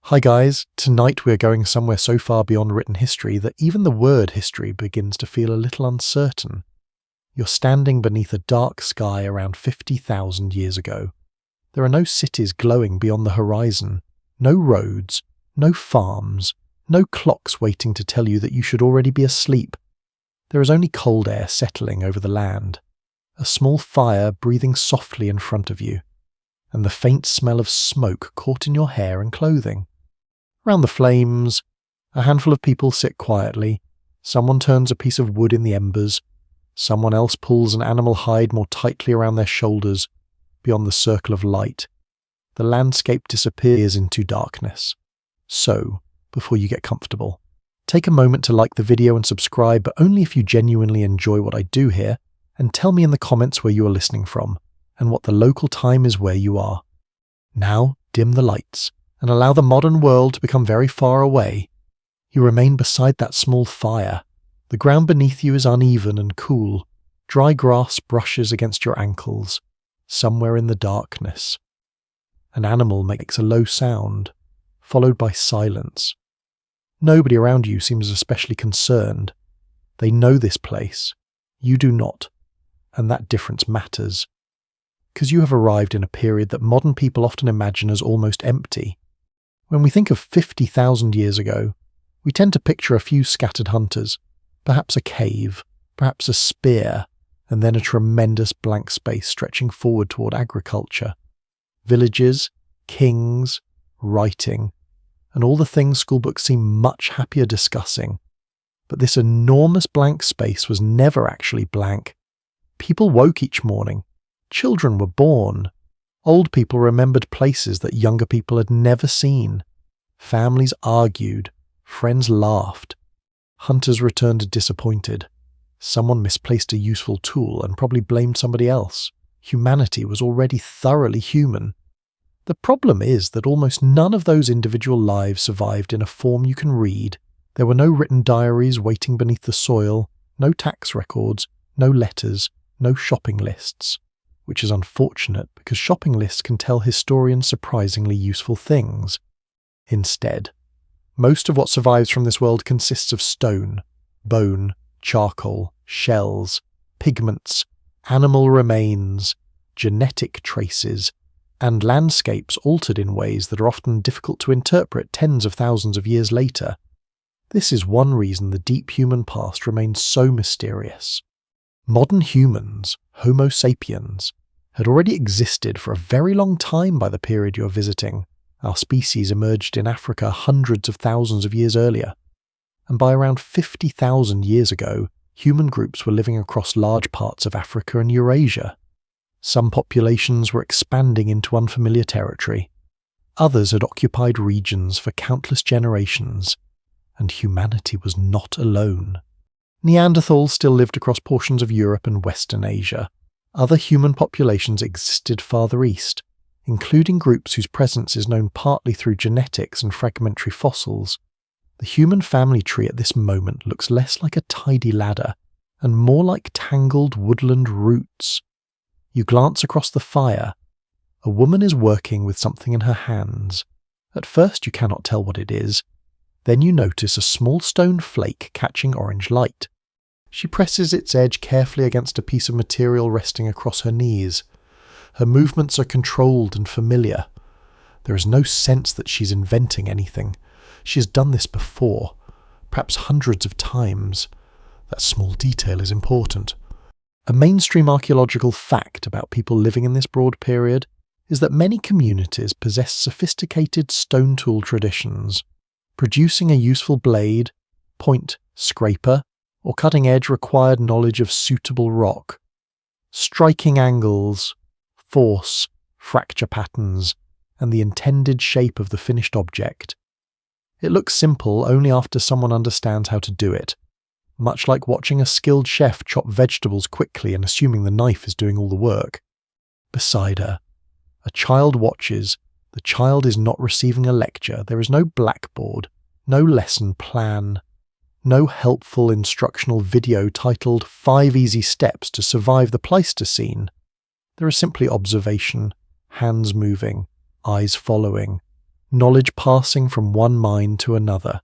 Hi guys, tonight we're going somewhere so far beyond written history that even the word history begins to feel a little uncertain. You're standing beneath a dark sky around 50,000 years ago. There are no cities glowing beyond the horizon, no roads, no farms, no clocks waiting to tell you that you should already be asleep. There is only cold air settling over the land, a small fire breathing softly in front of you, and the faint smell of smoke caught in your hair and clothing. Around the flames, a handful of people sit quietly. Someone turns a piece of wood in the embers. Someone else pulls an animal hide more tightly around their shoulders. Beyond the circle of light, the landscape disappears into darkness. So, before you get comfortable, take a moment to like the video and subscribe, but only if you genuinely enjoy what I do here, and tell me in the comments where you are listening from, and what the local time is where you are. Now, dim the lights, and allow the modern world to become very far away. You remain beside that small fire. The ground beneath you is uneven and cool. Dry grass brushes against your ankles. Somewhere in the darkness, an animal makes a low sound, followed by silence. Nobody around you seems especially concerned. They know this place. You do not, and that difference matters. Because you have arrived in a period that modern people often imagine as almost empty. When we think of 50,000 years ago, we tend to picture a few scattered hunters, perhaps a cave, perhaps a spear, and then a tremendous blank space stretching forward toward agriculture. Villages, kings, writing, and all the things schoolbooks seem much happier discussing. But this enormous blank space was never actually blank. People woke each morning. Children were born. Old people remembered places that younger people had never seen. Families argued. Friends laughed. Hunters returned disappointed. Someone misplaced a useful tool and probably blamed somebody else. Humanity was already thoroughly human. The problem is that almost none of those individual lives survived in a form you can read. There were no written diaries waiting beneath the soil, no tax records, no letters, no shopping lists. Which is unfortunate because shopping lists can tell historians surprisingly useful things. Instead, most of what survives from this world consists of stone, bone, charcoal, shells, pigments, animal remains, genetic traces, and landscapes altered in ways that are often difficult to interpret tens of thousands of years later. This is one reason the deep human past remains so mysterious. Modern humans, Homo sapiens, had already existed for a very long time by the period you're visiting. Our species emerged in Africa hundreds of thousands of years earlier. And by around 50,000 years ago, human groups were living across large parts of Africa and Eurasia. Some populations were expanding into unfamiliar territory. Others had occupied regions for countless generations, and humanity was not alone. Neanderthals still lived across portions of Europe and Western Asia. Other human populations existed farther east, including groups whose presence is known partly through genetics and fragmentary fossils. The human family tree at this moment looks less like a tidy ladder and more like tangled woodland roots. You glance across the fire. A woman is working with something in her hands. At first you cannot tell what it is. Then you notice a small stone flake catching orange light. She presses its edge carefully against a piece of material resting across her knees. Her movements are controlled and familiar. There is no sense that she's inventing anything. She has done this before, perhaps hundreds of times. That small detail is important. A mainstream archaeological fact about people living in this broad period is that many communities possess sophisticated stone tool traditions. Producing a useful blade, point, scraper, or cutting edge required knowledge of suitable rock. Striking angles, force, fracture patterns, and the intended shape of the finished object. It looks simple only after someone understands how to do it, much like watching a skilled chef chop vegetables quickly and assuming the knife is doing all the work. Beside her, a child watches. The child is not receiving a lecture. There is no blackboard, no lesson plan, no helpful instructional video titled 5 Easy Steps to Survive the Pleistocene. There is simply observation, hands moving, eyes following, knowledge passing from one mind to another.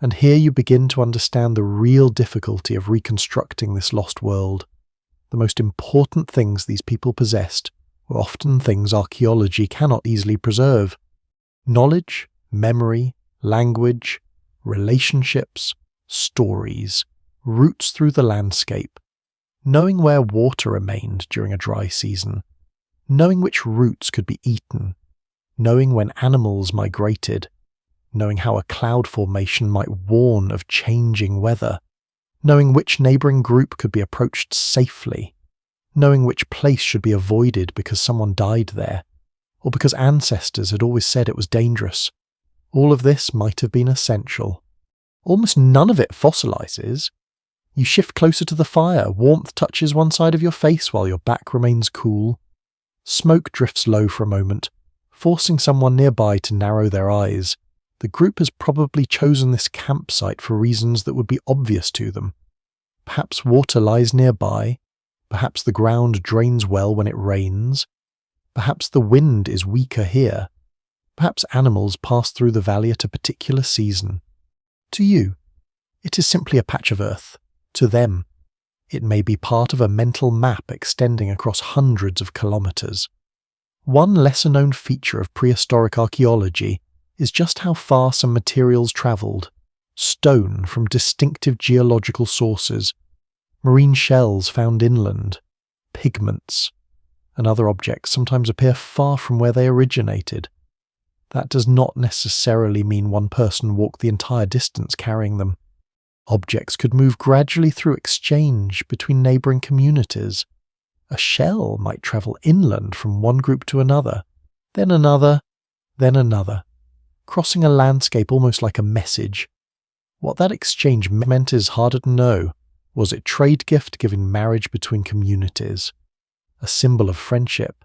And here you begin to understand the real difficulty of reconstructing this lost world. The most important things these people possessed were often things archaeology cannot easily preserve. Knowledge, memory, language, relationships, stories, routes through the landscape, knowing where water remained during a dry season, knowing which roots could be eaten, knowing when animals migrated, knowing how a cloud formation might warn of changing weather, knowing which neighbouring group could be approached safely, knowing which place should be avoided because someone died there, or because ancestors had always said it was dangerous. All of this might have been essential. Almost none of it fossilizes. You shift closer to the fire, warmth touches one side of your face while your back remains cool. Smoke drifts low for a moment, forcing someone nearby to narrow their eyes. The group has probably chosen this campsite for reasons that would be obvious to them. Perhaps water lies nearby, perhaps the ground drains well when it rains, perhaps the wind is weaker here, perhaps animals pass through the valley at a particular season. To you, it is simply a patch of earth. To them, it may be part of a mental map extending across hundreds of kilometres. One lesser-known feature of prehistoric archaeology is just how far some materials travelled. Stone from distinctive geological sources, marine shells found inland, pigments, and other objects sometimes appear far from where they originated. That does not necessarily mean one person walked the entire distance carrying them. Objects could move gradually through exchange between neighbouring communities. A shell might travel inland from one group to another, then another, crossing a landscape almost like a message. What that exchange meant is harder to know. Was it trade gift given marriage between communities? A symbol of friendship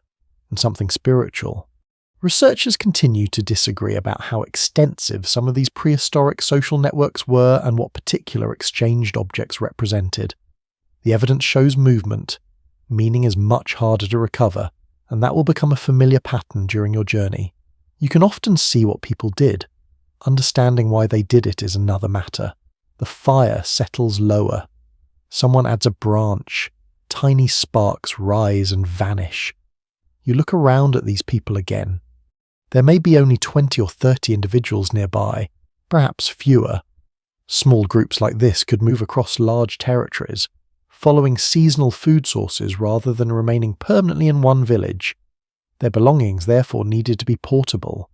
and something spiritual? Researchers continue to disagree about how extensive some of these prehistoric social networks were and what particular exchanged objects represented. The evidence shows movement. Meaning is much harder to recover, and that will become a familiar pattern during your journey. You can often see what people did. Understanding why they did it is another matter. The fire settles lower. Someone adds a branch. Tiny sparks rise and vanish. You look around at these people again. There may be only 20 or 30 individuals nearby, perhaps fewer. Small groups like this could move across large territories, following seasonal food sources rather than remaining permanently in one village. Their belongings therefore needed to be portable.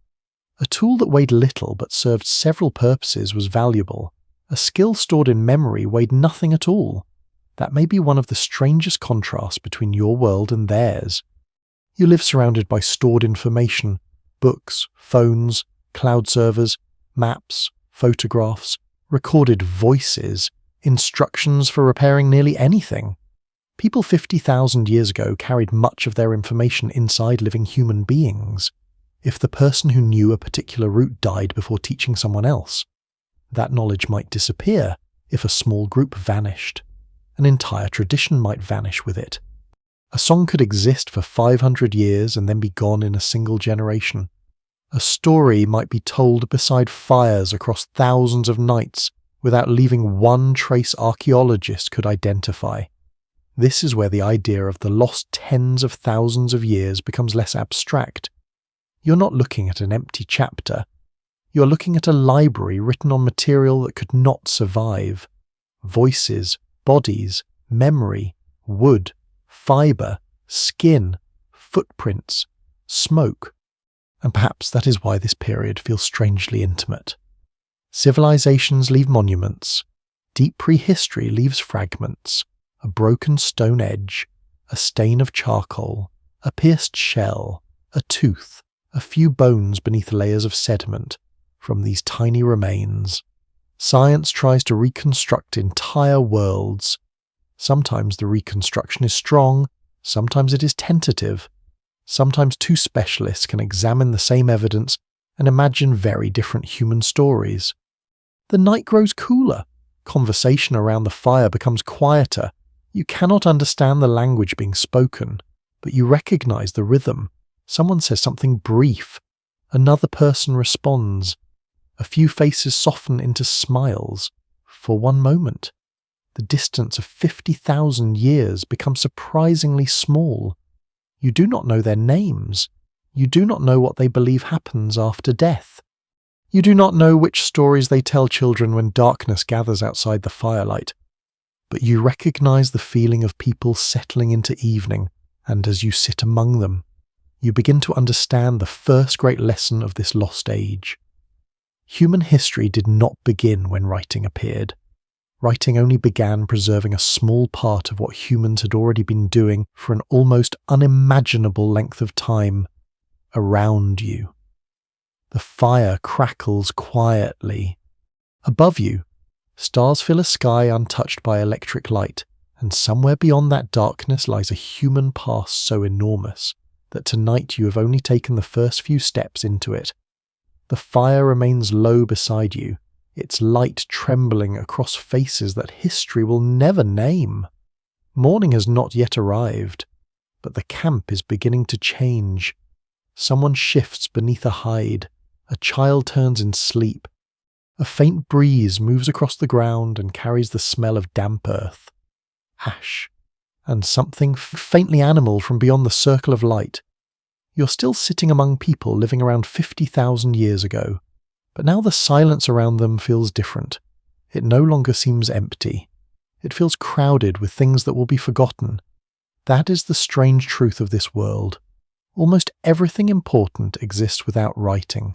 A tool that weighed little but served several purposes was valuable. A skill stored in memory weighed nothing at all. That may be one of the strangest contrasts between your world and theirs. You live surrounded by stored information, books, phones, cloud servers, maps, photographs, recorded voices, instructions for repairing nearly anything. People 50,000 years ago carried much of their information inside living human beings. If the person who knew a particular route died before teaching someone else, that knowledge might disappear. If a small group vanished, an entire tradition might vanish with it. A song could exist for 500 years and then be gone in a single generation. A story might be told beside fires across thousands of nights without leaving one trace archaeologists could identify. This is where the idea of the lost tens of thousands of years becomes less abstract. You're not looking at an empty chapter. You're looking at a library written on material that could not survive. Voices, bodies, memory, wood, fibre, skin, footprints, smoke. And perhaps that is why this period feels strangely intimate. Civilizations leave monuments. Deep prehistory leaves fragments. A broken stone edge, a stain of charcoal, a pierced shell, a tooth, a few bones beneath layers of sediment. From these tiny remains, science tries to reconstruct entire worlds. Sometimes the reconstruction is strong, sometimes it is tentative. Sometimes two specialists can examine the same evidence and imagine very different human stories. The night grows cooler. Conversation around the fire becomes quieter. You cannot understand the language being spoken, but you recognize the rhythm. Someone says something brief. Another person responds. A few faces soften into smiles. For one moment, the distance of 50,000 years becomes surprisingly small. You do not know their names. You do not know what they believe happens after death. You do not know which stories they tell children when darkness gathers outside the firelight. But you recognize the feeling of people settling into evening, and as you sit among them, you begin to understand the first great lesson of this lost age. Human history did not begin when writing appeared. Writing only began preserving a small part of what humans had already been doing for an almost unimaginable length of time around you. The fire crackles quietly. Above you, stars fill a sky untouched by electric light, and somewhere beyond that darkness lies a human past so enormous that tonight you have only taken the first few steps into it. The fire remains low beside you, its light trembling across faces that history will never name. Morning has not yet arrived, but the camp is beginning to change. Someone shifts beneath a hide. A child turns in sleep. A faint breeze moves across the ground and carries the smell of damp earth, ash, and something faintly animal from beyond the circle of light. You're still sitting among people living around 50,000 years ago, but now the silence around them feels different. It no longer seems empty. It feels crowded with things that will be forgotten. That is the strange truth of this world. Almost everything important exists without writing.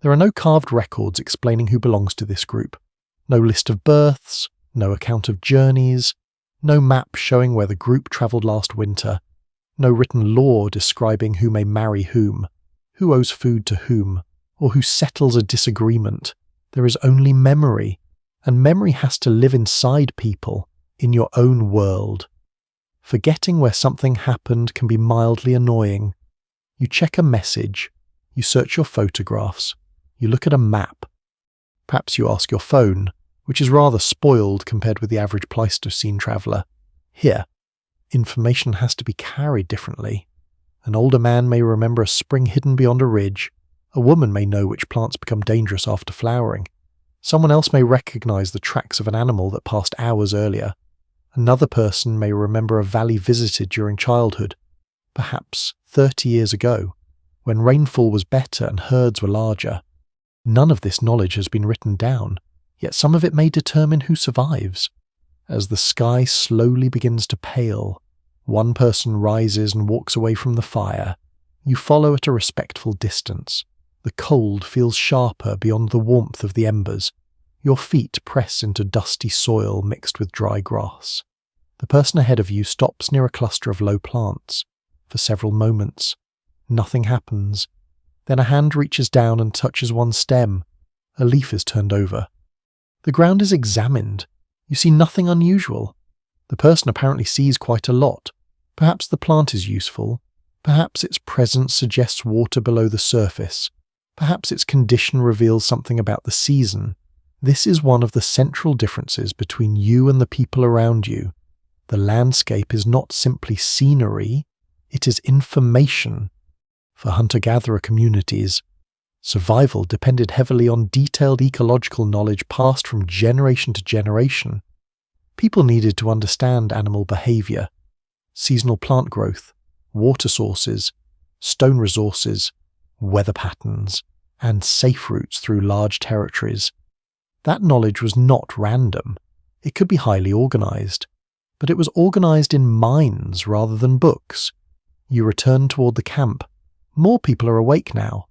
There are no carved records explaining who belongs to this group, no list of births, no account of journeys, no map showing where the group travelled last winter, no written law describing who may marry whom, who owes food to whom, or who settles a disagreement. There is only memory, and memory has to live inside people, in your own world. Forgetting where something happened can be mildly annoying. You check a message, you search your photographs, you look at a map. Perhaps you ask your phone, which is rather spoiled compared with the average Pleistocene traveller. Here, information has to be carried differently. An older man may remember a spring hidden beyond a ridge. A woman may know which plants become dangerous after flowering. Someone else may recognize the tracks of an animal that passed hours earlier. Another person may remember a valley visited during childhood, perhaps 30 years ago, when rainfall was better and herds were larger. None of this knowledge has been written down, yet some of it may determine who survives. As the sky slowly begins to pale, one person rises and walks away from the fire. You follow at a respectful distance. The cold feels sharper beyond the warmth of the embers. Your feet press into dusty soil mixed with dry grass. The person ahead of you stops near a cluster of low plants. For several moments, nothing happens. Then a hand reaches down and touches one stem. A leaf is turned over. The ground is examined. You see nothing unusual. The person apparently sees quite a lot. Perhaps the plant is useful. Perhaps its presence suggests water below the surface. Perhaps its condition reveals something about the season. This is one of the central differences between you and the people around you. The landscape is not simply scenery, it is information. For hunter-gatherer communities, survival depended heavily on detailed ecological knowledge passed from generation to generation. People needed to understand animal behavior, seasonal plant growth, water sources, stone resources, weather patterns, and safe routes through large territories. That knowledge was not random. It could be highly organized, but it was organized in minds rather than books. You return toward the camp. More people are awake now.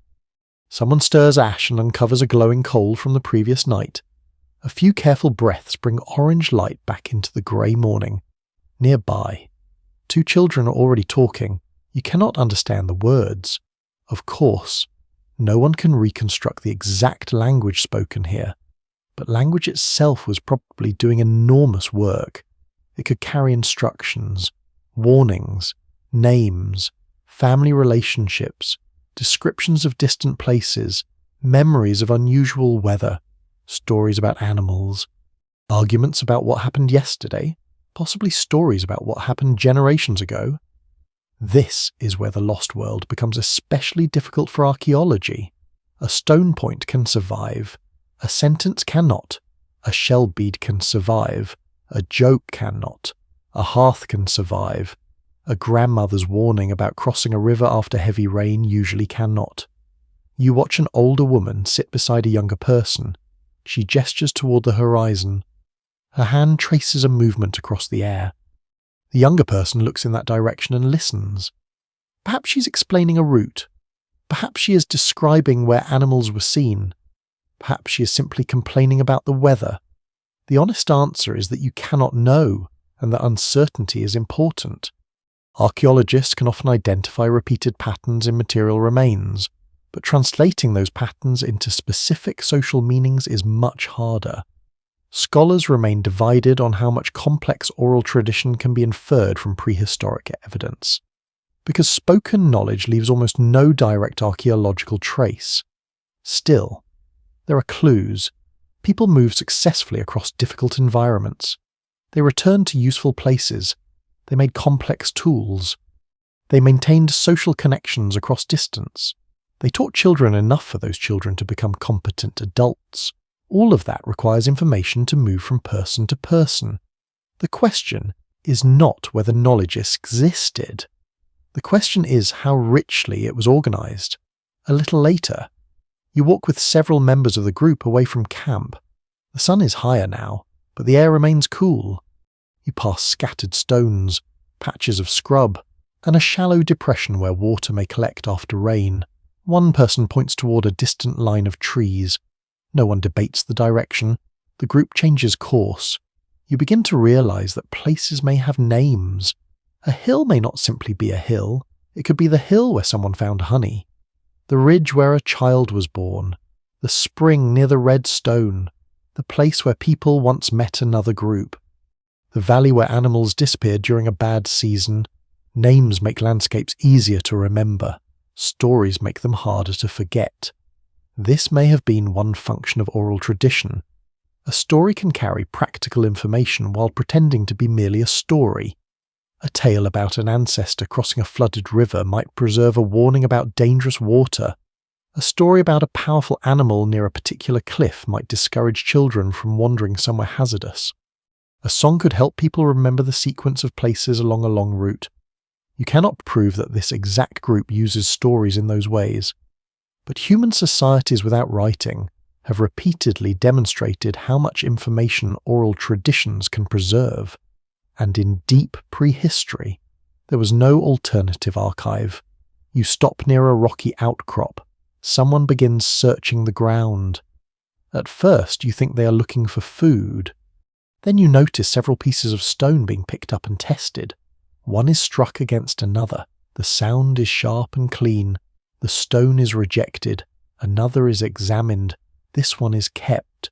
Someone stirs ash and uncovers a glowing coal from the previous night. A few careful breaths bring orange light back into the grey morning. Nearby, two children are already talking. You cannot understand the words. Of course, no one can reconstruct the exact language spoken here, but language itself was probably doing enormous work. It could carry instructions, warnings, names, family relationships, descriptions of distant places, memories of unusual weather, stories about animals, arguments about what happened yesterday, possibly stories about what happened generations ago. This is where the lost world becomes especially difficult for archaeology. A stone point can survive, a sentence cannot, a shell bead can survive, a joke cannot, a hearth can survive, a grandmother's warning about crossing a river after heavy rain usually cannot. You watch an older woman sit beside a younger person. She gestures toward the horizon. Her hand traces a movement across the air. The younger person looks in that direction and listens. Perhaps she's explaining a route. Perhaps she is describing where animals were seen. Perhaps she is simply complaining about the weather. The honest answer is that you cannot know, and that uncertainty is important. Archaeologists can often identify repeated patterns in material remains, but translating those patterns into specific social meanings is much harder. Scholars remain divided on how much complex oral tradition can be inferred from prehistoric evidence, because spoken knowledge leaves almost no direct archaeological trace. Still, there are clues. People move successfully across difficult environments. They returned to useful places. They made complex tools. They maintained social connections across distance. They taught children enough for those children to become competent adults. All of that requires information to move from person to person. The question is not whether knowledge existed. The question is how richly it was organized. A little later, you walk with several members of the group away from camp. The sun is higher now, but the air remains cool. You pass scattered stones, patches of scrub, and a shallow depression where water may collect after rain. One person points toward a distant line of trees. No one debates the direction. The group changes course. You begin to realize that places may have names. A hill may not simply be a hill. It could be the hill where someone found honey, the ridge where a child was born, the spring near the red stone, the place where people once met another group, the valley where animals disappeared during a bad season. Names make landscapes easier to remember. Stories make them harder to forget. This may have been one function of oral tradition. A story can carry practical information while pretending to be merely a story. A tale about an ancestor crossing a flooded river might preserve a warning about dangerous water. A story about a powerful animal near a particular cliff might discourage children from wandering somewhere hazardous. A song could help people remember the sequence of places along a long route. You cannot prove that this exact group uses stories in those ways, but human societies without writing have repeatedly demonstrated how much information oral traditions can preserve. And in deep prehistory, there was no alternative archive. You stop near a rocky outcrop. Someone begins searching the ground. At first, you think they are looking for food. Then you notice several pieces of stone being picked up and tested. One is struck against another. The sound is sharp and clean. The stone is rejected. Another is examined. This one is kept.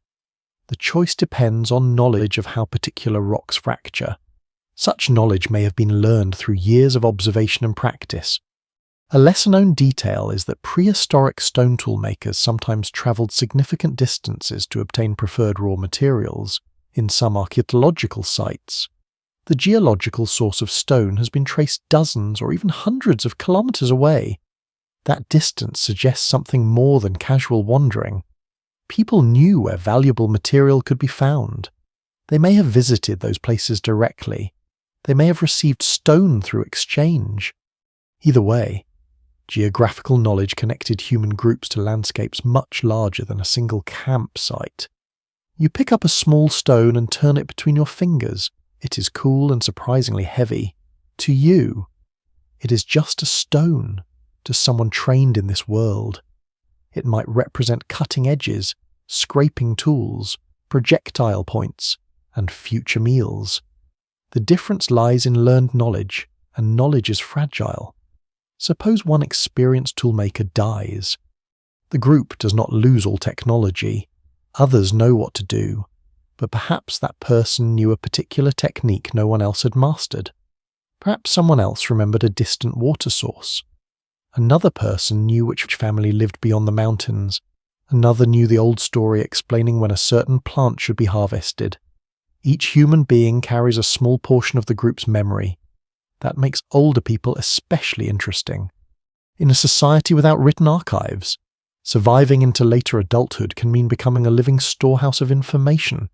The choice depends on knowledge of how particular rocks fracture. Such knowledge may have been learned through years of observation and practice. A lesser-known detail is that prehistoric stone tool makers sometimes travelled significant distances to obtain preferred raw materials. In some archaeological sites, the geological source of stone has been traced dozens or even hundreds of kilometres away. That distance suggests something more than casual wandering. People knew where valuable material could be found. They may have visited those places directly. They may have received stone through exchange. Either way, geographical knowledge connected human groups to landscapes much larger than a single campsite. You pick up a small stone and turn it between your fingers. It is cool and surprisingly heavy. To you, it is just a stone. To someone trained in this world, it might represent cutting edges, scraping tools, projectile points, and future meals. The difference lies in learned knowledge, and knowledge is fragile. Suppose one experienced toolmaker dies. The group does not lose all technology. Others know what to do, but perhaps that person knew a particular technique no one else had mastered. Perhaps someone else remembered a distant water source. Another person knew which family lived beyond the mountains. Another knew the old story explaining when a certain plant should be harvested. Each human being carries a small portion of the group's memory. That makes older people especially interesting. In a society without written archives, surviving into later adulthood can mean becoming a living storehouse of information.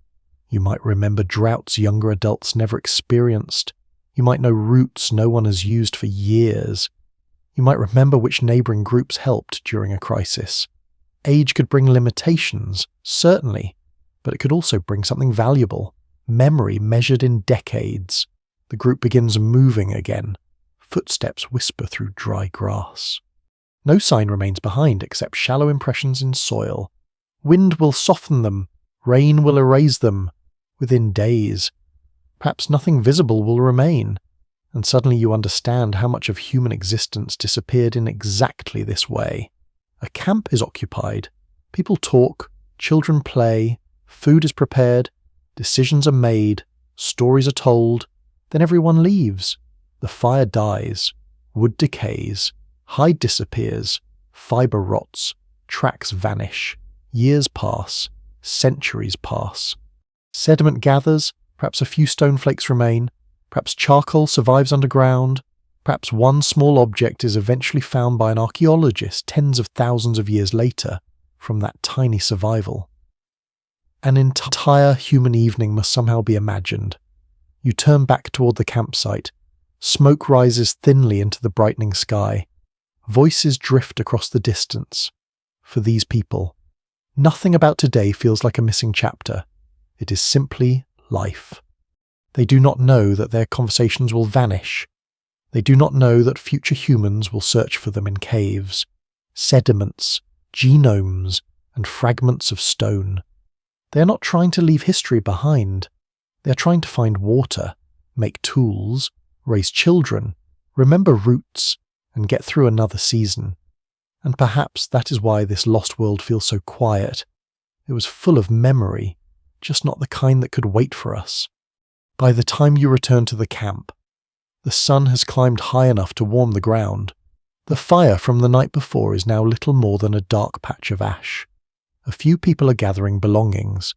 You might remember droughts younger adults never experienced. You might know routes no one has used for years. You might remember which neighbouring groups helped during a crisis. Age could bring limitations, certainly, but it could also bring something valuable. Memory measured in decades. The group begins moving again. Footsteps whisper through dry grass. No sign remains behind except shallow impressions in soil. Wind will soften them. Rain will erase them. Within days, perhaps nothing visible will remain, and suddenly you understand how much of human existence disappeared in exactly this way. A camp is occupied. People talk, children play, food is prepared, decisions are made, stories are told, then everyone leaves. The fire dies, wood decays, hide disappears, fibre rots, tracks vanish, years pass, centuries pass. Sediment gathers, perhaps a few stone flakes remain, perhaps charcoal survives underground, perhaps one small object is eventually found by an archaeologist tens of thousands of years later from that tiny survival. An entire human evening must somehow be imagined. You turn back toward the campsite. Smoke rises thinly into the brightening sky. Voices drift across the distance. For these people, nothing about today feels like a missing chapter. It is simply life. They do not know that their conversations will vanish. They do not know that future humans will search for them in caves, sediments, genomes, and fragments of stone. They are not trying to leave history behind. They are trying to find water, make tools, raise children, remember roots, and get through another season. And perhaps that is why this lost world feels so quiet. It was full of memory, just not the kind that could wait for us. By the time you return to the camp, the sun has climbed high enough to warm the ground. The fire from the night before is now little more than a dark patch of ash. A few people are gathering belongings.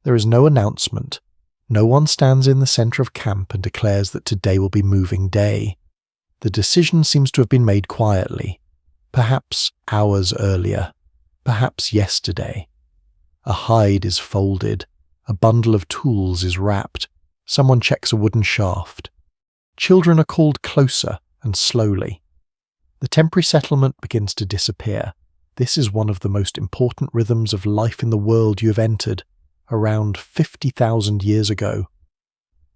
There is no announcement. No one stands in the centre of camp and declares that today will be moving day. The decision seems to have been made quietly, perhaps hours earlier, perhaps yesterday. A hide is folded. A bundle of tools is wrapped. Someone checks a wooden shaft. Children are called closer and slowly. The temporary settlement begins to disappear. This is one of the most important rhythms of life in the world you have entered, around 50,000 years ago.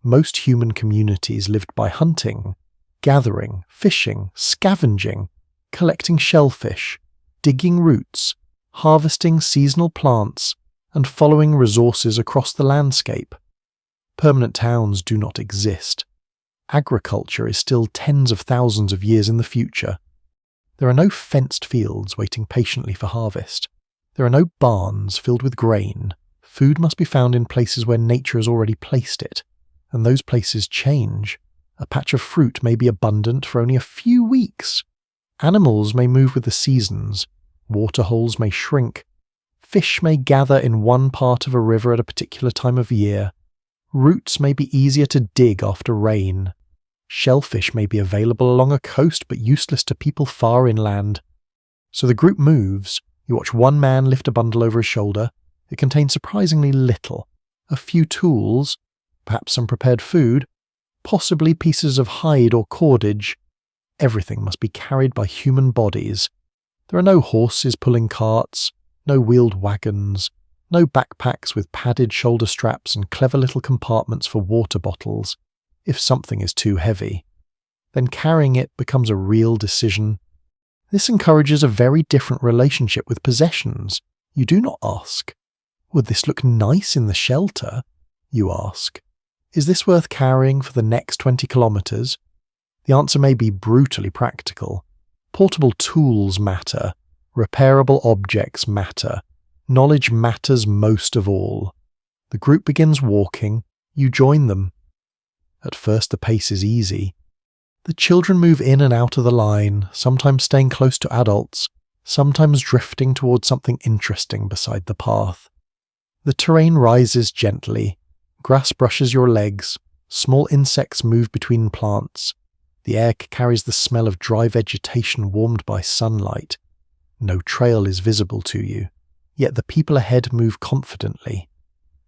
Most human communities lived by hunting, gathering, fishing, scavenging, collecting shellfish, digging roots, harvesting seasonal plants, and following resources across the landscape. Permanent towns do not exist. Agriculture is still tens of thousands of years in the future. There are no fenced fields waiting patiently for harvest. There are no barns filled with grain. Food must be found in places where nature has already placed it, and those places change. A patch of fruit may be abundant for only a few weeks. Animals may move with the seasons. Waterholes may shrink. Fish may gather in one part of a river at a particular time of year. Roots may be easier to dig after rain. Shellfish may be available along a coast but useless to people far inland. So the group moves. You watch one man lift a bundle over his shoulder. It contains surprisingly little. A few tools, perhaps some prepared food, possibly pieces of hide or cordage. Everything must be carried by human bodies. There are no horses pulling carts, no wheeled wagons, no backpacks with padded shoulder straps and clever little compartments for water bottles. If something is too heavy, then carrying it becomes a real decision. This encourages a very different relationship with possessions. You do not ask, "Would this look nice in the shelter?" You ask, "Is this worth carrying for the next 20 kilometers?" The answer may be brutally practical. Portable tools matter. Repairable objects matter. Knowledge matters most of all. The group begins walking. You join them. At first the pace is easy. The children move in and out of the line, sometimes staying close to adults, sometimes drifting towards something interesting beside the path. The terrain rises gently. Grass brushes your legs. Small insects move between plants. The air carries the smell of dry vegetation warmed by sunlight. No trail is visible to you, yet the people ahead move confidently.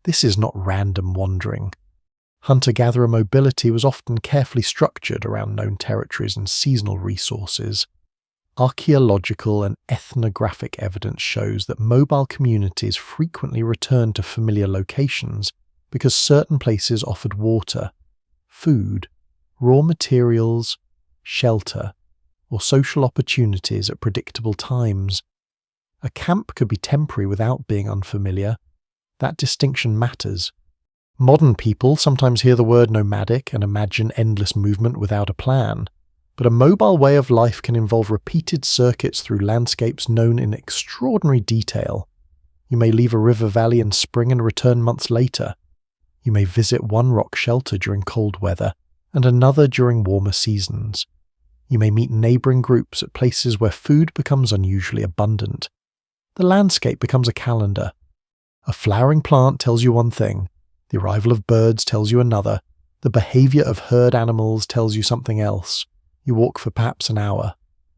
This is not random wandering. Hunter-gatherer mobility was often carefully structured around known territories and seasonal resources. Archaeological and ethnographic evidence shows that mobile communities frequently returned to familiar locations because certain places offered water, food, raw materials, shelter, or social opportunities at predictable times. A camp could be temporary without being unfamiliar. That distinction matters. Modern people sometimes hear the word nomadic and imagine endless movement without a plan, but a mobile way of life can involve repeated circuits through landscapes known in extraordinary detail. You may leave a river valley in spring and return months later. You may visit one rock shelter during cold weather and another during warmer seasons. You may meet neighbouring groups at places where food becomes unusually abundant. The landscape becomes a calendar. A flowering plant tells you one thing, the arrival of birds tells you another, the behaviour of herd animals tells you something else. You walk for perhaps an hour.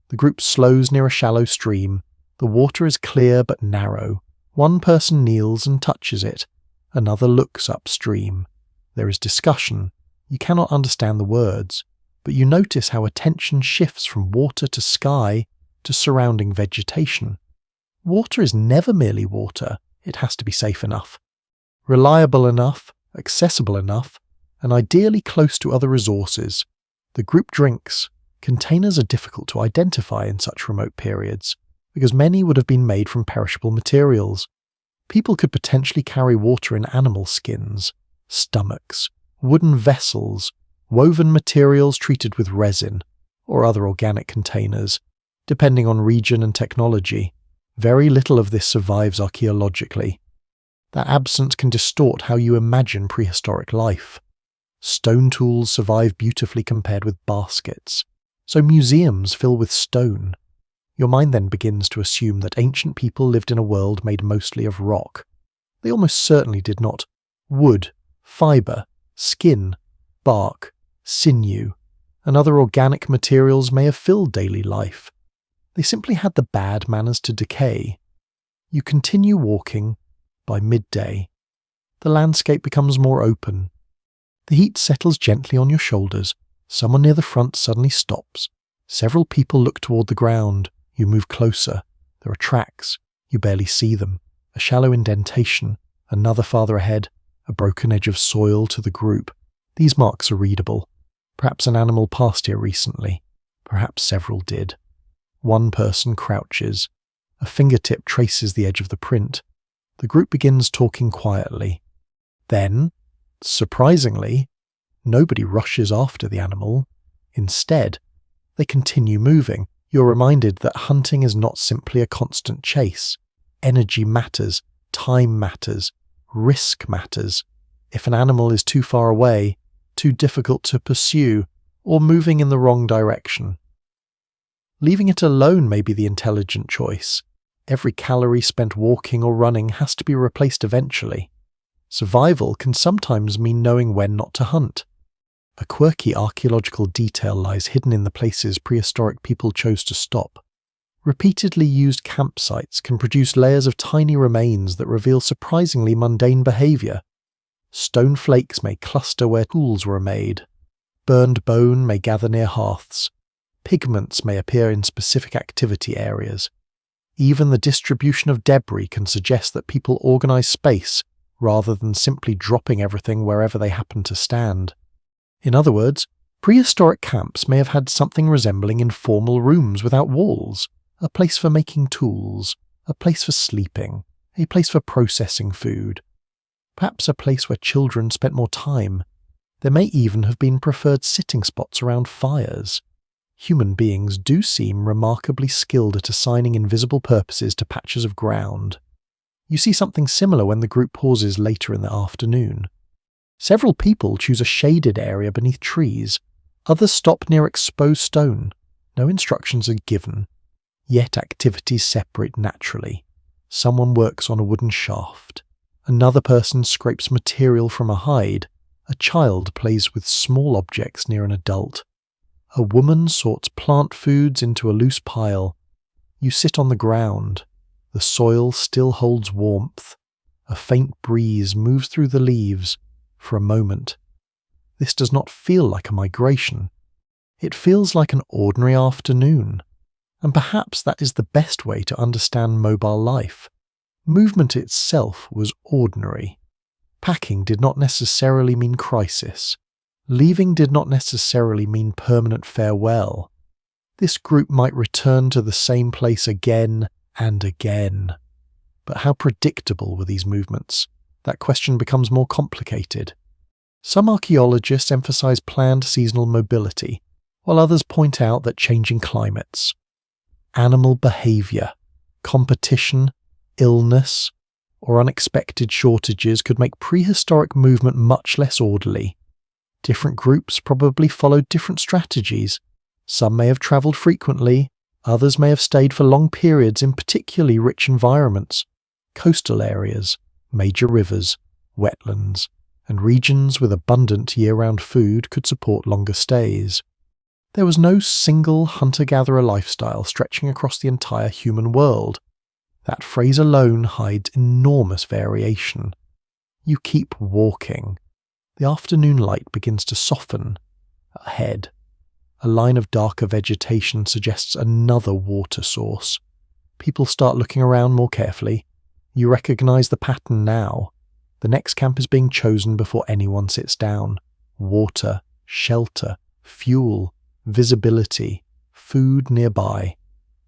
The group slows near a shallow stream. The water is clear but narrow. One person kneels and touches it. Another looks upstream. There is discussion. You cannot understand the words, but you notice how attention shifts from water to sky to surrounding vegetation. Water is never merely water. It has to be safe enough, reliable enough, accessible enough, and ideally close to other resources. The group drinks. Containers are difficult to identify in such remote periods, because many would have been made from perishable materials. People could potentially carry water in animal skins, stomachs, wooden vessels, woven materials treated with resin, or other organic containers, depending on region and technology. Very little of this survives archaeologically. That absence can distort how you imagine prehistoric life. Stone tools survive beautifully compared with baskets, so museums fill with stone. Your mind then begins to assume that ancient people lived in a world made mostly of rock. They almost certainly did not. Wood, fibre, skin, bark, sinew, and other organic materials may have filled daily life. They simply had the bad manners to decay. You continue walking. By midday, the landscape becomes more open. The heat settles gently on your shoulders. Someone near the front suddenly stops. Several people look toward the ground. You move closer. There are tracks. You barely see them. A shallow indentation. Another farther ahead. A broken edge of soil to the group. These marks are readable. Perhaps an animal passed here recently. Perhaps several did. One person crouches. A fingertip traces the edge of the print. The group begins talking quietly. Then, surprisingly, nobody rushes after the animal. Instead, they continue moving. You're reminded that hunting is not simply a constant chase. Energy matters, time matters, risk matters. If an animal is too far away, too difficult to pursue, or moving in the wrong direction, leaving it alone may be the intelligent choice. Every calorie spent walking or running has to be replaced eventually. Survival can sometimes mean knowing when not to hunt. A quirky archaeological detail lies hidden in the places prehistoric people chose to stop. Repeatedly used campsites can produce layers of tiny remains that reveal surprisingly mundane behaviour. Stone flakes may cluster where tools were made. Burned bone may gather near hearths. Pigments may appear in specific activity areas. Even the distribution of debris can suggest that people organise space rather than simply dropping everything wherever they happen to stand. In other words, prehistoric camps may have had something resembling informal rooms without walls, a place for making tools, a place for sleeping, a place for processing food. Perhaps a place where children spent more time. There may even have been preferred sitting spots around fires. Human beings do seem remarkably skilled at assigning invisible purposes to patches of ground. You see something similar when the group pauses later in the afternoon. Several people choose a shaded area beneath trees. Others stop near exposed stone. No instructions are given. Yet activities separate naturally. Someone works on a wooden shaft. Another person scrapes material from a hide. A child plays with small objects near an adult. A woman sorts plant foods into a loose pile. You sit on the ground. The soil still holds warmth. A faint breeze moves through the leaves. For a moment. This does not feel like a migration. It feels like an ordinary afternoon. And perhaps that is the best way to understand mobile life. Movement itself was ordinary. Packing did not necessarily mean crisis. Leaving did not necessarily mean permanent farewell. This group might return to the same place again and again. But how predictable were these movements? That question becomes more complicated. Some archaeologists emphasize planned seasonal mobility, while others point out that changing climates, animal behavior, competition, illness, or unexpected shortages could make prehistoric movement much less orderly. Different groups probably followed different strategies. Some may have travelled frequently, others may have stayed for long periods in particularly rich environments, coastal areas, major rivers, wetlands, and regions with abundant year-round food could support longer stays. There was no single hunter-gatherer lifestyle stretching across the entire human world. That phrase alone hides enormous variation. You keep walking. The afternoon light begins to soften. Ahead, a line of darker vegetation suggests another water source. People start looking around more carefully. You recognize the pattern now. The next camp is being chosen before anyone sits down. Water, shelter, fuel, visibility, food nearby,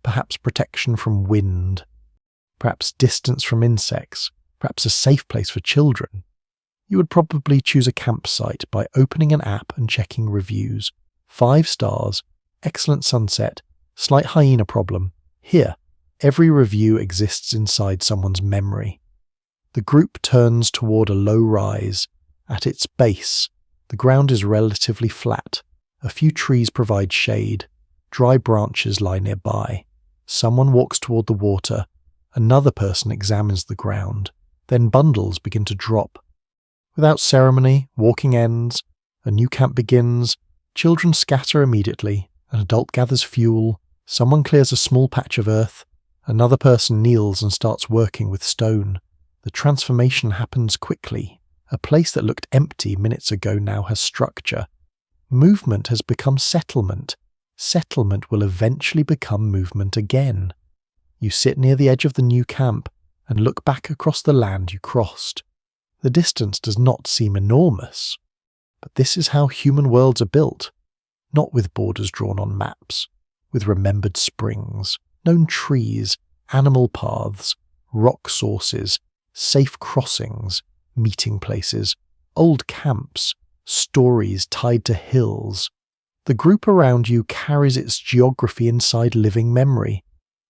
perhaps protection from wind, perhaps distance from insects, perhaps a safe place for children. You would probably choose a campsite by opening an app and checking reviews. 5 stars, excellent sunset, slight hyena problem. Here, every review exists inside someone's memory. The group turns toward a low rise. At its base, the ground is relatively flat. A few trees provide shade. Dry branches lie nearby. Someone walks toward the water. Another person examines the ground. Then bundles begin to drop. Without ceremony, walking ends. A new camp begins. Children scatter immediately. An adult gathers fuel. Someone clears a small patch of earth. Another person kneels and starts working with stone. The transformation happens quickly. A place that looked empty minutes ago now has structure. Movement has become settlement. Settlement will eventually become movement again. You sit near the edge of the new camp and look back across the land you crossed. The distance does not seem enormous. But this is how human worlds are built. Not with borders drawn on maps. With remembered springs, known trees, animal paths, rock sources, safe crossings, meeting places, old camps, stories tied to hills. The group around you carries its geography inside living memory.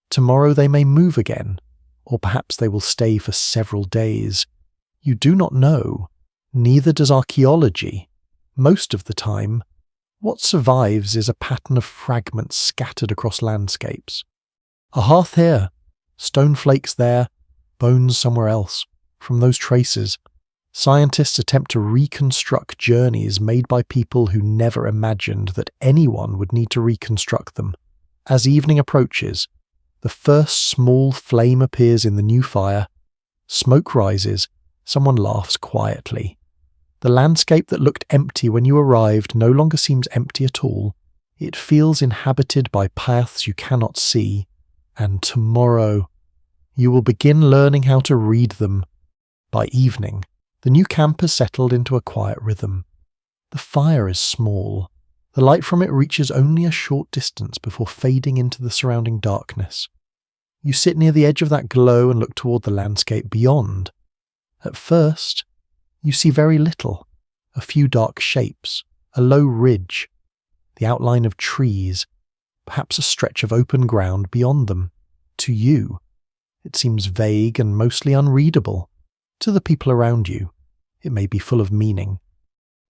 Tomorrow they may move again, or perhaps they will stay for several days. You do not know. Neither does archaeology. Most of the time, what survives is a pattern of fragments scattered across landscapes. A hearth here, stone flakes there, bones somewhere else. From those traces, scientists attempt to reconstruct journeys made by people who never imagined that anyone would need to reconstruct them. As evening approaches, the first small flame appears in the new fire. Smoke rises. Someone laughs quietly. The landscape that looked empty when you arrived no longer seems empty at all. It feels inhabited by paths you cannot see. And tomorrow, you will begin learning how to read them. By evening, the new camp has settled into a quiet rhythm. The fire is small. The light from it reaches only a short distance before fading into the surrounding darkness. You sit near the edge of that glow and look toward the landscape beyond. At first, you see very little. A few dark shapes, a low ridge, the outline of trees, perhaps a stretch of open ground beyond them. To you, it seems vague and mostly unreadable. To the people around you, it may be full of meaning.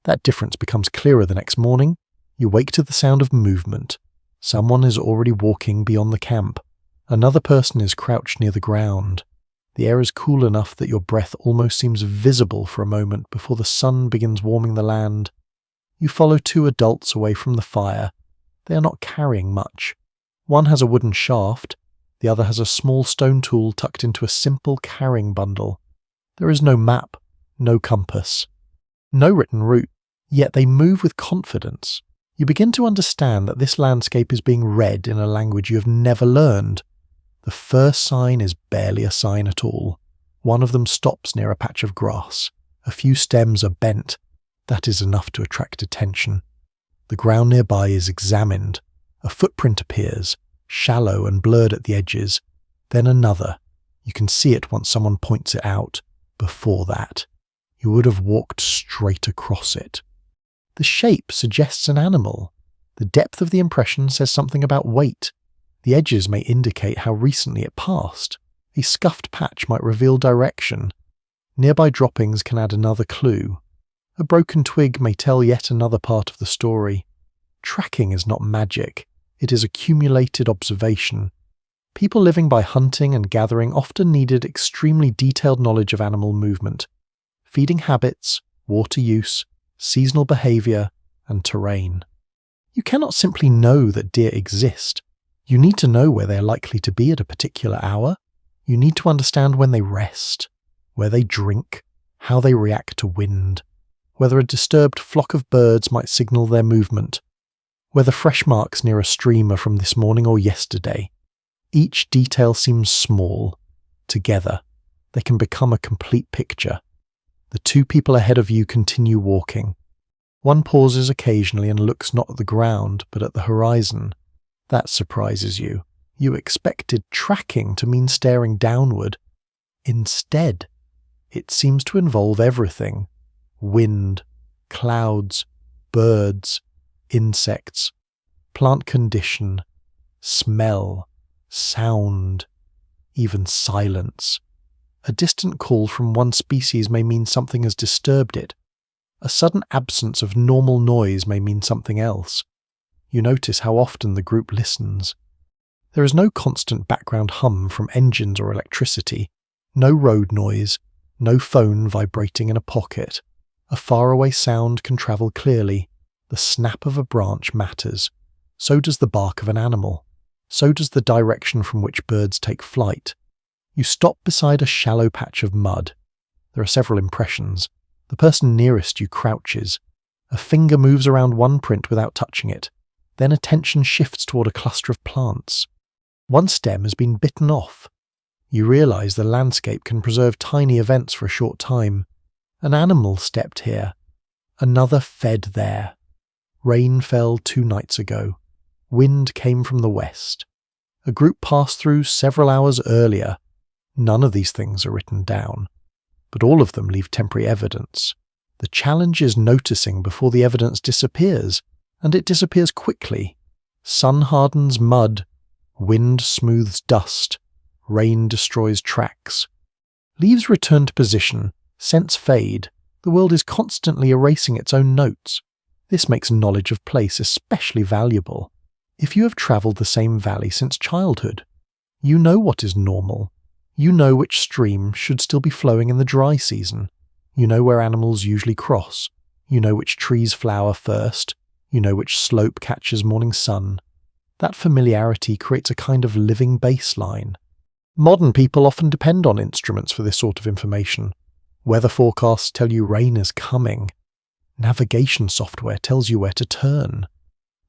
That difference becomes clearer the next morning. You wake to the sound of movement. Someone is already walking beyond the camp. Another person is crouched near the ground. The air is cool enough that your breath almost seems visible for a moment before the sun begins warming the land. You follow 2 adults away from the fire. They are not carrying much. One has a wooden shaft, the other has a small stone tool tucked into a simple carrying bundle. There is no map, no compass, no written route, yet they move with confidence. You begin to understand that this landscape is being read in a language you have never learned. The first sign is barely a sign at all. One of them stops near a patch of grass. A few stems are bent. That is enough to attract attention. The ground nearby is examined. A footprint appears, shallow and blurred at the edges. Then another. You can see it once someone points it out. Before that, you would have walked straight across it. The shape suggests an animal. The depth of the impression says something about weight. The edges may indicate how recently it passed. A scuffed patch might reveal direction. Nearby droppings can add another clue. A broken twig may tell yet another part of the story. Tracking is not magic. It is accumulated observation. People living by hunting and gathering often needed extremely detailed knowledge of animal movement, feeding habits, water use, seasonal behavior, and terrain. You cannot simply know that deer exist. You need to know where they are likely to be at a particular hour. You need to understand when they rest, where they drink, how they react to wind, whether a disturbed flock of birds might signal their movement, whether fresh marks near a stream are from this morning or yesterday. Each detail seems small. Together, they can become a complete picture. The two people ahead of you continue walking. One pauses occasionally and looks not at the ground, but at the horizon. That surprises you. You expected tracking to mean staring downward. Instead, it seems to involve everything. Wind, clouds, birds, insects, plant condition, smell, sound, even silence. A distant call from one species may mean something has disturbed it. A sudden absence of normal noise may mean something else. You notice how often the group listens. There is no constant background hum from engines or electricity, no road noise, no phone vibrating in a pocket. A faraway sound can travel clearly. The snap of a branch matters. So does the bark of an animal. So does the direction from which birds take flight. You stop beside a shallow patch of mud. There are several impressions. The person nearest you crouches. A finger moves around one print without touching it. Then attention shifts toward a cluster of plants. One stem has been bitten off. You realize the landscape can preserve tiny events for a short time. An animal stepped here. Another fed there. Rain fell 2 nights ago. Wind came from the west. A group passed through several hours earlier. None of these things are written down, but all of them leave temporary evidence. The challenge is noticing before the evidence disappears, and it disappears quickly. Sun hardens mud, wind smooths dust, rain destroys tracks. Leaves return to position, scents fade. The world is constantly erasing its own notes. This makes knowledge of place especially valuable. If you have travelled the same valley since childhood, you know what is normal. You know which stream should still be flowing in the dry season. You know where animals usually cross. You know which trees flower first. You know which slope catches morning sun. That familiarity creates a kind of living baseline. Modern people often depend on instruments for this sort of information. Weather forecasts tell you rain is coming. Navigation software tells you where to turn.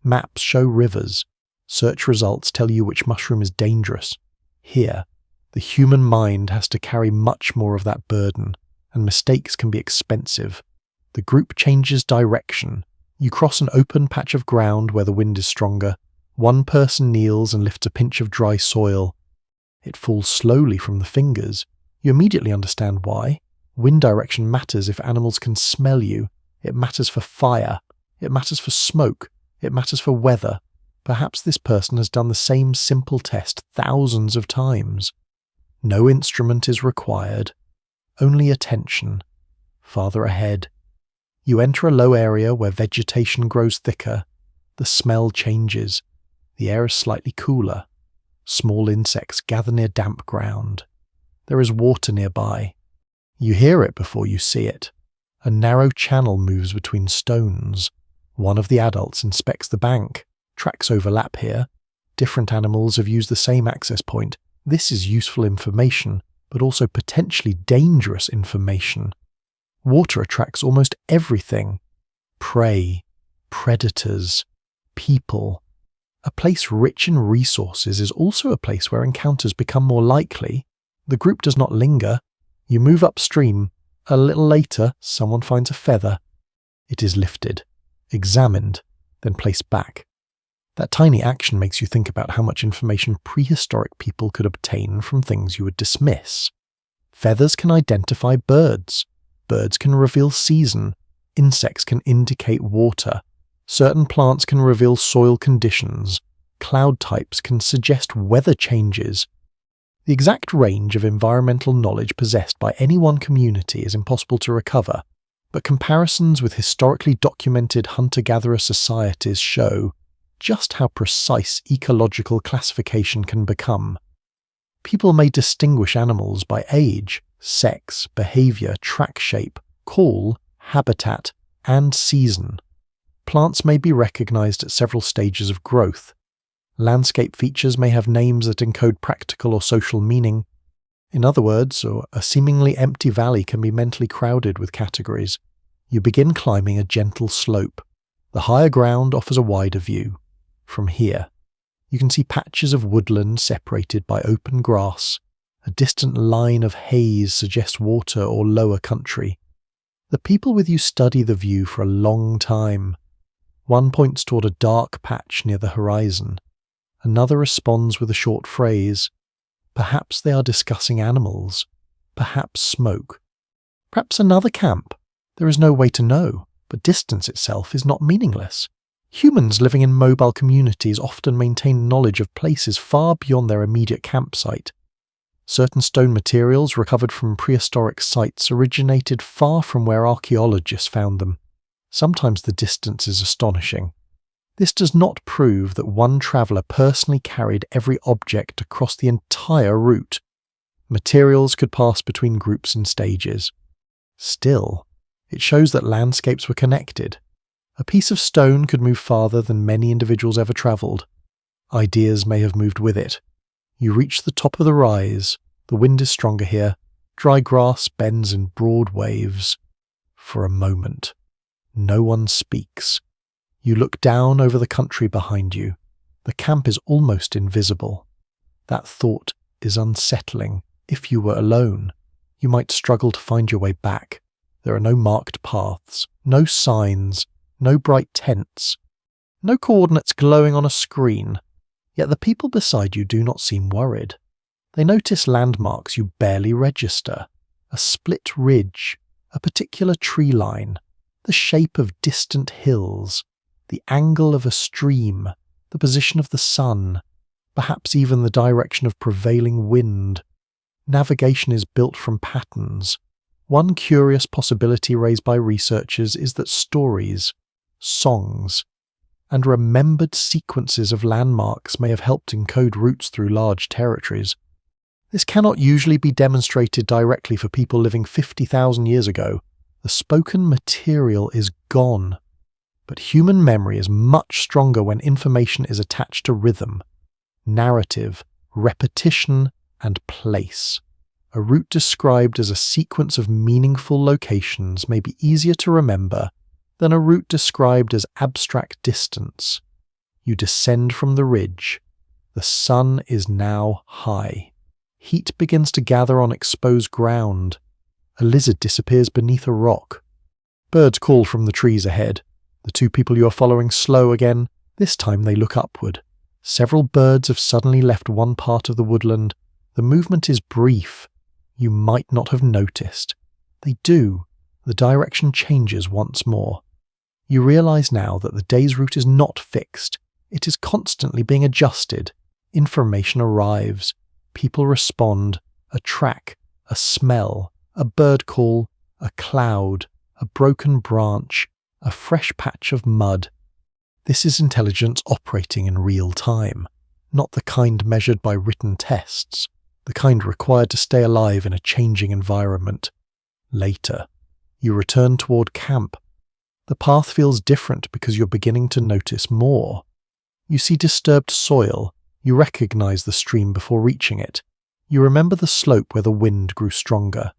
Maps show rivers. Search results tell you which mushroom is dangerous. Here, the human mind has to carry much more of that burden, and mistakes can be expensive. The group changes direction. You cross an open patch of ground where the wind is stronger. One person kneels and lifts a pinch of dry soil. It falls slowly from the fingers. You immediately understand why. Wind direction matters if animals can smell you. It matters for fire. It matters for smoke. It matters for weather. Perhaps this person has done the same simple test thousands of times. No instrument is required. Only attention. Farther ahead. You enter a low area where vegetation grows thicker. The smell changes. The air is slightly cooler. Small insects gather near damp ground. There is water nearby. You hear it before you see it. A narrow channel moves between stones. One of the adults inspects the bank, Tracks overlap here. Different animals have used the same access point. This is useful information, but also potentially dangerous information. Water attracts almost everything. Prey, predators, people. A place rich in resources is also a place where encounters become more likely. The group does not linger. You move upstream. A little later, someone finds a feather. It is lifted, examined, then placed back. That tiny action makes you think about how much information prehistoric people could obtain from things you would dismiss. Feathers can identify birds. Birds can reveal season. Insects can indicate water. Certain plants can reveal soil conditions. Cloud types can suggest weather changes. The exact range of environmental knowledge possessed by any one community is impossible to recover, but comparisons with historically documented hunter-gatherer societies show just how precise ecological classification can become. People may distinguish animals by age, sex, behavior, track shape, call, habitat, and season. Plants may be recognized at several stages of growth. Landscape features may have names that encode practical or social meaning. In other words, a seemingly empty valley can be mentally crowded with categories. You begin climbing a gentle slope. The higher ground offers a wider view. From here, you can see patches of woodland separated by open grass. A distant line of haze suggests water or lower country. The people with you study the view for a long time. One points toward a dark patch near the horizon. Another responds with a short phrase. Perhaps they are discussing animals. Perhaps smoke. Perhaps another camp. There is no way to know, but distance itself is not meaningless. Humans living in mobile communities often maintain knowledge of places far beyond their immediate campsite. Certain stone materials recovered from prehistoric sites originated far from where archaeologists found them. Sometimes the distance is astonishing. This does not prove that one traveller personally carried every object across the entire route. Materials could pass between groups in stages. Still, it shows that landscapes were connected. A piece of stone could move farther than many individuals ever travelled. Ideas may have moved with it. You reach the top of the rise. The wind is stronger here. Dry grass bends in broad waves. For a moment, no one speaks. You look down over the country behind you. The camp is almost invisible. That thought is unsettling. If you were alone, you might struggle to find your way back. There are no marked paths, no signs, no bright tents, no coordinates glowing on a screen. Yet the people beside you do not seem worried. They notice landmarks you barely register. A split ridge, a particular tree line, the shape of distant hills, the angle of a stream, the position of the sun, perhaps even the direction of prevailing wind. Navigation is built from patterns. One curious possibility raised by researchers is that stories, songs, and remembered sequences of landmarks may have helped encode routes through large territories. This cannot usually be demonstrated directly for people living 50,000 years ago. The spoken material is gone. But human memory is much stronger when information is attached to rhythm, narrative, repetition, and place. A route described as a sequence of meaningful locations may be easier to remember than a route described as abstract distance. You descend from the ridge. The sun is now high. Heat begins to gather on exposed ground. A lizard disappears beneath a rock. Birds call from the trees ahead. The two people you are following slow again. This time they look upward. Several birds have suddenly left one part of the woodland. The movement is brief. You might not have noticed. They do. The direction changes once more. You realize now that the day's route is not fixed. It is constantly being adjusted. Information arrives. People respond. A track, a smell, a bird call, a cloud, a broken branch, a fresh patch of mud. This is intelligence operating in real time, not the kind measured by written tests, the kind required to stay alive in a changing environment. Later, you return toward camp. The path feels different because you're beginning to notice more. You see disturbed soil, you recognize the stream before reaching it. You remember the slope where the wind grew stronger.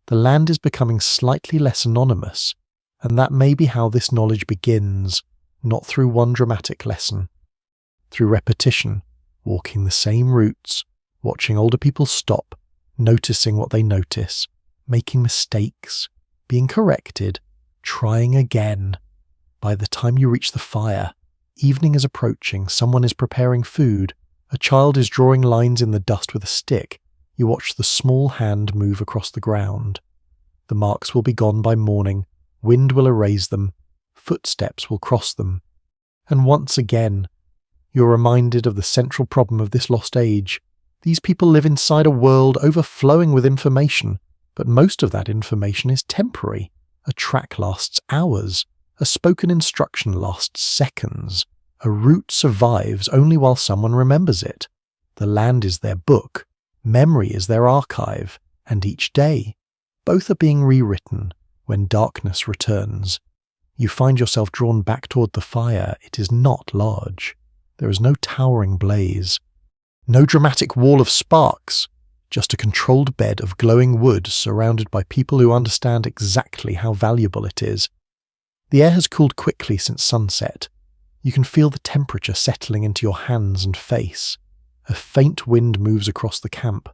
The land is becoming slightly less anonymous, and that may be how this knowledge begins, not through one dramatic lesson. Through repetition, walking the same routes, watching older people stop, noticing what they notice, making mistakes, being corrected, trying again. By the time you reach the fire, evening is approaching, someone is preparing food, a child is drawing lines in the dust with a stick. You watch the small hand move across the ground. The marks will be gone by morning, wind will erase them, footsteps will cross them. And once again, you're reminded of the central problem of this lost age. These people live inside a world overflowing with information, but most of that information is temporary. A track lasts hours, a spoken instruction lasts seconds, a route survives only while someone remembers it. The land is their book, memory is their archive, and each day, both are being rewritten when darkness returns. You find yourself drawn back toward the fire. It is not large. There is no towering blaze, no dramatic wall of sparks, just a controlled bed of glowing wood surrounded by people who understand exactly how valuable it is. The air has cooled quickly since sunset. You can feel the temperature settling into your hands and face. A faint wind moves across the camp,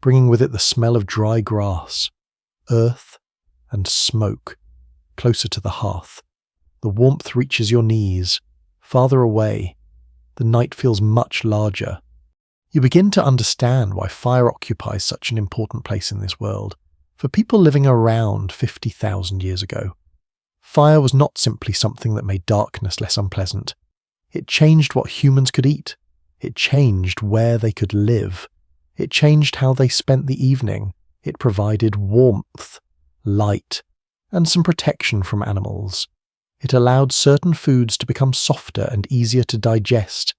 bringing with it the smell of dry grass, earth, and smoke, closer to the hearth. The warmth reaches your knees, farther away. The night feels much larger. You begin to understand why fire occupies such an important place in this world. For people living around 50,000 years ago, fire was not simply something that made darkness less unpleasant. It changed what humans could eat. It changed where they could live. It changed how they spent the evening. It provided warmth, light, and some protection from animals. It allowed certain foods to become softer and easier to digest.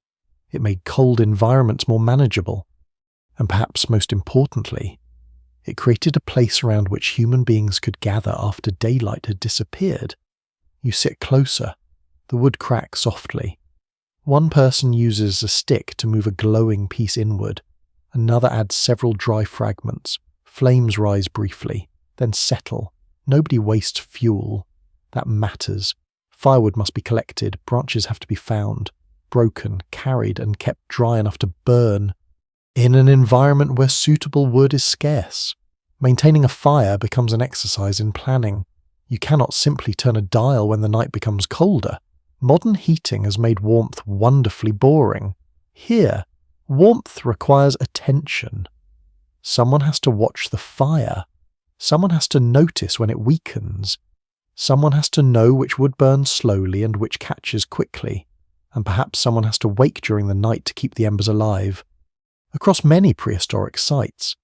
It made cold environments more manageable. And perhaps most importantly, it created a place around which human beings could gather after daylight had disappeared. You sit closer. The wood cracks softly. One person uses a stick to move a glowing piece inward. Another adds several dry fragments. Flames rise briefly, then settle. Nobody wastes fuel. That matters. Firewood must be collected, branches have to be found, broken, carried, and kept dry enough to burn. In an environment where suitable wood is scarce, maintaining a fire becomes an exercise in planning. You cannot simply turn a dial when the night becomes colder. Modern heating has made warmth wonderfully boring. Here, warmth requires attention. Someone has to watch the fire. Someone has to notice when it weakens. Someone has to know which wood burns slowly and which catches quickly. And perhaps someone has to wake during the night to keep the embers alive. Across many prehistoric sites,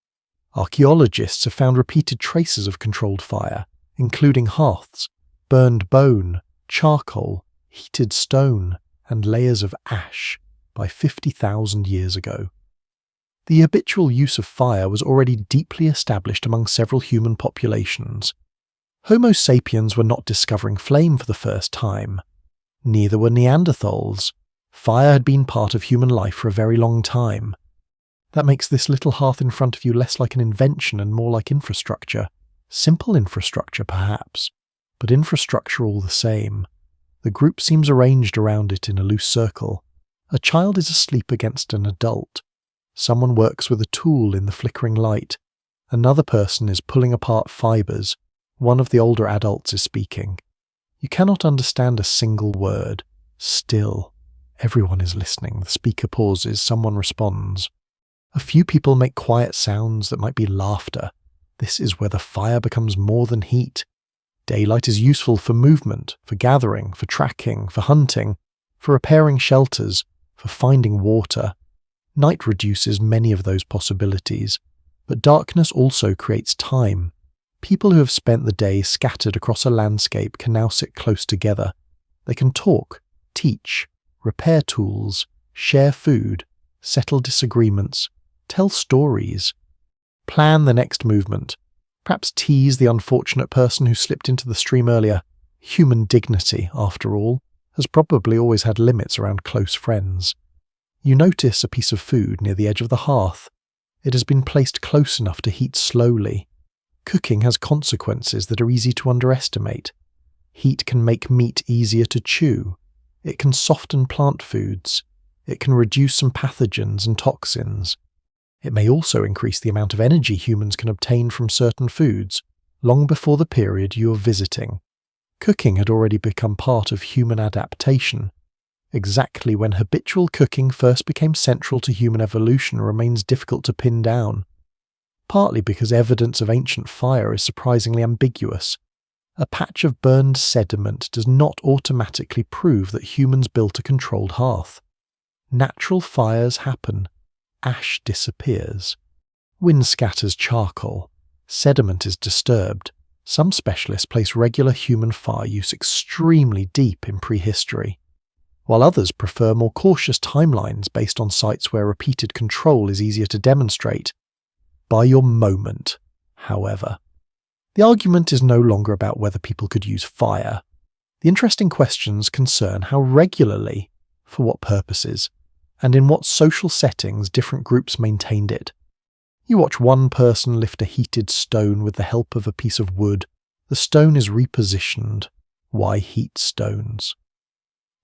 archaeologists have found repeated traces of controlled fire, including hearths, burned bone, charcoal, heated stone, and layers of ash by 50,000 years ago. The habitual use of fire was already deeply established among several human populations. Homo sapiens were not discovering flame for the first time. Neither were Neanderthals. Fire had been part of human life for a very long time. That makes this little hearth in front of you less like an invention and more like infrastructure. Simple infrastructure, perhaps, but infrastructure all the same. The group seems arranged around it in a loose circle. A child is asleep against an adult. Someone works with a tool in the flickering light. Another person is pulling apart fibers. One of the older adults is speaking. You cannot understand a single word. Still, everyone is listening. The speaker pauses. Someone responds. A few people make quiet sounds that might be laughter. This is where the fire becomes more than heat. Daylight is useful for movement, for gathering, for tracking, for hunting, for repairing shelters, for finding water. Night reduces many of those possibilities, but darkness also creates time. People who have spent the day scattered across a landscape can now sit close together. They can talk, teach, repair tools, share food, settle disagreements, tell stories, plan the next movement, perhaps tease the unfortunate person who slipped into the stream earlier. Human dignity, after all. has probably always had limits around close friends. You notice a piece of food near the edge of the hearth. It has been placed close enough to heat slowly. Cooking has consequences that are easy to underestimate. Heat can make meat easier to chew. It can soften plant foods. It can reduce some pathogens and toxins. It may also increase the amount of energy humans can obtain from certain foods, long before the period you are visiting. Cooking had already become part of human adaptation. Exactly when habitual cooking first became central to human evolution remains difficult to pin down, partly because evidence of ancient fire is surprisingly ambiguous. A patch of burned sediment does not automatically prove that humans built a controlled hearth. Natural fires happen. Ash disappears. Wind scatters charcoal. Sediment is disturbed. Some specialists place regular human fire use extremely deep in prehistory, while others prefer more cautious timelines based on sites where repeated control is easier to demonstrate. By your moment, however. The argument is no longer about whether people could use fire. The interesting questions concern how regularly, for what purposes, and in what social settings different groups maintained it. You watch one person lift a heated stone with the help of a piece of wood. The stone is repositioned. Why heat stones?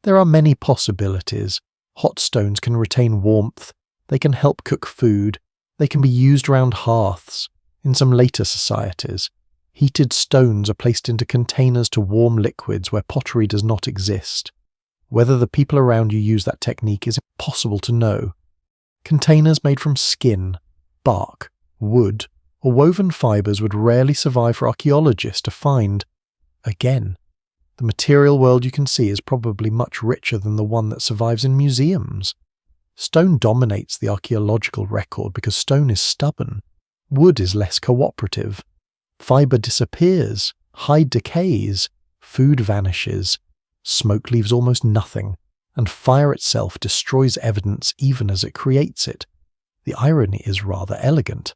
There are many possibilities. Hot stones can retain warmth. They can help cook food. They can be used around hearths. In some later societies, heated stones are placed into containers to warm liquids where pottery does not exist. Whether the people around you use that technique is impossible to know. Containers made from skin, bark, wood, or woven fibers would rarely survive for archaeologists to find. Again, the material world you can see is probably much richer than the one that survives in museums. Stone dominates the archaeological record because stone is stubborn. Wood is less cooperative. Fiber disappears. Hide decays. Food vanishes. Smoke leaves almost nothing. And fire itself destroys evidence even as it creates it. The irony is rather elegant.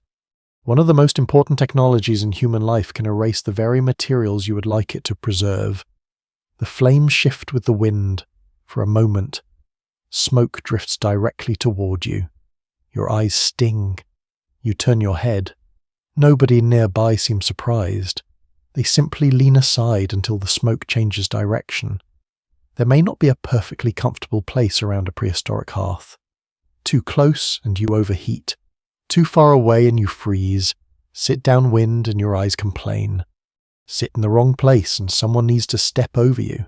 One of the most important technologies in human life can erase the very materials you would like it to preserve. The flames shift with the wind. For a moment, smoke drifts directly toward you. Your eyes sting. You turn your head. Nobody nearby seems surprised. They simply lean aside until the smoke changes direction. There may not be a perfectly comfortable place around a prehistoric hearth. Too close and you overheat. Too far away and you freeze. Sit downwind and your eyes complain. Sit in the wrong place and someone needs to step over you.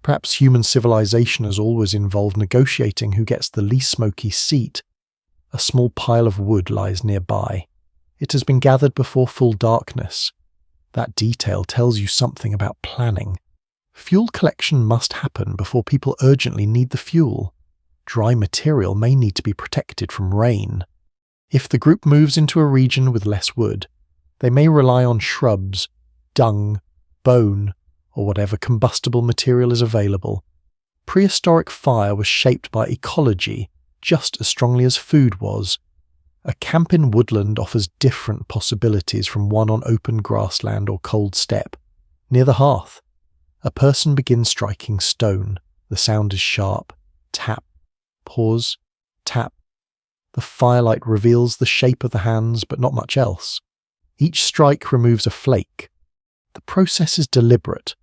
Perhaps human civilization has always involved negotiating who gets the least smoky seat. A small pile of wood lies nearby. It has been gathered before full darkness. That detail tells you something about planning. Fuel collection must happen before people urgently need the fuel. Dry material may need to be protected from rain. If the group moves into a region with less wood, they may rely on shrubs, dung, bone, or whatever combustible material is available. Prehistoric fire was shaped by ecology just as strongly as food was. A camp in woodland offers different possibilities from one on open grassland or cold steppe. Near the hearth, a person begins striking stone. The sound is sharp. Tap. Pause. Tap. The firelight reveals the shape of the hands, but not much else. Each strike removes a flake. The process is deliberate.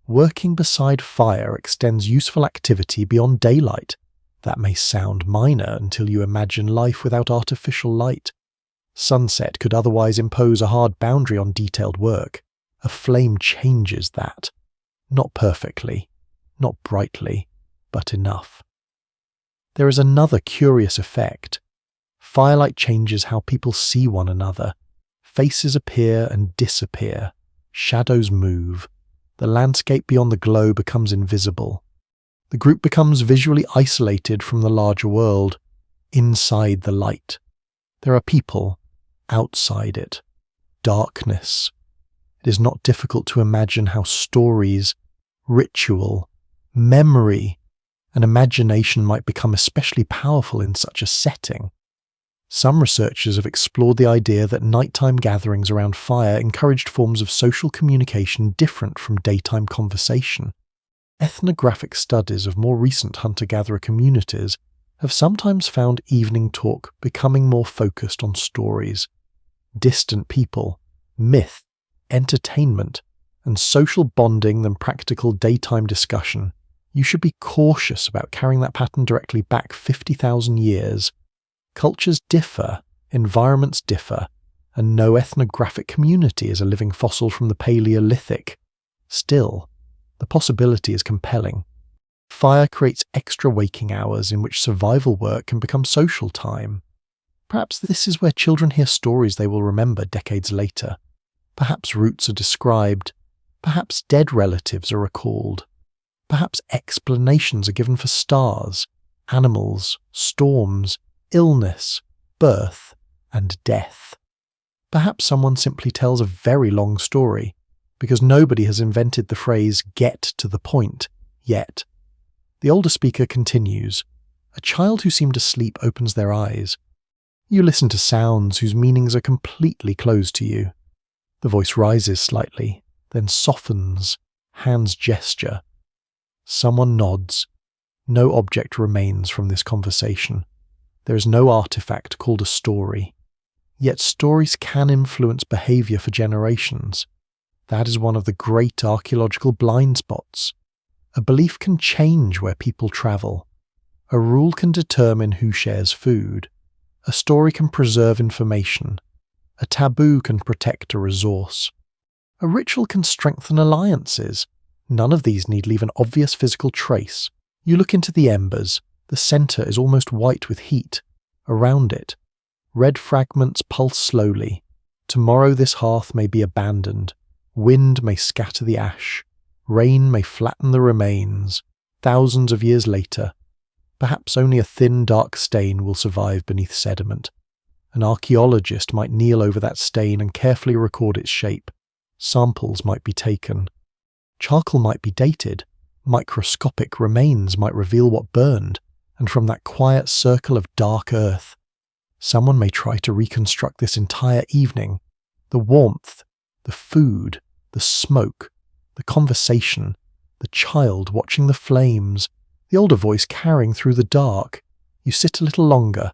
Working beside fire extends useful activity beyond daylight. That may sound minor until you imagine life without artificial light. Sunset could otherwise impose a hard boundary on detailed work. A flame changes that. Not perfectly, not brightly, but enough. There is another curious effect. Firelight changes how people see one another. Faces appear and disappear. Shadows move. The landscape beyond the glow becomes invisible. The group becomes visually isolated from the larger world, inside the light. There are people outside it. Darkness. It is not difficult to imagine how stories, ritual, memory, and imagination might become especially powerful in such a setting. Some researchers have explored the idea that nighttime gatherings around fire encouraged forms of social communication different from daytime conversation. Ethnographic studies of more recent hunter-gatherer communities have sometimes found evening talk becoming more focused on stories, distant people, myth, entertainment, and social bonding than practical daytime discussion. You should be cautious about carrying that pattern directly back 50,000 years. Cultures differ, environments differ, and no ethnographic community is a living fossil from the Paleolithic. Still, the possibility is compelling. Fire creates extra waking hours in which survival work can become social time. Perhaps this is where children hear stories they will remember decades later. Perhaps roots are described. Perhaps dead relatives are recalled. Perhaps explanations are given for stars, animals, storms, illness, birth, and death. Perhaps someone simply tells a very long story, because nobody has invented the phrase "get to the point" yet. The older speaker continues. A child who seemed asleep opens their eyes. You listen to sounds whose meanings are completely closed to you. The voice rises slightly, then softens, hands gesture. Someone nods. No object remains from this conversation. There is no artifact called a story. Yet stories can influence behavior for generations. That is one of the great archaeological blind spots. A belief can change where people travel. A rule can determine who shares food. A story can preserve information. A taboo can protect a resource. A ritual can strengthen alliances. None of these need leave an obvious physical trace. You look into the embers. The center is almost white with heat. Around it, red fragments pulse slowly. Tomorrow this hearth may be abandoned. Wind may scatter the ash. Rain may flatten the remains. Thousands of years later, perhaps only a thin, dark stain will survive beneath sediment. An archaeologist might kneel over that stain and carefully record its shape. Samples might be taken. Charcoal might be dated. Microscopic remains might reveal what burned, and from that quiet circle of dark earth, someone may try to reconstruct this entire evening. The warmth, the food, the smoke, the conversation, the child watching the flames, the older voice carrying through the dark. You sit a little longer.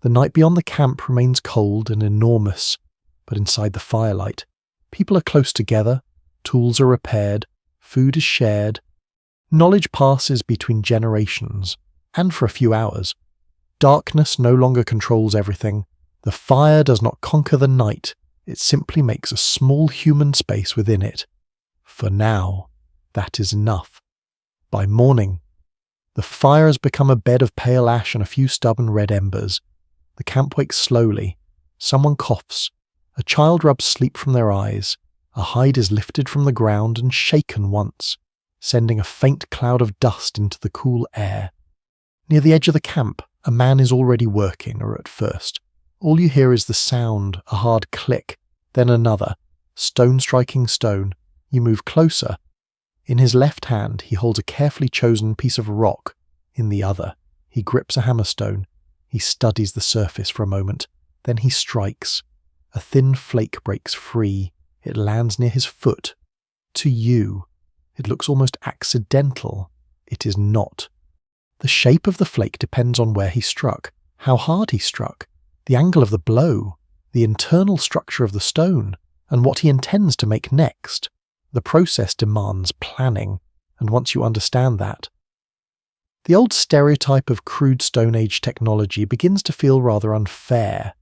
The night beyond the camp remains cold and enormous, but inside the firelight, people are close together, tools are repaired, food is shared. Knowledge passes between generations, and for a few hours. Darkness no longer controls everything. The fire does not conquer the night, it simply makes a small human space within it. For now, that is enough. By morning, the fire has become a bed of pale ash and a few stubborn red embers. The camp wakes slowly. Someone coughs. A child rubs sleep from their eyes. A hide is lifted from the ground and shaken once, sending a faint cloud of dust into the cool air. Near the edge of the camp, a man is already working, or at first. All you hear is the sound, a hard click, then another, stone striking stone. You move closer. In his left hand, he holds a carefully chosen piece of rock. In the other, he grips a hammerstone. He studies the surface for a moment. Then he strikes. A thin flake breaks free. It lands near his foot. To you, it looks almost accidental. It is not. The shape of the flake depends on where he struck, how hard he struck, the angle of the blow, the internal structure of the stone, and what he intends to make next. The process demands planning, and once you understand that, the old stereotype of crude Stone Age technology begins to feel rather unfair.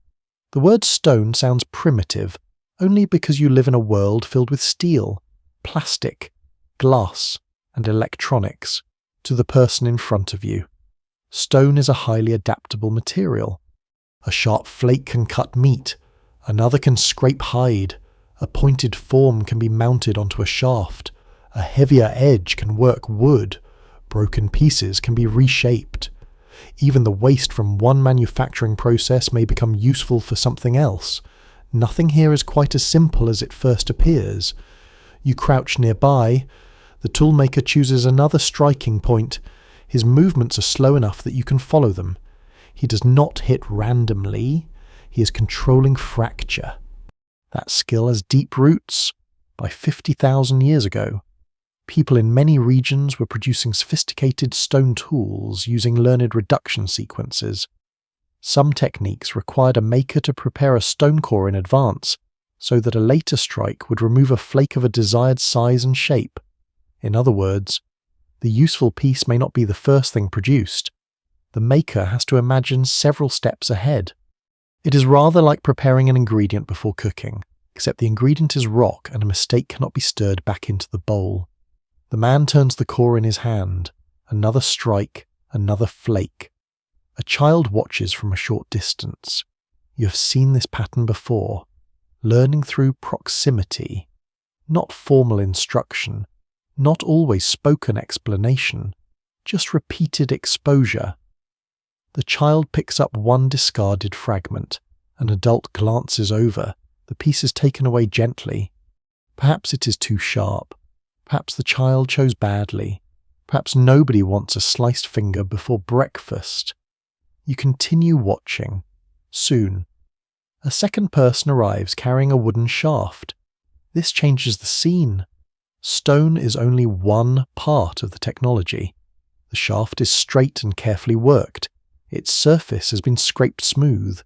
The word stone sounds primitive, only because you live in a world filled with steel, plastic, glass, and electronics. To the person in front of you, stone is a highly adaptable material. A sharp flake can cut meat, another can scrape hide, a pointed form can be mounted onto a shaft, a heavier edge can work wood, broken pieces can be reshaped. Even the waste from one manufacturing process may become useful for something else. Nothing here is quite as simple as it first appears. You crouch nearby. The toolmaker chooses another striking point. His movements are slow enough that you can follow them. He does not hit randomly. He is controlling fracture. That skill has deep roots. By 50,000 years ago, People in many regions were producing sophisticated stone tools using learned reduction sequences. Some techniques required a maker to prepare a stone core in advance, so that a later strike would remove a flake of a desired size and shape. In other words, the useful piece may not be the first thing produced. The maker has to imagine several steps ahead. It is rather like preparing an ingredient before cooking, except the ingredient is rock and a mistake cannot be stirred back into the bowl. The man turns the core in his hand. Another strike, another flake. A child watches from a short distance. You have seen this pattern before, learning through proximity, not formal instruction, not always spoken explanation, just repeated exposure. The child picks up one discarded fragment. An adult glances over. The piece is taken away gently. Perhaps it is too sharp. Perhaps the child chose badly. Perhaps nobody wants a sliced finger before breakfast. You continue watching. Soon, a second person arrives carrying a wooden shaft. This changes the scene. Stone is only one part of the technology. The shaft is straight and carefully worked. Its surface has been scraped smooth.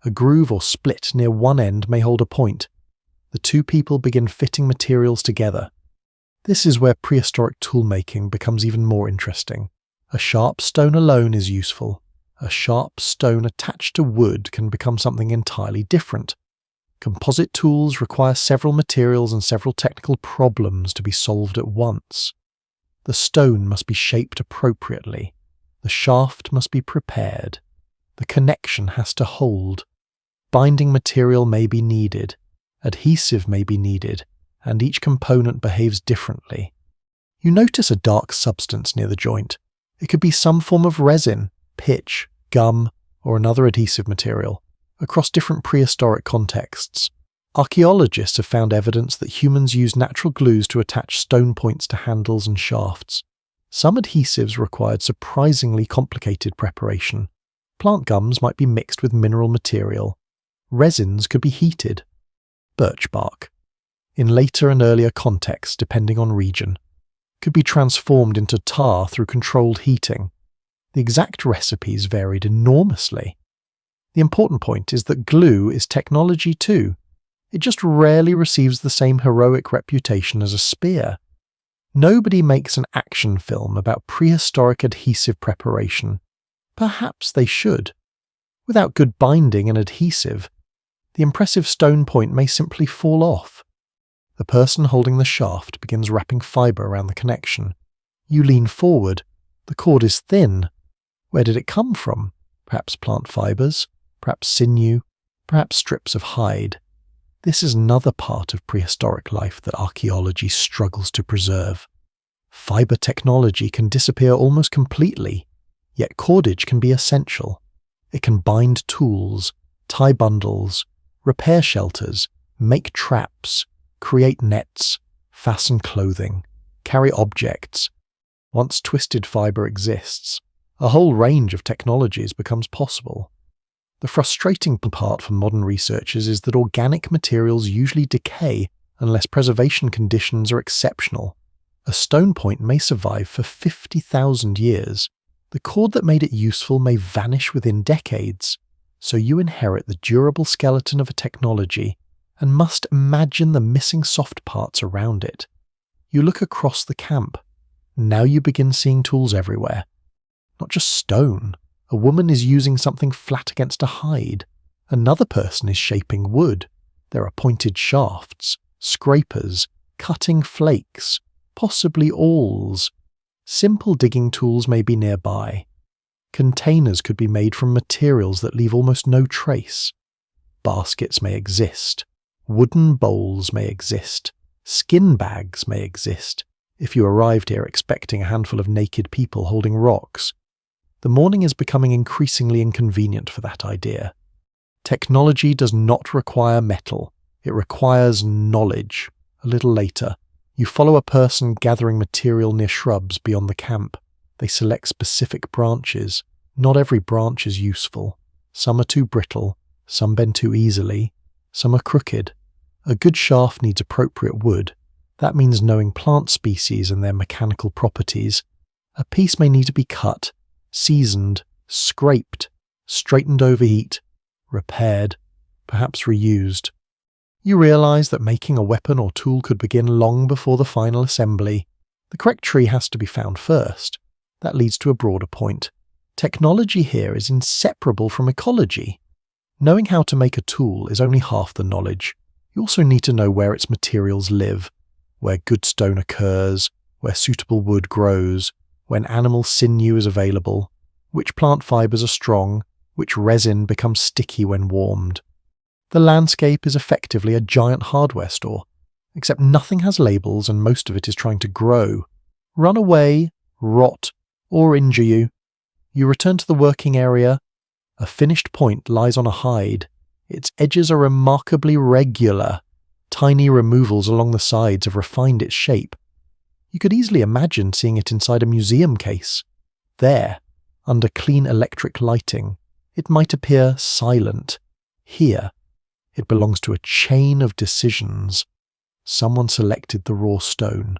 A groove or split near one end may hold a point. The two people begin fitting materials together. This is where prehistoric toolmaking becomes even more interesting. A sharp stone alone is useful. A sharp stone attached to wood can become something entirely different. Composite tools require several materials and several technical problems to be solved at once. The stone must be shaped appropriately. The shaft must be prepared. The connection has to hold. Binding material may be needed. Adhesive may be needed, and each component behaves differently. You notice a dark substance near the joint. It could be some form of resin, pitch, gum, or another adhesive material. Across different prehistoric contexts, archaeologists have found evidence that humans used natural glues to attach stone points to handles and shafts. Some adhesives required surprisingly complicated preparation. Plant gums might be mixed with mineral material. Resins could be heated. Birch bark, in later and earlier contexts depending on region, could be transformed into tar through controlled heating. The exact recipes varied enormously. The important point is that glue is technology too. It just rarely receives the same heroic reputation as a spear. Nobody makes an action film about prehistoric adhesive preparation. Perhaps they should. Without good binding and adhesive, the impressive stone point may simply fall off. The person holding the shaft begins wrapping fibre around the connection. You lean forward. The cord is thin. Where did it come from? Perhaps plant fibres, perhaps sinew, perhaps strips of hide. This is another part of prehistoric life that archaeology struggles to preserve. Fibre technology can disappear almost completely, yet cordage can be essential. It can bind tools, tie bundles, repair shelters, make traps, create nets, fasten clothing, carry objects. Once twisted fibre exists, a whole range of technologies becomes possible. The frustrating part for modern researchers is that organic materials usually decay unless preservation conditions are exceptional. A stone point may survive for 50,000 years. The cord that made it useful may vanish within decades. So you inherit the durable skeleton of a technology and must imagine the missing soft parts around it. You look across the camp. Now you begin seeing tools everywhere. Not just stone. A woman is using something flat against a hide. Another person is shaping wood. There are pointed shafts, scrapers, cutting flakes, possibly awls. Simple digging tools may be nearby. Containers could be made from materials that leave almost no trace. Baskets may exist. Wooden bowls may exist. Skin bags may exist, if you arrived here expecting a handful of naked people holding rocks. The morning is becoming increasingly inconvenient for that idea. Technology does not require metal. It requires knowledge. A little later, you follow a person gathering material near shrubs beyond the camp. They select specific branches. Not every branch is useful. Some are too brittle, some bend too easily, some are crooked. A good shaft needs appropriate wood. That means knowing plant species and their mechanical properties. A piece may need to be cut, seasoned, scraped, straightened over heat, repaired, perhaps reused. You realise that making a weapon or tool could begin long before the final assembly. The correct tree has to be found first. That leads to a broader point. Technology here is inseparable from ecology. Knowing how to make a tool is only half the knowledge. You also need to know where its materials live, where good stone occurs, where suitable wood grows, when animal sinew is available, which plant fibres are strong, which resin becomes sticky when warmed. The landscape is effectively a giant hardware store, except nothing has labels and most of it is trying to grow, run away, rot, or injure you. You return to the working area. A finished point lies on a hide. Its edges are remarkably regular. Tiny removals along the sides have refined its shape. You could easily imagine seeing it inside a museum case. There, under clean electric lighting, it might appear silent. Here, it belongs to a chain of decisions. Someone selected the raw stone.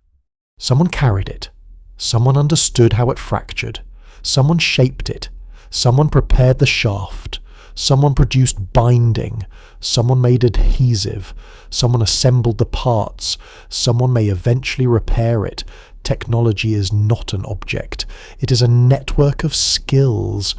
Someone carried it. Someone understood how it fractured. Someone shaped it. Someone prepared the shaft. Someone produced binding. Someone made adhesive. Someone assembled the parts. Someone may eventually repair it. Technology is not an object. It is a network of skills.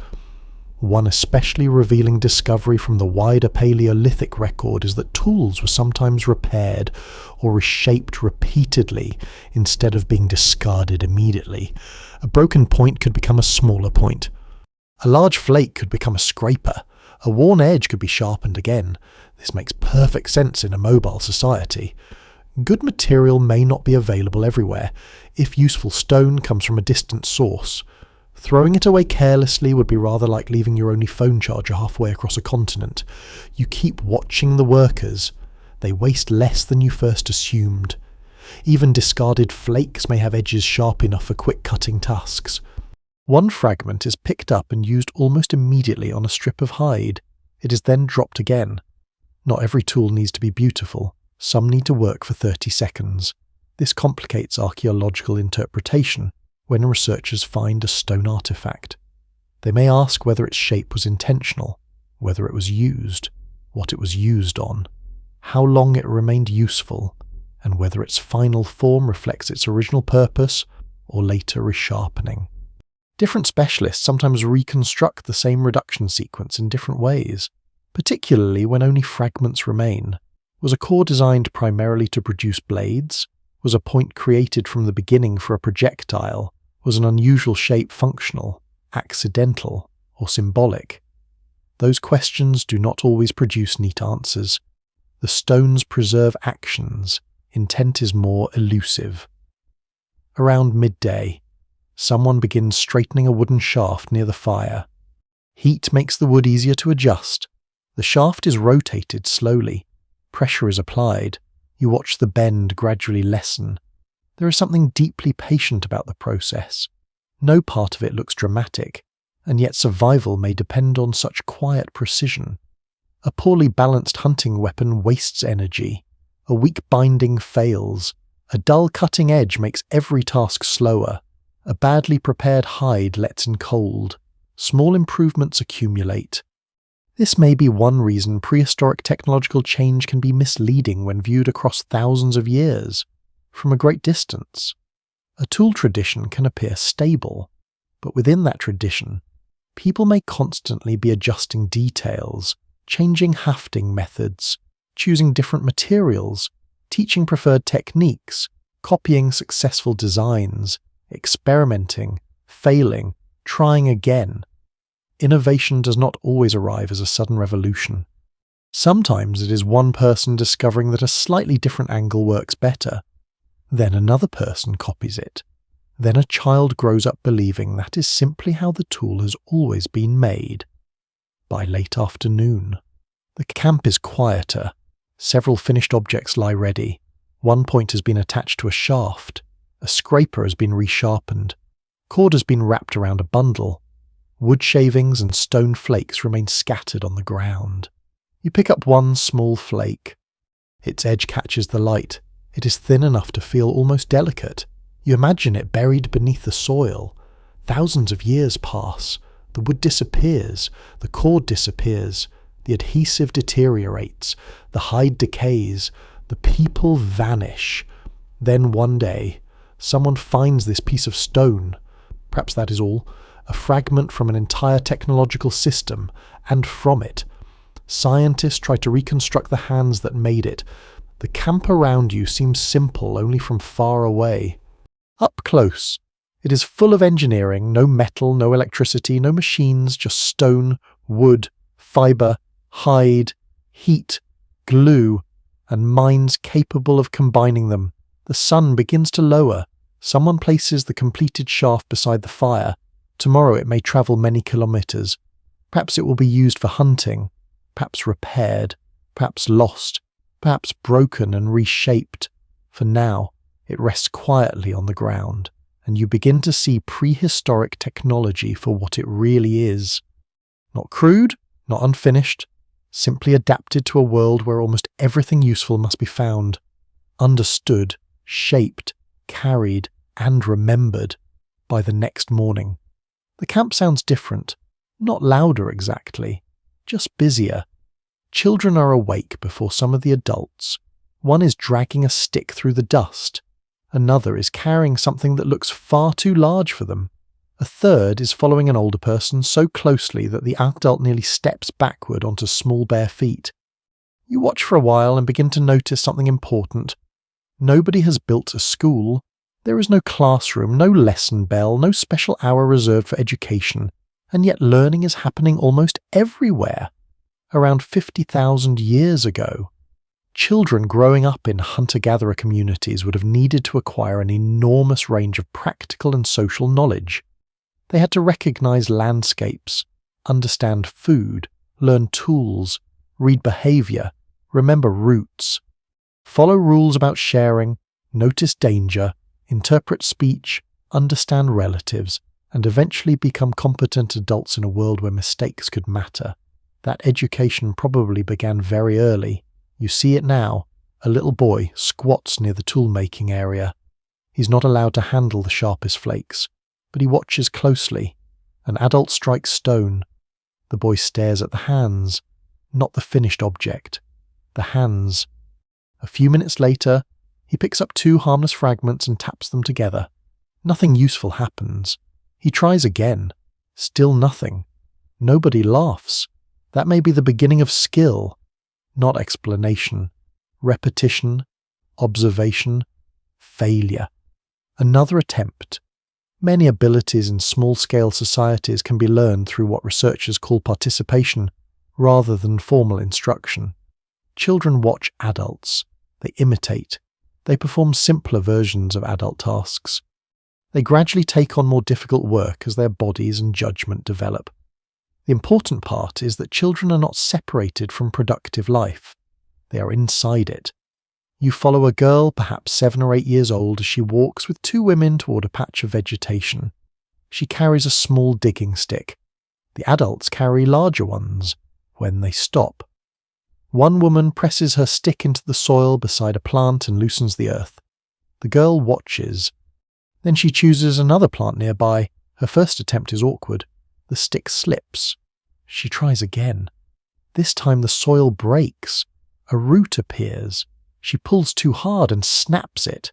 One especially revealing discovery from the wider Paleolithic record is that tools were sometimes repaired or reshaped repeatedly instead of being discarded immediately. A broken point could become a smaller point. A large flake could become a scraper. A worn edge could be sharpened again. This makes perfect sense in a mobile society. Good material may not be available everywhere, if useful stone comes from a distant source. Throwing it away carelessly would be rather like leaving your only phone charger halfway across a continent. You keep watching the workers. They waste less than you first assumed. Even discarded flakes may have edges sharp enough for quick cutting tasks. One fragment is picked up and used almost immediately on a strip of hide. It is then dropped again. Not every tool needs to be beautiful. Some need to work for 30 seconds. This complicates archaeological interpretation when researchers find a stone artifact. They may ask whether its shape was intentional, whether it was used, what it was used on, how long it remained useful, and whether its final form reflects its original purpose or later resharpening. Different specialists sometimes reconstruct the same reduction sequence in different ways, particularly when only fragments remain. Was a core designed primarily to produce blades? Was a point created from the beginning for a projectile? Was an unusual shape functional, accidental, or symbolic? Those questions do not always produce neat answers. The stones preserve actions. Intent is more elusive. Around midday, someone begins straightening a wooden shaft near the fire. Heat makes the wood easier to adjust. The shaft is rotated slowly. Pressure is applied. You watch the bend gradually lessen. There is something deeply patient about the process. No part of it looks dramatic, and yet survival may depend on such quiet precision. A poorly balanced hunting weapon wastes energy. A weak binding fails. A dull cutting edge makes every task slower. A badly prepared hide lets in cold. Small improvements accumulate. This may be one reason prehistoric technological change can be misleading when viewed across thousands of years. From a great distance, a tool tradition can appear stable, but within that tradition, people may constantly be adjusting details, changing hafting methods, choosing different materials, teaching preferred techniques, copying successful designs, experimenting, failing, trying again. Innovation does not always arrive as a sudden revolution. Sometimes it is one person discovering that a slightly different angle works better. Then another person copies it. Then a child grows up believing that is simply how the tool has always been made. By late afternoon, the camp is quieter. Several finished objects lie ready. One point has been attached to a shaft. A scraper has been resharpened. Cord has been wrapped around a bundle. Wood shavings and stone flakes remain scattered on the ground. You pick up one small flake. Its edge catches the light. It is thin enough to feel almost delicate. You imagine it buried beneath the soil. Thousands of years pass. The wood disappears. The cord disappears. The adhesive deteriorates. The hide decays. The people vanish. Then one day, someone finds this piece of stone. Perhaps that is all. A fragment from an entire technological system, and from it, scientists try to reconstruct the hands that made it. The camp around you seems simple only from far away. Up close, it is full of engineering, no metal, no electricity, no machines, just stone, wood, fibre, hide, heat, glue, and minds capable of combining them. The sun begins to lower. Someone places the completed shaft beside the fire. Tomorrow it may travel many kilometres. Perhaps it will be used for hunting, perhaps repaired, perhaps lost, perhaps broken and reshaped. For now, it rests quietly on the ground, and you begin to see prehistoric technology for what it really is. Not crude, not unfinished, simply adapted to a world where almost everything useful must be found, understood, shaped, carried, and remembered by the next morning. The camp sounds different, not louder exactly, just busier. Children are awake before some of the adults. One is dragging a stick through the dust. Another is carrying something that looks far too large for them. A third is following an older person so closely that the adult nearly steps backward onto small bare feet. You watch for a while and begin to notice something important. Nobody has built a school. There is no classroom, no lesson bell, no special hour reserved for education, and yet learning is happening almost everywhere. Around 50,000 years ago, children growing up in hunter-gatherer communities would have needed to acquire an enormous range of practical and social knowledge. They had to recognize landscapes, understand food, learn tools, read behavior, remember routes, follow rules about sharing, notice danger, interpret speech, understand relatives, and eventually become competent adults in a world where mistakes could matter. That education probably began very early. You see it now. A little boy squats near the tool-making area. He's not allowed to handle the sharpest flakes, but he watches closely. An adult strikes stone. The boy stares at the hands, not the finished object. The hands. A few minutes later, he picks up 2 harmless fragments and taps them together. Nothing useful happens. He tries again. Still nothing. Nobody laughs. That may be the beginning of skill, not explanation. Repetition, observation, failure. Another attempt. Many abilities in small-scale societies can be learned through what researchers call participation, rather than formal instruction. Children watch adults. They imitate. They perform simpler versions of adult tasks. They gradually take on more difficult work as their bodies and judgment develop. The important part is that children are not separated from productive life. They are inside it. You follow a girl, perhaps 7 or 8 years old, as she walks with 2 women toward a patch of vegetation. She carries a small digging stick. The adults carry larger ones when they stop. One woman presses her stick into the soil beside a plant and loosens the earth. The girl watches. Then she chooses another plant nearby. Her first attempt is awkward. The stick slips. She tries again. This time the soil breaks. A root appears. She pulls too hard and snaps it.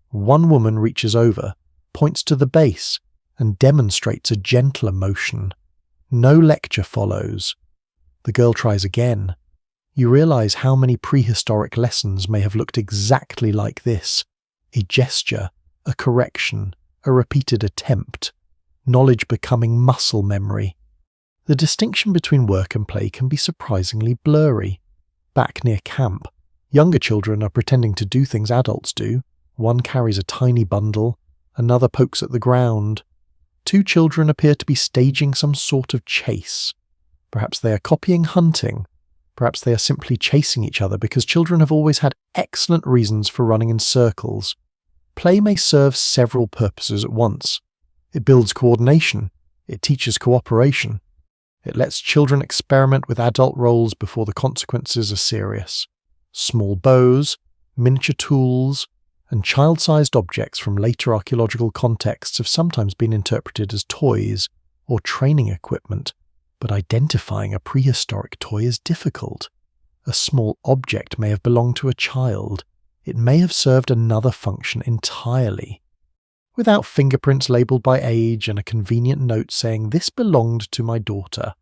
One woman reaches over, points to the base, and demonstrates a gentler motion. No lecture follows. The girl tries again. You realize how many prehistoric lessons may have looked exactly like this. A gesture, a correction, a repeated attempt. Knowledge becoming muscle memory. The distinction between work and play can be surprisingly blurry. Back near camp, younger children are pretending to do things adults do. One carries a tiny bundle, another pokes at the ground. 2 children appear to be staging some sort of chase. Perhaps they are copying hunting. Perhaps they are simply chasing each other because children have always had excellent reasons for running in circles. Play may serve several purposes at once. It builds coordination. It teaches cooperation. It lets children experiment with adult roles before the consequences are serious. Small bows, miniature tools, and child-sized objects from later archaeological contexts have sometimes been interpreted as toys or training equipment, but identifying a prehistoric toy is difficult. A small object may have belonged to a child. It may have served another function entirely. Without fingerprints labelled by age and a convenient note saying, "This belonged to my daughter."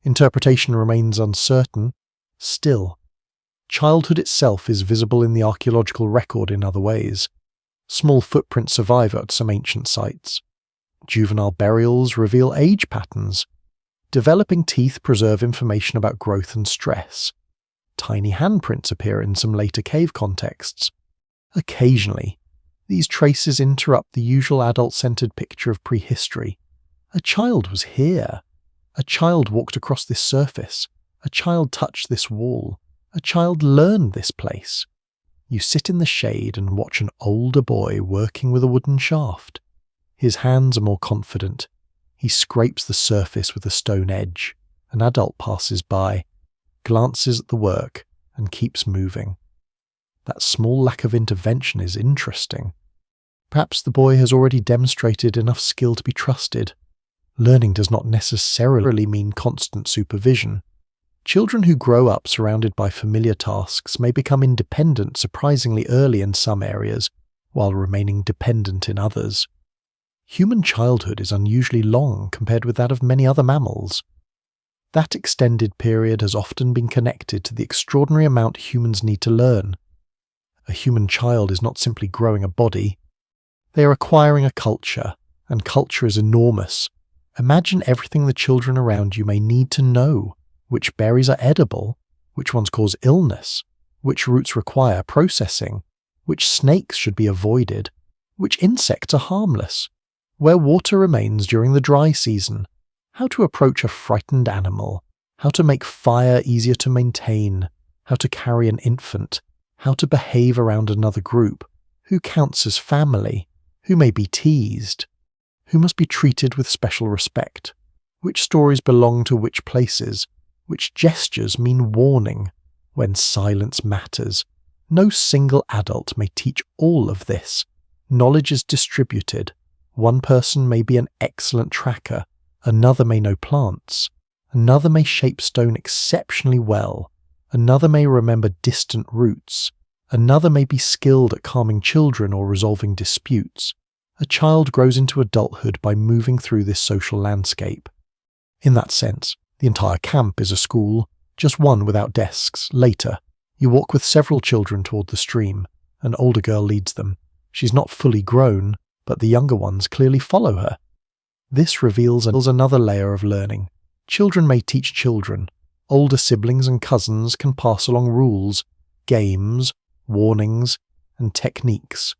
Interpretation remains uncertain. Still, childhood itself is visible in the archaeological record in other ways. Small footprints survive at some ancient sites. Juvenile burials reveal age patterns. Developing teeth preserve information about growth and stress. Tiny handprints appear in some later cave contexts. Occasionally, these traces interrupt the usual adult-centered picture of prehistory. A child was here. A child walked across this surface. A child touched this wall. A child learned this place. You sit in the shade and watch an older boy working with a wooden shaft. His hands are more confident. He scrapes the surface with a stone edge. An adult passes by, glances at the work, and keeps moving. That small lack of intervention is interesting. Perhaps the boy has already demonstrated enough skill to be trusted. Learning does not necessarily mean constant supervision. Children who grow up surrounded by familiar tasks may become independent surprisingly early in some areas, while remaining dependent in others. Human childhood is unusually long compared with that of many other mammals. That extended period has often been connected to the extraordinary amount humans need to learn. A human child is not simply growing a body. They are acquiring a culture, and culture is enormous. Imagine everything the children around you may need to know. Which berries are edible, which ones cause illness, which roots require processing, which snakes should be avoided, which insects are harmless, where water remains during the dry season, how to approach a frightened animal, how to make fire easier to maintain, how to carry an infant, how to behave around another group, who counts as family, who may be teased, who must be treated with special respect, which stories belong to which places, which gestures mean warning, when silence matters. No single adult may teach all of this. Knowledge is distributed. One person may be an excellent tracker, another may know plants, another may shape stone exceptionally well, another may remember distant routes, another may be skilled at calming children or resolving disputes. A child grows into adulthood by moving through this social landscape. In that sense, the entire camp is a school, just one without desks. Later, you walk with several children toward the stream. An older girl leads them. She's not fully grown, but the younger ones clearly follow her. This reveals another layer of learning. Children may teach children. Older siblings and cousins can pass along rules, games, warnings, and techniques.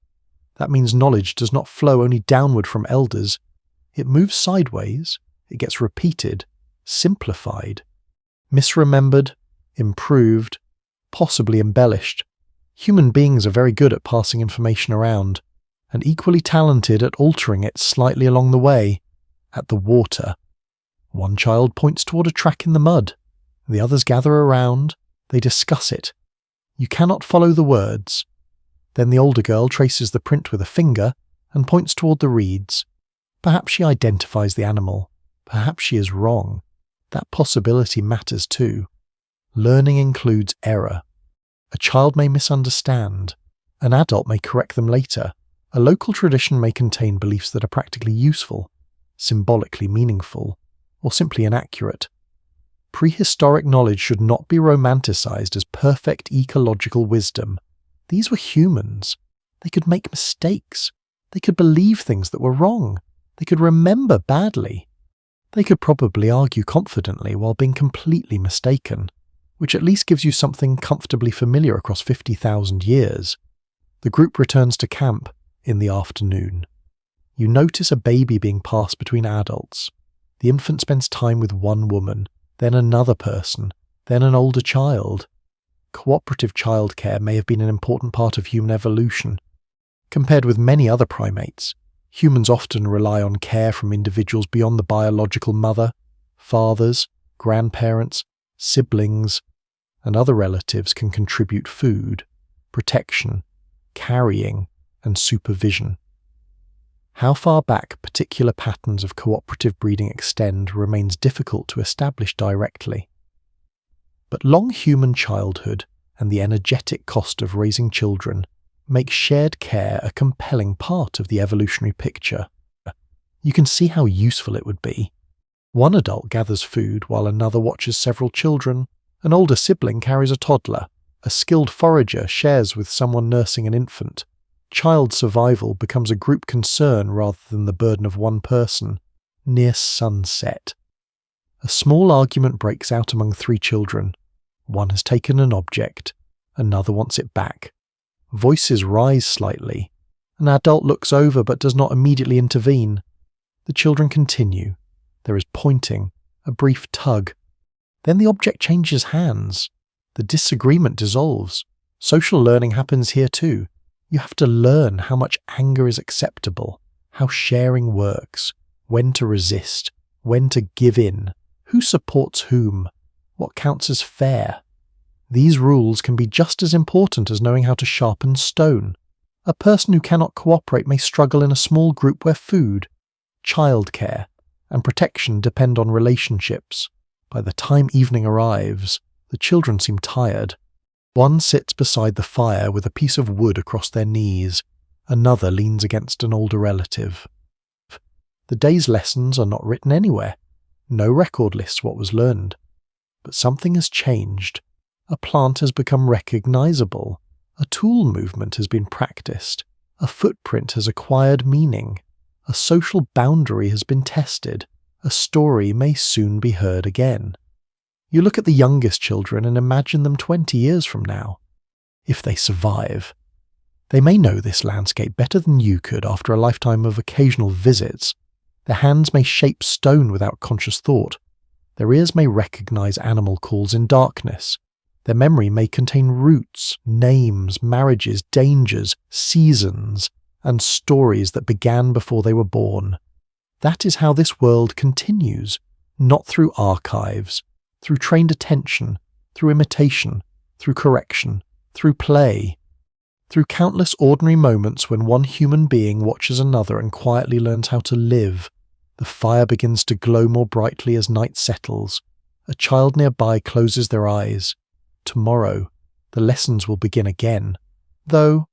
That means knowledge does not flow only downward from elders. It moves sideways, it gets repeated, simplified, misremembered, improved, possibly embellished. Human beings are very good at passing information around, and equally talented at altering it slightly along the way. At the water, one child points toward a track in the mud. The others gather around. They discuss it. You cannot follow the words. Then the older girl traces the print with a finger and points toward the reeds. Perhaps she identifies the animal. Perhaps she is wrong. That possibility matters too. Learning includes error. A child may misunderstand. An adult may correct them later. A local tradition may contain beliefs that are practically useful, symbolically meaningful, or simply inaccurate. Prehistoric knowledge should not be romanticized as perfect ecological wisdom. These were humans. They could make mistakes. They could believe things that were wrong. They could remember badly. They could probably argue confidently while being completely mistaken, which at least gives you something comfortably familiar across 50,000 years. The group returns to camp in the afternoon. You notice a baby being passed between adults. The infant spends time with one woman, then another person, then an older child. Cooperative childcare may have been an important part of human evolution. Compared with many other primates, humans often rely on care from individuals beyond the biological mother. Fathers, grandparents, siblings, and other relatives can contribute food, protection, carrying, and supervision. How far back particular patterns of cooperative breeding extend remains difficult to establish directly. But long human childhood and the energetic cost of raising children make shared care a compelling part of the evolutionary picture. You can see how useful it would be. One adult gathers food while another watches several children. An older sibling carries a toddler. A skilled forager shares with someone nursing an infant. Child survival becomes a group concern rather than the burden of one person. Near sunset. A small argument breaks out among 3 children. One has taken an object. Another wants it back. Voices rise slightly. An adult looks over but does not immediately intervene. The children continue. There is pointing, a brief tug. Then the object changes hands. The disagreement dissolves. Social learning happens here too. You have to learn how much anger is acceptable, how sharing works, when to resist, when to give in, who supports whom, what counts as fair. These rules can be just as important as knowing how to sharpen stone. A person who cannot cooperate may struggle in a small group where food, childcare, and protection depend on relationships. By the time evening arrives, the children seem tired. One sits beside the fire with a piece of wood across their knees. Another leans against an older relative. The day's lessons are not written anywhere. No record lists what was learned. But something has changed. A plant has become recognizable. A tool movement has been practiced. A footprint has acquired meaning. A social boundary has been tested. A story may soon be heard again. You look at the youngest children and imagine them 20 years from now. If they survive. They may know this landscape better than you could after a lifetime of occasional visits. Their hands may shape stone without conscious thought. Their ears may recognize animal calls in darkness. Their memory may contain roots, names, marriages, dangers, seasons, and stories that began before they were born. That is how this world continues, not through archives, through trained attention, through imitation, through correction, through play, through countless ordinary moments when one human being watches another and quietly learns how to live. The fire begins to glow more brightly as night settles. A child nearby closes their eyes. Tomorrow, the lessons will begin again. Though,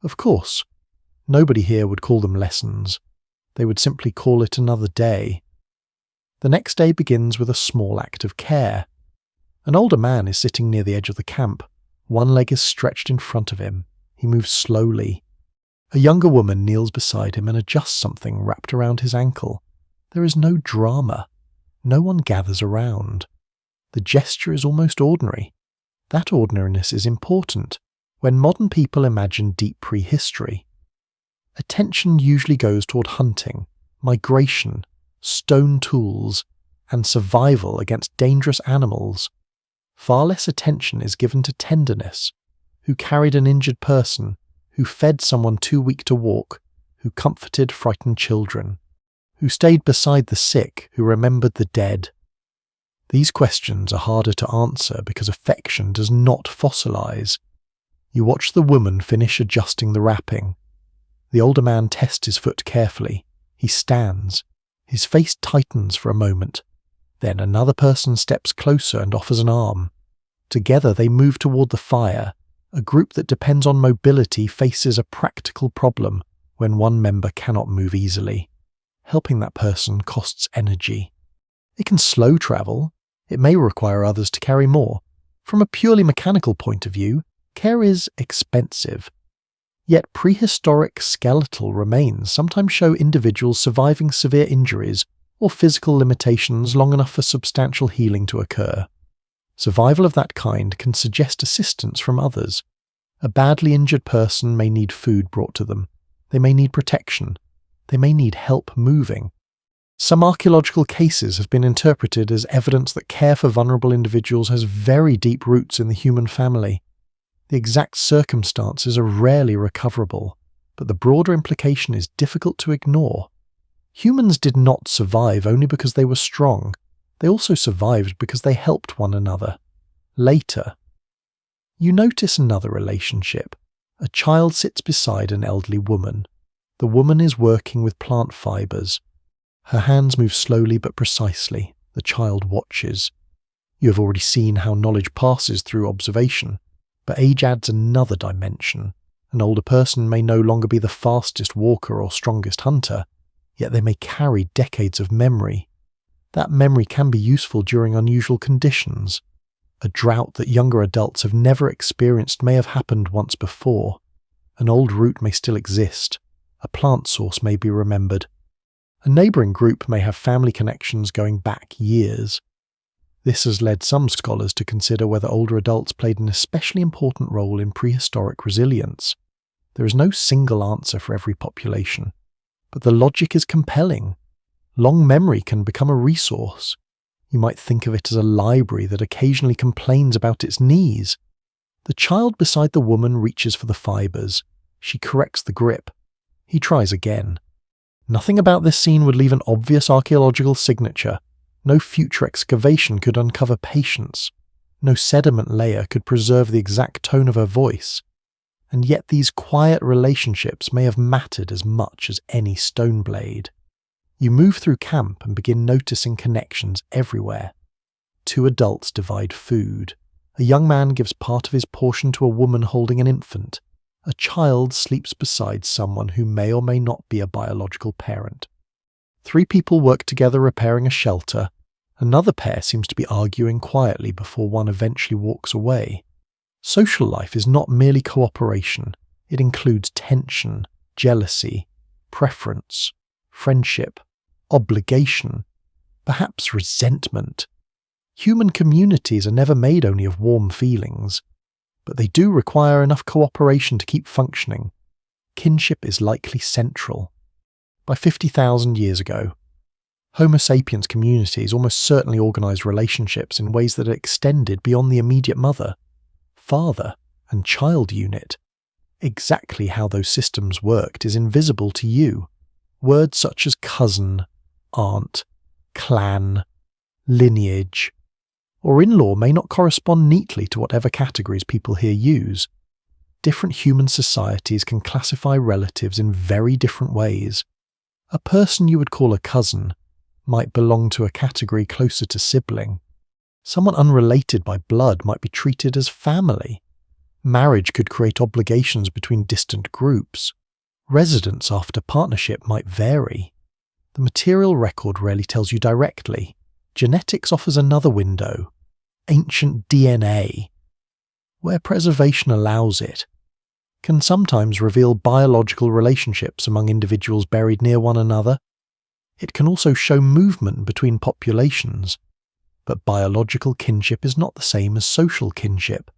of course, nobody here would call them lessons. They would simply call it another day. The next day begins with a small act of care. An older man is sitting near the edge of the camp. One leg is stretched in front of him. He moves slowly. A younger woman kneels beside him and adjusts something wrapped around his ankle. There is no drama. No one gathers around. The gesture is almost ordinary. That ordinariness is important when modern people imagine deep prehistory. Attention usually goes toward hunting, migration, stone tools, and survival against dangerous animals. Far less attention is given to tenderness, who carried an injured person, who fed someone too weak to walk, who comforted frightened children, who stayed beside the sick, who remembered the dead. These questions are harder to answer because affection does not fossilize. You watch the woman finish adjusting the wrapping. The older man tests his foot carefully. He stands. His face tightens for a moment. Then another person steps closer and offers an arm. Together they move toward the fire. A group that depends on mobility faces a practical problem when one member cannot move easily. Helping that person costs energy. It can slow travel. It may require others to carry more. From a purely mechanical point of view, care is expensive. Yet prehistoric skeletal remains sometimes show individuals surviving severe injuries or physical limitations long enough for substantial healing to occur. Survival of that kind can suggest assistance from others. A badly injured person may need food brought to them. They may need protection. They may need help moving. Some archaeological cases have been interpreted as evidence that care for vulnerable individuals has very deep roots in the human family. The exact circumstances are rarely recoverable, but the broader implication is difficult to ignore. Humans did not survive only because they were strong. They also survived because they helped one another. Later, you notice another relationship, A child sits beside an elderly woman. The woman is working with plant fibers. Her hands move slowly but precisely. The child watches. You have already seen how knowledge passes through observation, but age adds another dimension. An older person may no longer be the fastest walker or strongest hunter, yet they may carry decades of memory. That memory can be useful during unusual conditions. A drought that younger adults have never experienced may have happened once before. An old route may still exist. A plant source may be remembered. A neighbouring group may have family connections going back years. This has led some scholars to consider whether older adults played an especially important role in prehistoric resilience. There is no single answer for every population, but the logic is compelling. Long memory can become a resource. You might think of it as a library that occasionally complains about its knees. The child beside the woman reaches for the fibers. She corrects the grip. He tries again. Nothing about this scene would leave an obvious archaeological signature. No future excavation could uncover patience. No sediment layer could preserve the exact tone of her voice. And yet these quiet relationships may have mattered as much as any stone blade. You move through camp and begin noticing connections everywhere. Two adults divide food. A young man gives part of his portion to a woman holding an infant. A child sleeps beside someone who may or may not be a biological parent. Three people work together repairing a shelter. Another pair seems to be arguing quietly before one eventually walks away. Social life is not merely cooperation. It includes tension, jealousy, preference, friendship, obligation, perhaps resentment. Human communities are never made only of warm feelings, but they do require enough cooperation to keep functioning. Kinship is likely central. By 50,000 years ago, Homo sapiens communities almost certainly organised relationships in ways that extended beyond the immediate mother, father, and child unit. Exactly how those systems worked is invisible to you. Words such as cousin, aunt, clan, lineage, or in-law may not correspond neatly to whatever categories people here use. Different human societies can classify relatives in very different ways. A person you would call a cousin might belong to a category closer to sibling. Someone unrelated by blood might be treated as family. Marriage could create obligations between distant groups. Residence after partnership might vary. The material record rarely tells you directly. Genetics offers another window. Ancient DNA, where preservation allows it, can sometimes reveal biological relationships among individuals buried near one another. It can also show movement between populations, but biological kinship is not the same as social kinship.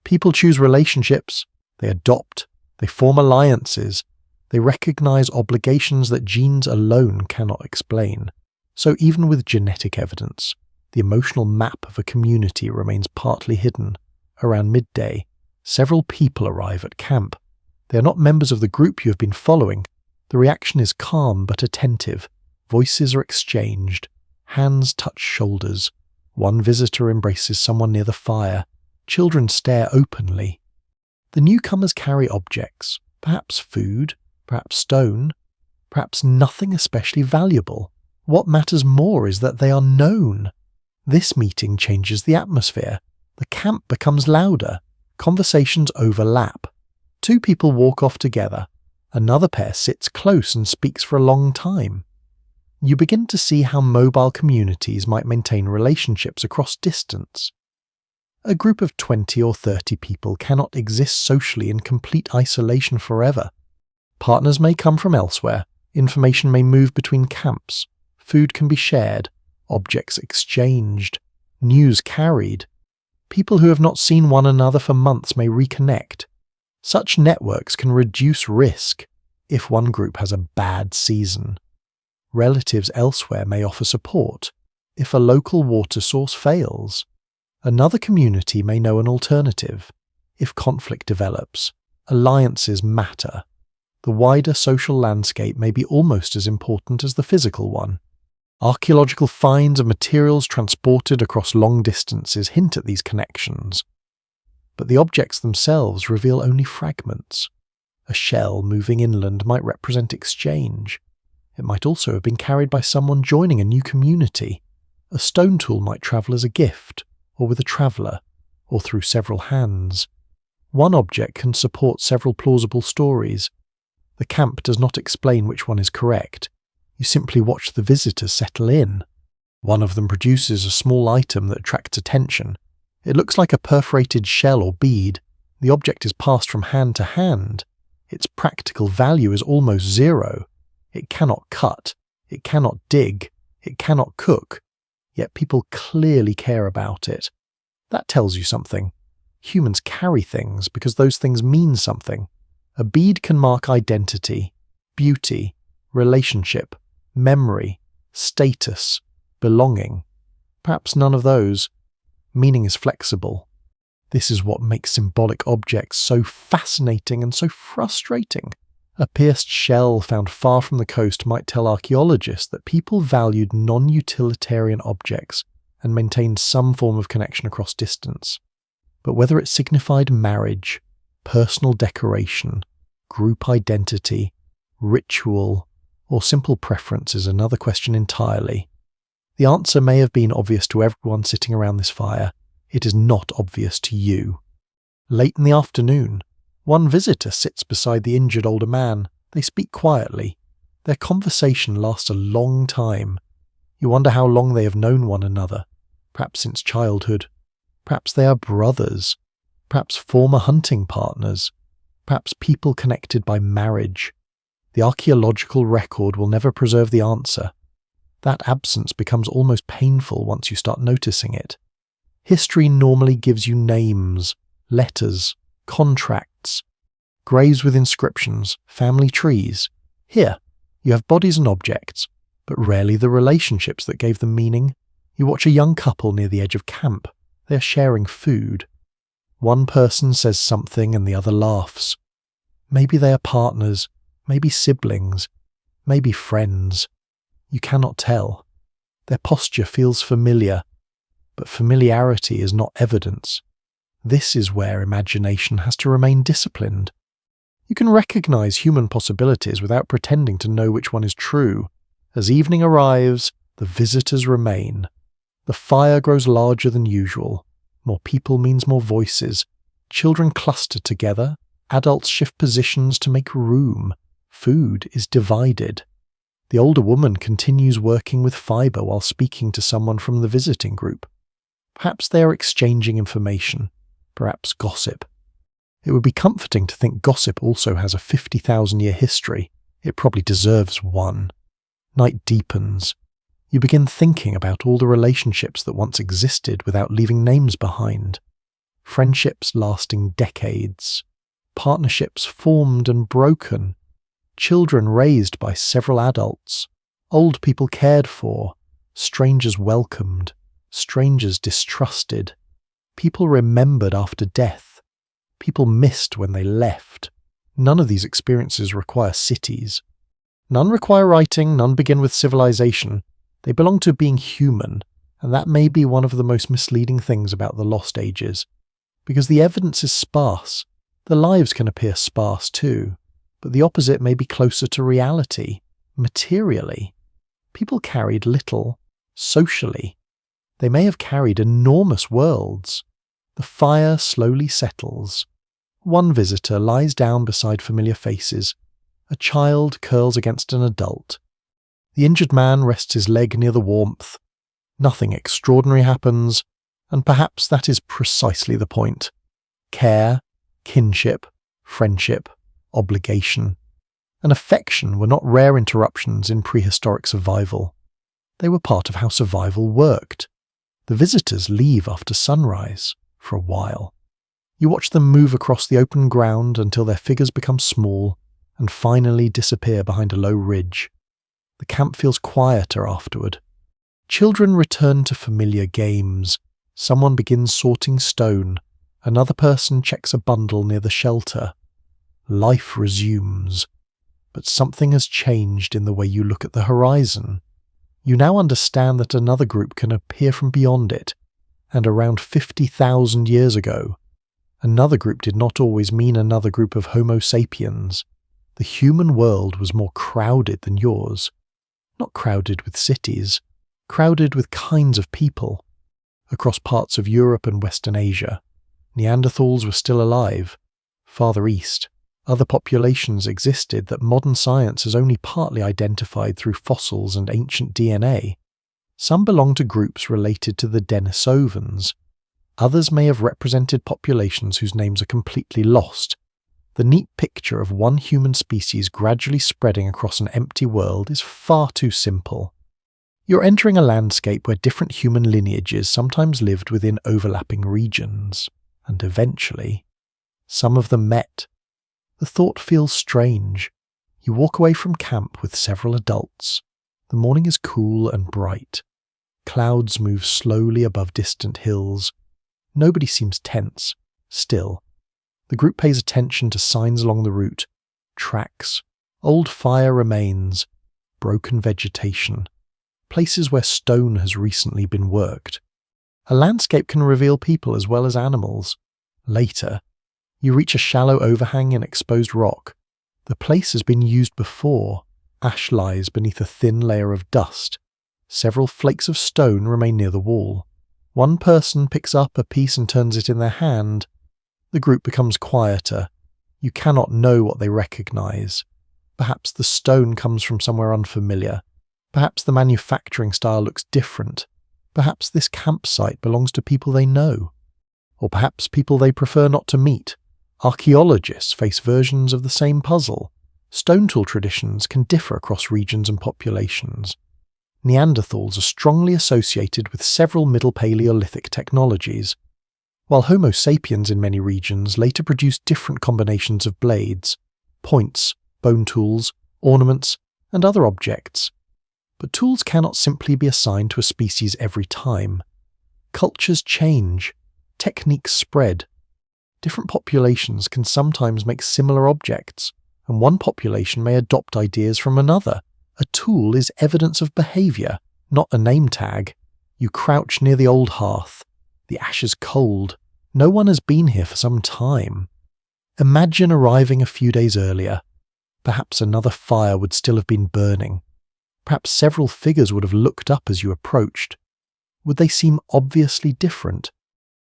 People choose relationships, they adopt, they form alliances, they recognize obligations that genes alone cannot explain. So even with genetic evidence, the emotional map of a community remains partly hidden. Around midday, several people arrive at camp. They are not members of the group you have been following. The reaction is calm but attentive. Voices are exchanged. Hands touch shoulders. One visitor embraces someone near the fire. Children stare openly. The newcomers carry objects, perhaps food, perhaps stone, perhaps nothing especially valuable. What matters more is that they are known. This meeting changes the atmosphere. The camp becomes louder. Conversations overlap. Two people walk off together. Another pair sits close and speaks for a long time. You begin to see how mobile communities might maintain relationships across distance. A group of 20 or 30 people cannot exist socially in complete isolation forever. Partners may come from elsewhere. Information may move between camps. Food can be shared, objects exchanged, news carried. People who have not seen one another for months may reconnect. Such networks can reduce risk if one group has a bad season. Relatives elsewhere may offer support if a local water source fails. Another community may know an alternative. If conflict develops, alliances matter. The wider social landscape may be almost as important as the physical one. Archaeological finds of materials transported across long distances hint at these connections. but the objects themselves reveal only fragments. A shell moving inland might represent exchange. It might also have been carried by someone joining a new community. A stone tool might travel as a gift, or with a traveller, or through several hands. One object can support several plausible stories. The camp does not explain which one is correct. You simply watch the visitors settle in. One of them produces a small item that attracts attention. It looks like a perforated shell or bead. The object is passed from hand to hand. Its practical value is almost zero. It cannot cut, it cannot dig, it cannot cook, yet people clearly care about it. That tells you something. Humans carry things because those things mean something. A bead can mark identity, beauty, relationship, memory, status, belonging. Perhaps none of those. Meaning is flexible. This is what makes symbolic objects so fascinating and so frustrating. A pierced shell found far from the coast might tell archaeologists that people valued non-utilitarian objects and maintained some form of connection across distance. But whether it signified marriage, personal decoration, group identity, ritual, or simple preference is another question entirely. The answer may have been obvious to everyone sitting around this fire. It is not obvious to you. Late in the afternoon, one visitor sits beside the injured older man. They speak quietly. Their conversation lasts a long time. You wonder how long they have known one another, perhaps since childhood. Perhaps they are brothers, perhaps former hunting partners, perhaps people connected by marriage. The archaeological record will never preserve the answer. That absence becomes almost painful once you start noticing it. History normally gives you names, letters, contracts, graves with inscriptions, family trees. Here, you have bodies and objects, but rarely the relationships that gave them meaning. You watch a young couple near the edge of camp. They are sharing food. One person says something and the other laughs. Maybe they are partners, maybe siblings, maybe friends. You cannot tell. Their posture feels familiar, but familiarity is not evidence. This is where imagination has to remain disciplined. You can recognize human possibilities without pretending to know which one is true. As evening arrives, the visitors remain. The fire grows larger than usual. More people means more voices. Children cluster together. Adults shift positions to make room. Food is divided. The older woman continues working with fibre while speaking to someone from the visiting group. Perhaps they are exchanging information, perhaps gossip. It would be comforting to think gossip also has a 50,000-year history. It probably deserves one. Night deepens. You begin thinking about all the relationships that once existed without leaving names behind. Friendships lasting decades. Partnerships formed and broken. Children raised by several adults. Old people cared for. Strangers welcomed. Strangers distrusted. People remembered after death. People missed when they left. None of these experiences require cities. None require writing, none begin with civilization. They belong to being human, and that may be one of the most misleading things about the Lost Ages. Because the evidence is sparse, the lives can appear sparse too, but the opposite may be closer to reality, materially. People carried little, socially. They may have carried enormous worlds. The fire slowly settles. One visitor lies down beside familiar faces. A child curls against an adult. The injured man rests his leg near the warmth. Nothing extraordinary happens, and perhaps that is precisely the point. Care, kinship, friendship, obligation, and affection were not rare interruptions in prehistoric survival. They were part of how survival worked. The visitors leave after sunrise, for a while. You watch them move across the open ground until their figures become small and finally disappear behind a low ridge. The camp feels quieter afterward. Children return to familiar games. Someone begins sorting stone. Another person checks a bundle near the shelter. Life resumes. But something has changed in the way you look at the horizon. You now understand that another group can appear from beyond it, and around 50,000 years ago, Another group did not always mean another group of Homo sapiens. The human world was more crowded than yours. Not crowded with cities, crowded with kinds of people. Across parts of Europe and Western Asia, Neanderthals were still alive. Farther east, other populations existed that modern science has only partly identified through fossils and ancient DNA. Some belong to groups related to the Denisovans. Others may have represented populations whose names are completely lost. The neat picture of one human species gradually spreading across an empty world is far too simple. You're entering a landscape where different human lineages sometimes lived within overlapping regions, and eventually, some of them met. The thought feels strange. You walk away from camp with several adults. The morning is cool and bright. Clouds move slowly above distant hills. Nobody seems tense, still. The group pays attention to signs along the route, tracks, old fire remains, broken vegetation, places where stone has recently been worked. A landscape can reveal people as well as animals. Later, you reach a shallow overhang in exposed rock. The place has been used before. Ash lies beneath a thin layer of dust. Several flakes of stone remain near the wall. One person picks up a piece and turns it in their hand. The group becomes quieter. You cannot know what they recognize. Perhaps the stone comes from somewhere unfamiliar. Perhaps the manufacturing style looks different. Perhaps this campsite belongs to people they know. Or perhaps people they prefer not to meet. Archaeologists face versions of the same puzzle. Stone tool traditions can differ across regions and populations. Neanderthals are strongly associated with several Middle Paleolithic technologies, while Homo sapiens in many regions later produced different combinations of blades, points, bone tools, ornaments, and other objects. But tools cannot simply be assigned to a species every time. Cultures change, techniques spread. Different populations can sometimes make similar objects, and one population may adopt ideas from another. A tool is evidence of behavior, not a name tag. You crouch near the old hearth. The ash is cold. No one has been here for some time. Imagine arriving a few days earlier. Perhaps another fire would still have been burning. Perhaps several figures would have looked up as you approached. Would they seem obviously different?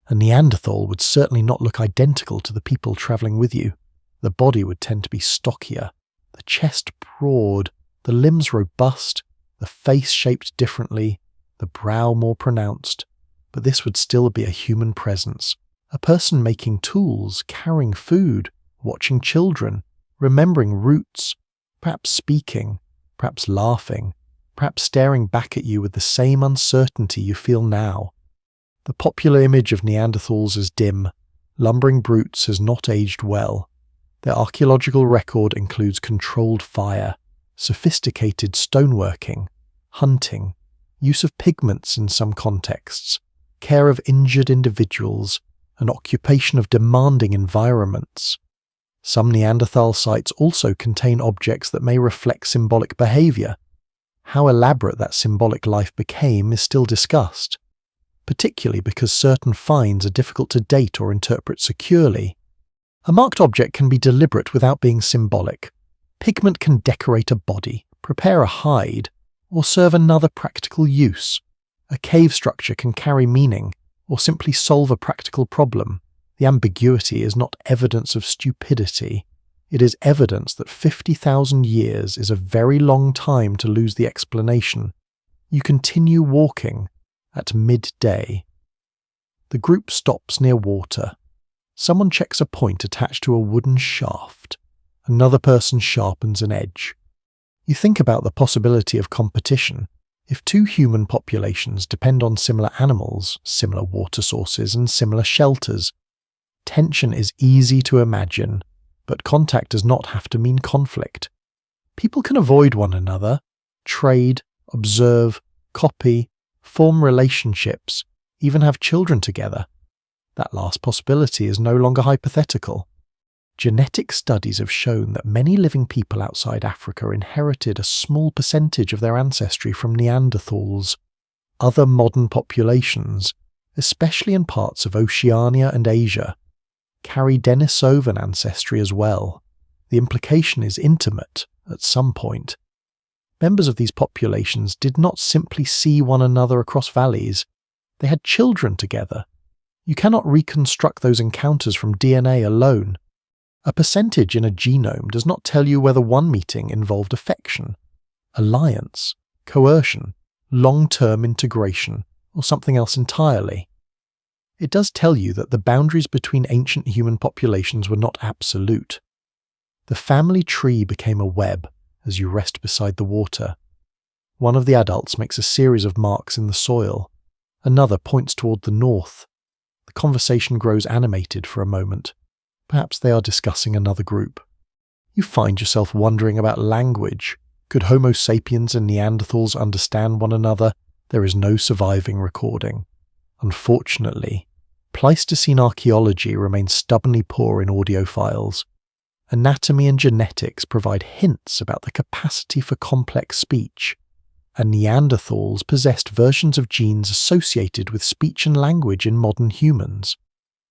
A Neanderthal would certainly not look identical to the people travelling with you. The body would tend to be stockier, the chest broad, the limbs robust, the face shaped differently, the brow more pronounced. But this would still be a human presence. A person making tools, carrying food, watching children, remembering roots, perhaps speaking, perhaps laughing, perhaps staring back at you with the same uncertainty you feel now. The popular image of Neanderthals as dim, lumbering brutes has not aged well. Their archaeological record includes controlled fire, sophisticated stoneworking, hunting, use of pigments in some contexts, care of injured individuals, and occupation of demanding environments. Some Neanderthal sites also contain objects that may reflect symbolic behavior. How elaborate that symbolic life became is still discussed, particularly because certain finds are difficult to date or interpret securely. A marked object can be deliberate without being symbolic. Pigment can decorate a body, prepare a hide, or serve another practical use. A cave structure can carry meaning, or simply solve a practical problem. The ambiguity is not evidence of stupidity. It is evidence that 50,000 years is a very long time to lose the explanation. You continue walking at midday. The group stops near water. Someone checks a point attached to a wooden shaft. Another person sharpens an edge. You think about the possibility of competition. If two human populations depend on similar animals, similar water sources, and similar shelters, tension is easy to imagine, but contact does not have to mean conflict. People can avoid one another, trade, observe, copy, form relationships, even have children together. That last possibility is no longer hypothetical. Genetic studies have shown that many living people outside Africa inherited a small percentage of their ancestry from Neanderthals. Other modern populations, especially in parts of Oceania and Asia, carry Denisovan ancestry as well. The implication is intimate at some point. Members of these populations did not simply see one another across valleys. They had children together. You cannot reconstruct those encounters from DNA alone. A percentage in a genome does not tell you whether one meeting involved affection, alliance, coercion, long-term integration, or something else entirely. It does tell you that the boundaries between ancient human populations were not absolute. The family tree became a web as you rest beside the water. One of the adults makes a series of marks in the soil. Another points toward the north. The conversation grows animated for a moment. Perhaps they are discussing another group. You find yourself wondering about language. Could Homo sapiens and Neanderthals understand one another? There is no surviving recording. Unfortunately, Pleistocene archaeology remains stubbornly poor in audio files. Anatomy and genetics provide hints about the capacity for complex speech, and Neanderthals possessed versions of genes associated with speech and language in modern humans.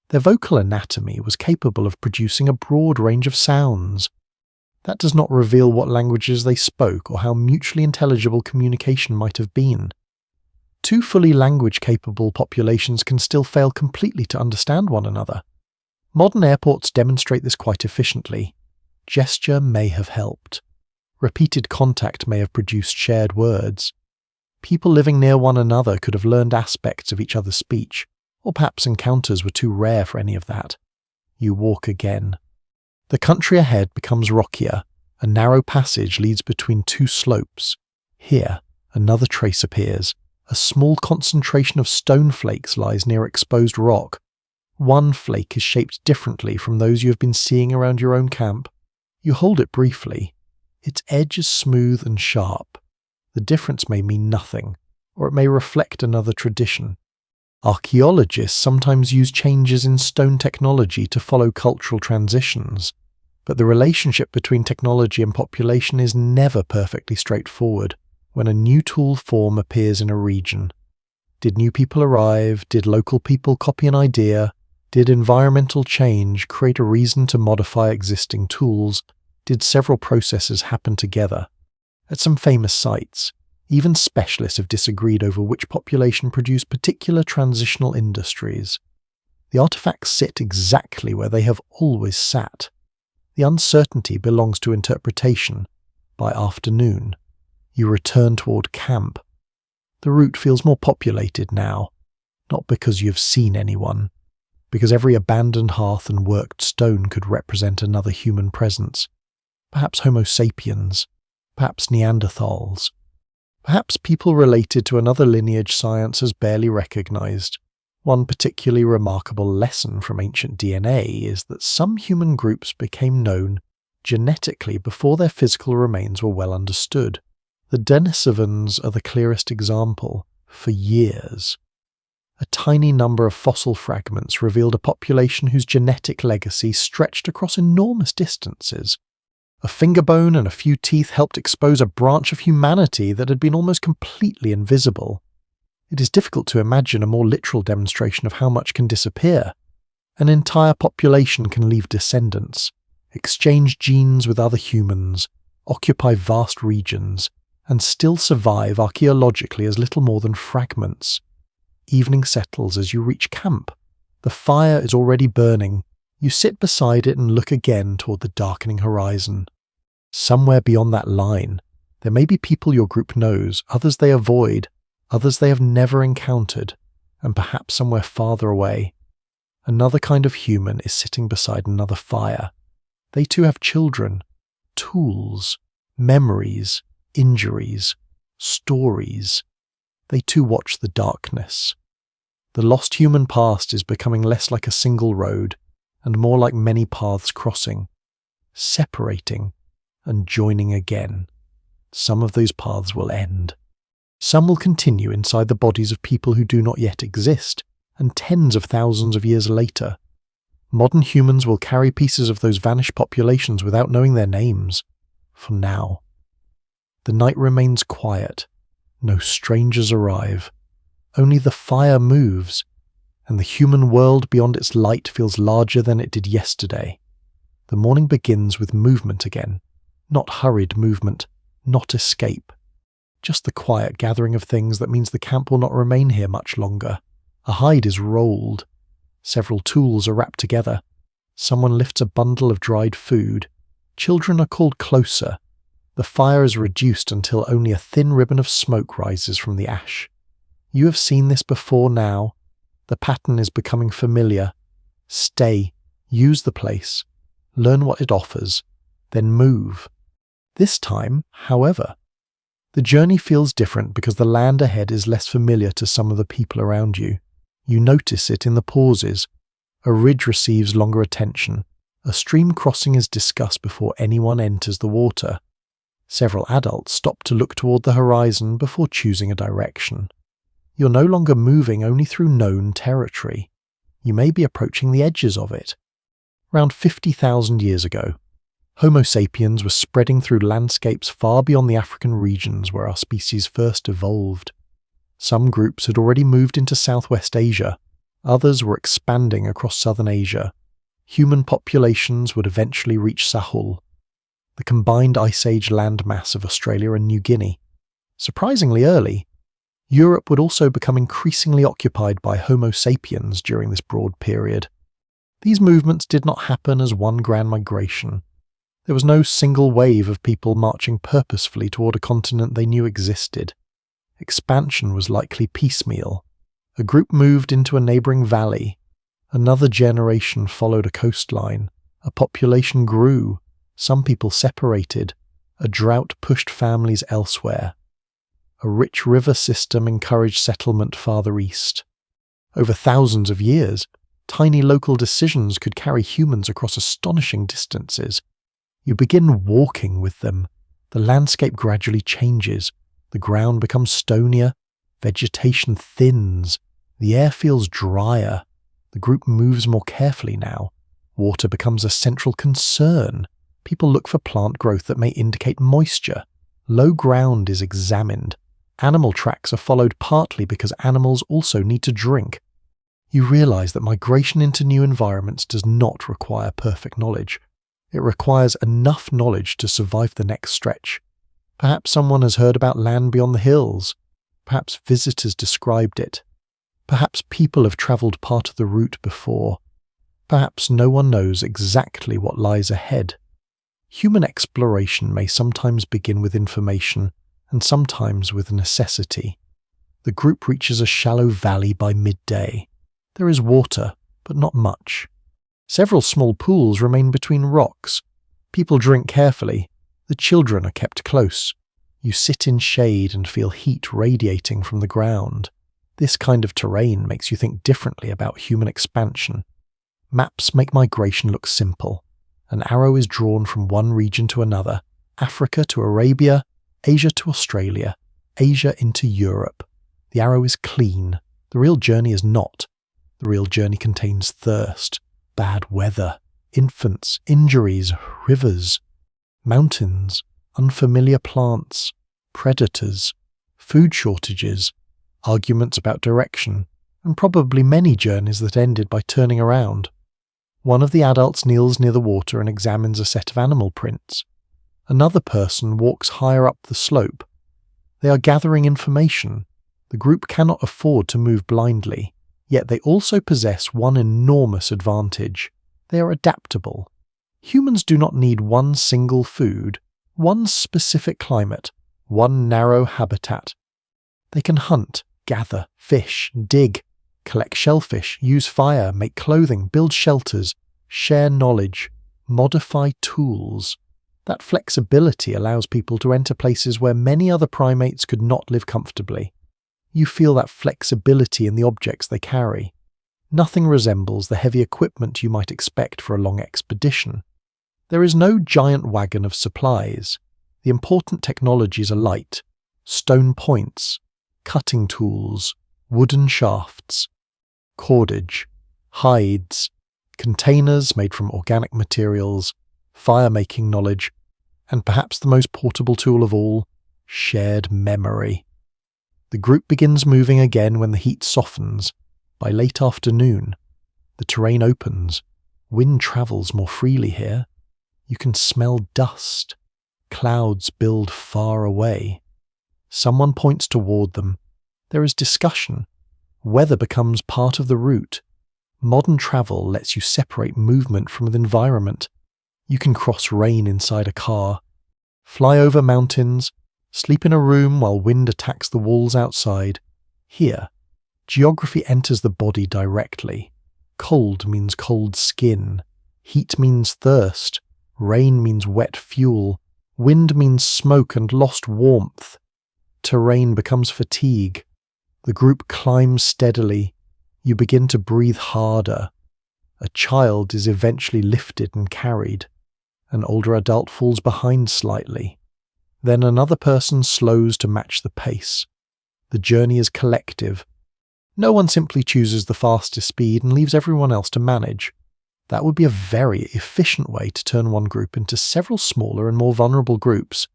Their vocal anatomy was capable of producing a broad range of sounds. That does not reveal what languages they spoke or how mutually intelligible communication might have been. Two fully language-capable populations can still fail completely to understand one another. Modern airports demonstrate this quite efficiently. Gesture may have helped. Repeated contact may have produced shared words. People living near one another could have learned aspects of each other's speech, or perhaps encounters were too rare for any of that. You walk again. The country ahead becomes rockier. A narrow passage leads between two slopes. Here, another trace appears. A small concentration of stone flakes lies near exposed rock. One flake is shaped differently from those you have been seeing around your own camp. You hold it briefly. Its edge is smooth and sharp. The difference may mean nothing, or it may reflect another tradition. Archaeologists sometimes use changes in stone technology to follow cultural transitions, but the relationship between technology and population is never perfectly straightforward when a new tool form appears in a region. Did new people arrive? Did local people copy an idea? Did environmental change create a reason to modify existing tools? Did several processes happen together? At some famous sites, even specialists have disagreed over which population produced particular transitional industries. The artifacts sit exactly where they have always sat. The uncertainty belongs to interpretation. By afternoon, you return toward camp. The route feels more populated now, not because you have seen anyone, because every abandoned hearth and worked stone could represent another human presence. Perhaps Homo sapiens, perhaps Neanderthals, perhaps people related to another lineage science has barely recognized. One particularly remarkable lesson from ancient DNA is that some human groups became known genetically before their physical remains were well understood. The Denisovans are the clearest example. For years, a tiny number of fossil fragments revealed a population whose genetic legacy stretched across enormous distances. A finger bone and a few teeth helped expose a branch of humanity that had been almost completely invisible. It is difficult to imagine a more literal demonstration of how much can disappear. An entire population can leave descendants, exchange genes with other humans, occupy vast regions, and still survive archaeologically as little more than fragments. Evening settles as you reach camp. The fire is already burning. You sit beside it and look again toward the darkening horizon. Somewhere beyond that line, there may be people your group knows, others they avoid, others they have never encountered, and perhaps somewhere farther away. Another kind of human is sitting beside another fire. They too have children, tools, memories, injuries, stories. They too watch the darkness. The lost human past is becoming less like a single road and more like many paths crossing, separating and joining again. Some of those paths will end. Some will continue inside the bodies of people who do not yet exist, and tens of thousands of years later, modern humans will carry pieces of those vanished populations without knowing their names. For now. The night remains quiet. No strangers arrive. Only the fire moves, and the human world beyond its light feels larger than it did yesterday. The morning begins with movement again, not hurried movement, not escape. Just the quiet gathering of things that means the camp will not remain here much longer. A hide is rolled. Several tools are wrapped together. Someone lifts a bundle of dried food. Children are called closer. The fire is reduced until only a thin ribbon of smoke rises from the ash. You have seen this before now. The pattern is becoming familiar. Stay, use the place, learn what it offers, then move. This time, however, the journey feels different because the land ahead is less familiar to some of the people around you. You notice it in the pauses. A ridge receives longer attention. A stream crossing is discussed before anyone enters the water. Several adults stop to look toward the horizon before choosing a direction. You're no longer moving only through known territory. You may be approaching the edges of it. Around 50,000 years ago, Homo sapiens was spreading through landscapes far beyond the African regions where our species first evolved. Some groups had already moved into Southwest Asia. Others were expanding across Southern Asia. Human populations would eventually reach Sahul, the combined Ice Age landmass of Australia and New Guinea. Surprisingly early, Europe would also become increasingly occupied by Homo sapiens during this broad period. These movements did not happen as one grand migration. There was no single wave of people marching purposefully toward a continent they knew existed. Expansion was likely piecemeal. A group moved into a neighboring valley. Another generation followed a coastline. A population grew. Some people separated. A drought pushed families elsewhere. A rich river system encouraged settlement farther east. Over thousands of years, tiny local decisions could carry humans across astonishing distances. You begin walking with them. The landscape gradually changes. The ground becomes stonier. Vegetation thins. The air feels drier. The group moves more carefully now. Water becomes a central concern. People look for plant growth that may indicate moisture. Low ground is examined. Animal tracks are followed partly because animals also need to drink. You realize that migration into new environments does not require perfect knowledge. It requires enough knowledge to survive the next stretch. Perhaps someone has heard about land beyond the hills. Perhaps visitors described it. Perhaps people have traveled part of the route before. Perhaps no one knows exactly what lies ahead. Human exploration may sometimes begin with information and sometimes with necessity. The group reaches a shallow valley by midday. There is water, but not much. Several small pools remain between rocks. People drink carefully. The children are kept close. You sit in shade and feel heat radiating from the ground. This kind of terrain makes you think differently about human expansion. Maps make migration look simple. An arrow is drawn from one region to another, Africa to Arabia, Asia to Australia, Asia into Europe. The arrow is clean. The real journey is not. The real journey contains thirst, bad weather, infants, injuries, rivers, mountains, unfamiliar plants, predators, food shortages, arguments about direction, and probably many journeys that ended by turning around. One of the adults kneels near the water and examines a set of animal prints. Another person walks higher up the slope. They are gathering information. The group cannot afford to move blindly, yet they also possess one enormous advantage. They are adaptable. Humans do not need one single food, one specific climate, one narrow habitat. They can hunt, gather, fish, dig, collect shellfish, use fire, make clothing, build shelters, share knowledge, modify tools. That flexibility allows people to enter places where many other primates could not live comfortably. You feel that flexibility in the objects they carry. Nothing resembles the heavy equipment you might expect for a long expedition. There is no giant wagon of supplies. The important technologies are light: stone points, cutting tools, wooden shafts, cordage, hides, containers made from organic materials, fire-making knowledge, and perhaps the most portable tool of all, shared memory. The group begins moving again when the heat softens. By late afternoon, the terrain opens. Wind travels more freely here. You can smell dust. Clouds build far away. Someone points toward them. There is discussion. Weather becomes part of the route. Modern travel lets you separate movement from the environment. You can cross rain inside a car, fly over mountains, sleep in a room while wind attacks the walls outside. Here, geography enters the body directly. Cold means cold skin. Heat means thirst. Rain means wet fuel. Wind means smoke and lost warmth. Terrain becomes fatigue. The group climbs steadily. You begin to breathe harder. A child is eventually lifted and carried. An older adult falls behind slightly. Then another person slows to match the pace. The journey is collective. No one simply chooses the fastest speed and leaves everyone else to manage. That would be a very efficient way to turn one group into several smaller and more vulnerable groups.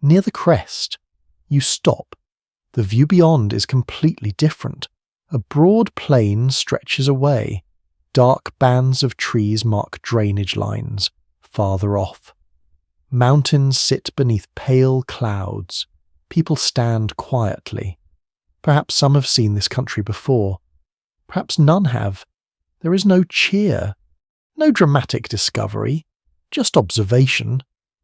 Near the crest, you stop. The view beyond is completely different. A broad plain stretches away. Dark bands of trees mark drainage lines, farther off. Mountains sit beneath pale clouds. People stand quietly. Perhaps some have seen this country before. Perhaps none have. There is no cheer. No dramatic discovery. Just observation.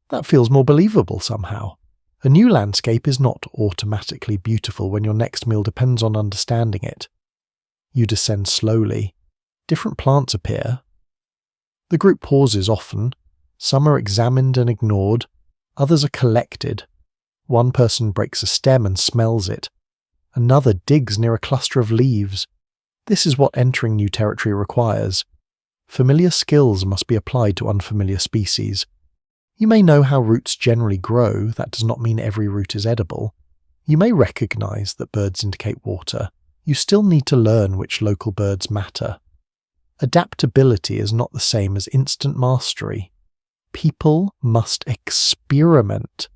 That feels more believable somehow. A new landscape is not automatically beautiful when your next meal depends on understanding it. You descend slowly. Different plants appear. The group pauses often. Some are examined and ignored. Others are collected. One person breaks a stem and smells it. Another digs near a cluster of leaves. This is what entering new territory requires. Familiar skills must be applied to unfamiliar species. You may know how roots generally grow. That does not mean every root is edible. You may recognize that birds indicate water. You still need to learn which local birds matter. Adaptability is not the same as instant mastery. People must experiment,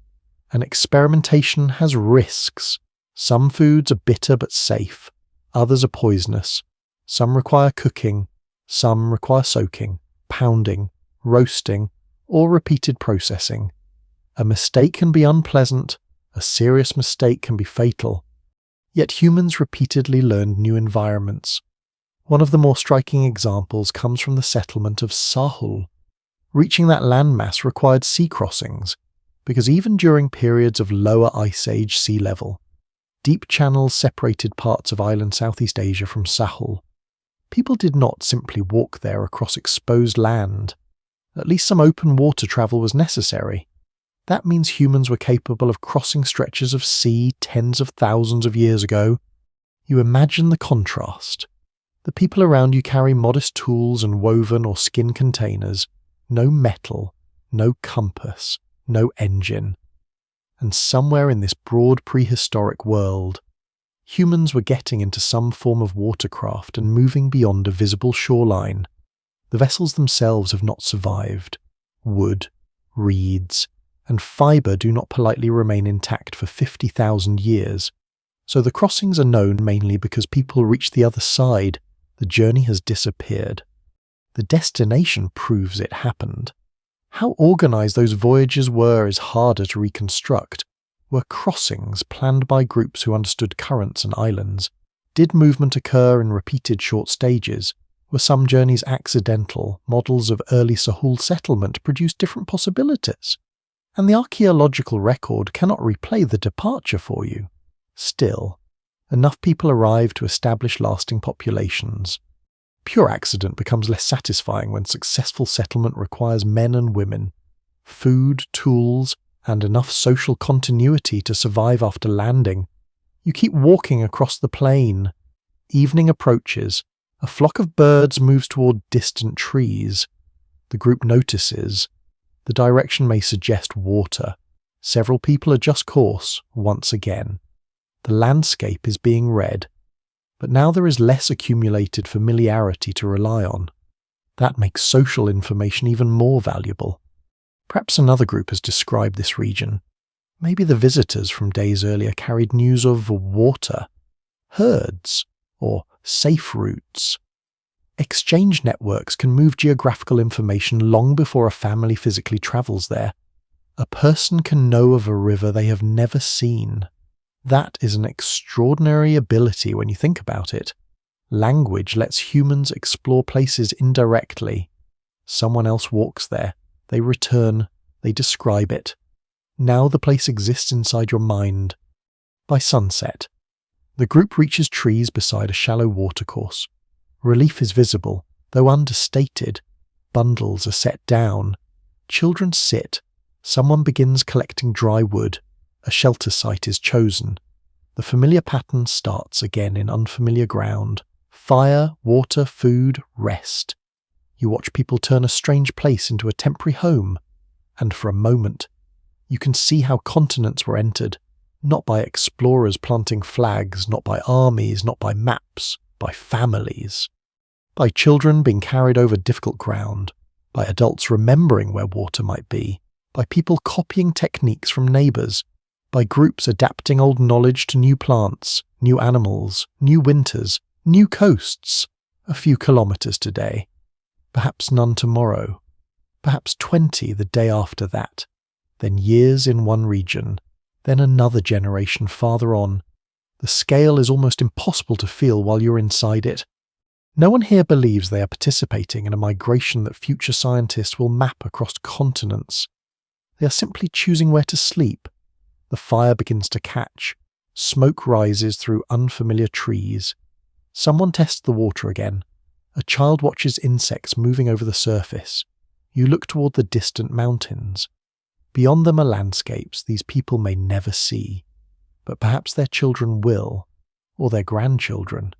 and experimentation has risks. Some foods are bitter but safe. Others are poisonous. Some require cooking. Some require soaking, pounding, roasting, or repeated processing. A mistake can be unpleasant. A serious mistake can be fatal. Yet humans repeatedly learned new environments. One of the more striking examples comes from the settlement of Sahul. Reaching that landmass required sea crossings, because even during periods of lower ice age sea level, deep channels separated parts of island Southeast Asia from Sahul. People did not simply walk there across exposed land. At least some open water travel was necessary. That means humans were capable of crossing stretches of sea tens of thousands of years ago. You imagine the contrast. The people around you carry modest tools and woven or skin containers, no metal, no compass, no engine. And somewhere in this broad prehistoric world, humans were getting into some form of watercraft and moving beyond a visible shoreline. The vessels themselves have not survived. Wood, reeds, and fibre do not politely remain intact for 50,000 years. So the crossings are known mainly because people reach the other side. The journey has disappeared. The destination proves it happened. How organised those voyages were is harder to reconstruct. Were crossings planned by groups who understood currents and islands? Did movement occur in repeated short stages? Were some journeys accidental? Models of early Sahul settlement produced different possibilities. And the archaeological record cannot replay the departure for you. Still, enough people arrive to establish lasting populations. Pure accident becomes less satisfying when successful settlement requires men and women, food, tools, and enough social continuity to survive after landing. You keep walking across the plain. Evening approaches. A flock of birds moves toward distant trees. The group notices. The direction may suggest water. Several people adjust course once again. The landscape is being read. But now there is less accumulated familiarity to rely on. That makes social information even more valuable. Perhaps another group has described this region. Maybe the visitors from days earlier carried news of water, herds, or safe routes. Exchange networks can move geographical information long before a family physically travels there. A person can know of a river they have never seen. That is an extraordinary ability when you think about it. Language lets humans explore places indirectly. Someone else walks there, they return, they describe it. Now the place exists inside your mind. By sunset, the group reaches trees beside a shallow watercourse. Relief is visible, though understated. Bundles are set down. Children sit. Someone begins collecting dry wood. A shelter site is chosen. The familiar pattern starts again in unfamiliar ground. Fire, water, food, rest. You watch people turn a strange place into a temporary home. And for a moment, you can see how continents were entered, not by explorers planting flags, not by armies, not by maps, by families. By children being carried over difficult ground, by adults remembering where water might be, by people copying techniques from neighbours, by groups adapting old knowledge to new plants, new animals, new winters, new coasts, a few kilometres today, perhaps none tomorrow, perhaps 20 the day after that, then years in one region, then another generation farther on. The scale is almost impossible to feel while you're inside it. No one here believes they are participating in a migration that future scientists will map across continents. They are simply choosing where to sleep. The fire begins to catch. Smoke rises through unfamiliar trees. Someone tests the water again. A child watches insects moving over the surface. You look toward the distant mountains. Beyond them are landscapes these people may never see, but perhaps their children will, or their grandchildren.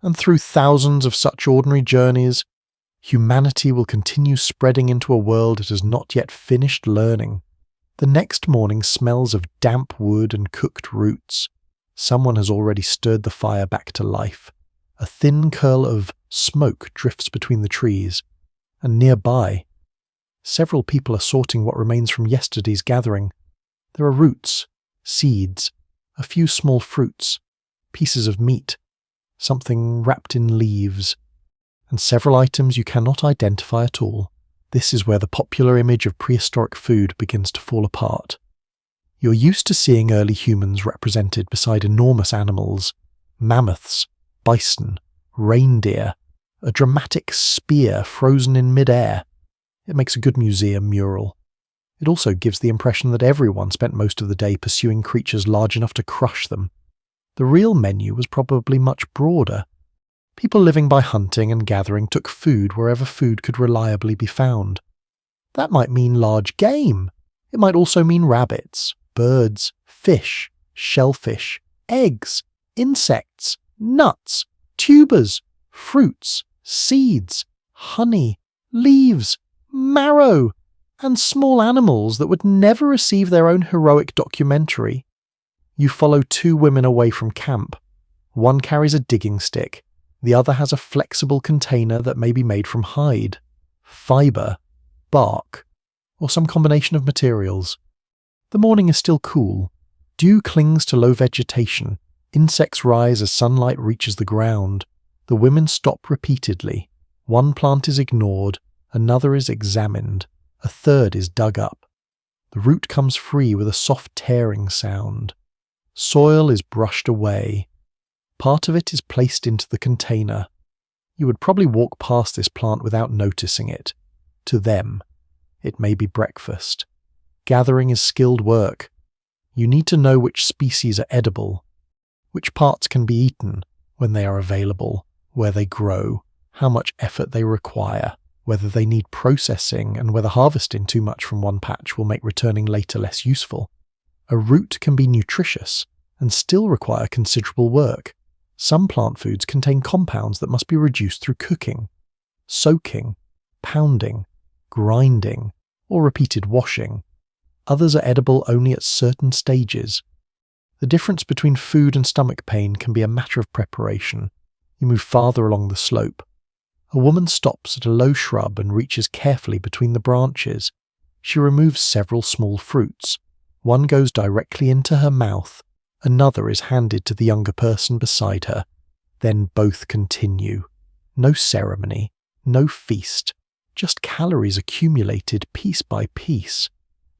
And through thousands of such ordinary journeys, humanity will continue spreading into a world it has not yet finished learning. The next morning smells of damp wood and cooked roots. Someone has already stirred the fire back to life. A thin curl of smoke drifts between the trees, and nearby, several people are sorting what remains from yesterday's gathering. There are roots, seeds, a few small fruits, pieces of meat, something wrapped in leaves, and several items you cannot identify at all. This is where the popular image of prehistoric food begins to fall apart. You're used to seeing early humans represented beside enormous animals, mammoths, bison, reindeer, a dramatic spear frozen in mid-air. It makes a good museum mural. It also gives the impression that everyone spent most of the day pursuing creatures large enough to crush them. The real menu was probably much broader. People living by hunting and gathering took food wherever food could reliably be found. That might mean large game. It might also mean rabbits, birds, fish, shellfish, eggs, insects, nuts, tubers, fruits, seeds, honey, leaves, marrow, and small animals that would never receive their own heroic documentary. You follow two women away from camp. One carries a digging stick. The other has a flexible container that may be made from hide, fibre, bark, or some combination of materials. The morning is still cool. Dew clings to low vegetation. Insects rise as sunlight reaches the ground. The women stop repeatedly. One plant is ignored, another is examined, a third is dug up. The root comes free with a soft tearing sound. Soil is brushed away. Part of it is placed into the container. You would probably walk past this plant without noticing it. To them, it may be breakfast. Gathering is skilled work. You need to know which species are edible, which parts can be eaten when they are available, where they grow, how much effort they require, whether they need processing, and whether harvesting too much from one patch will make returning later less useful. A root can be nutritious and still require considerable work. Some plant foods contain compounds that must be reduced through cooking, soaking, pounding, grinding, or repeated washing. Others are edible only at certain stages. The difference between food and stomach pain can be a matter of preparation. You move farther along the slope. A woman stops at a low shrub and reaches carefully between the branches. She removes several small fruits. One goes directly into her mouth. Another is handed to the younger person beside her. Then both continue. No ceremony, no feast, just calories accumulated piece by piece.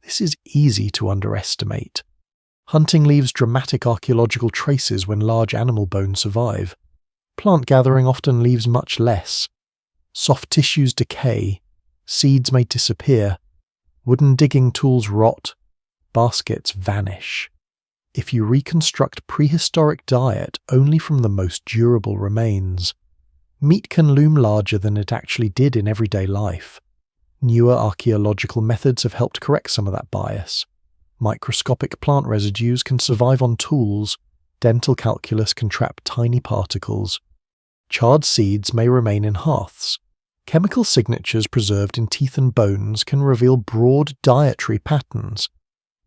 This is easy to underestimate. Hunting leaves dramatic archaeological traces when large animal bones survive. Plant gathering often leaves much less. Soft tissues decay, seeds may disappear, wooden digging tools rot, baskets vanish. If you reconstruct prehistoric diet only from the most durable remains, meat can loom larger than it actually did in everyday life. Newer archaeological methods have helped correct some of that bias. Microscopic plant residues can survive on tools, dental calculus can trap tiny particles. Charred seeds may remain in hearths. Chemical signatures preserved in teeth and bones can reveal broad dietary patterns.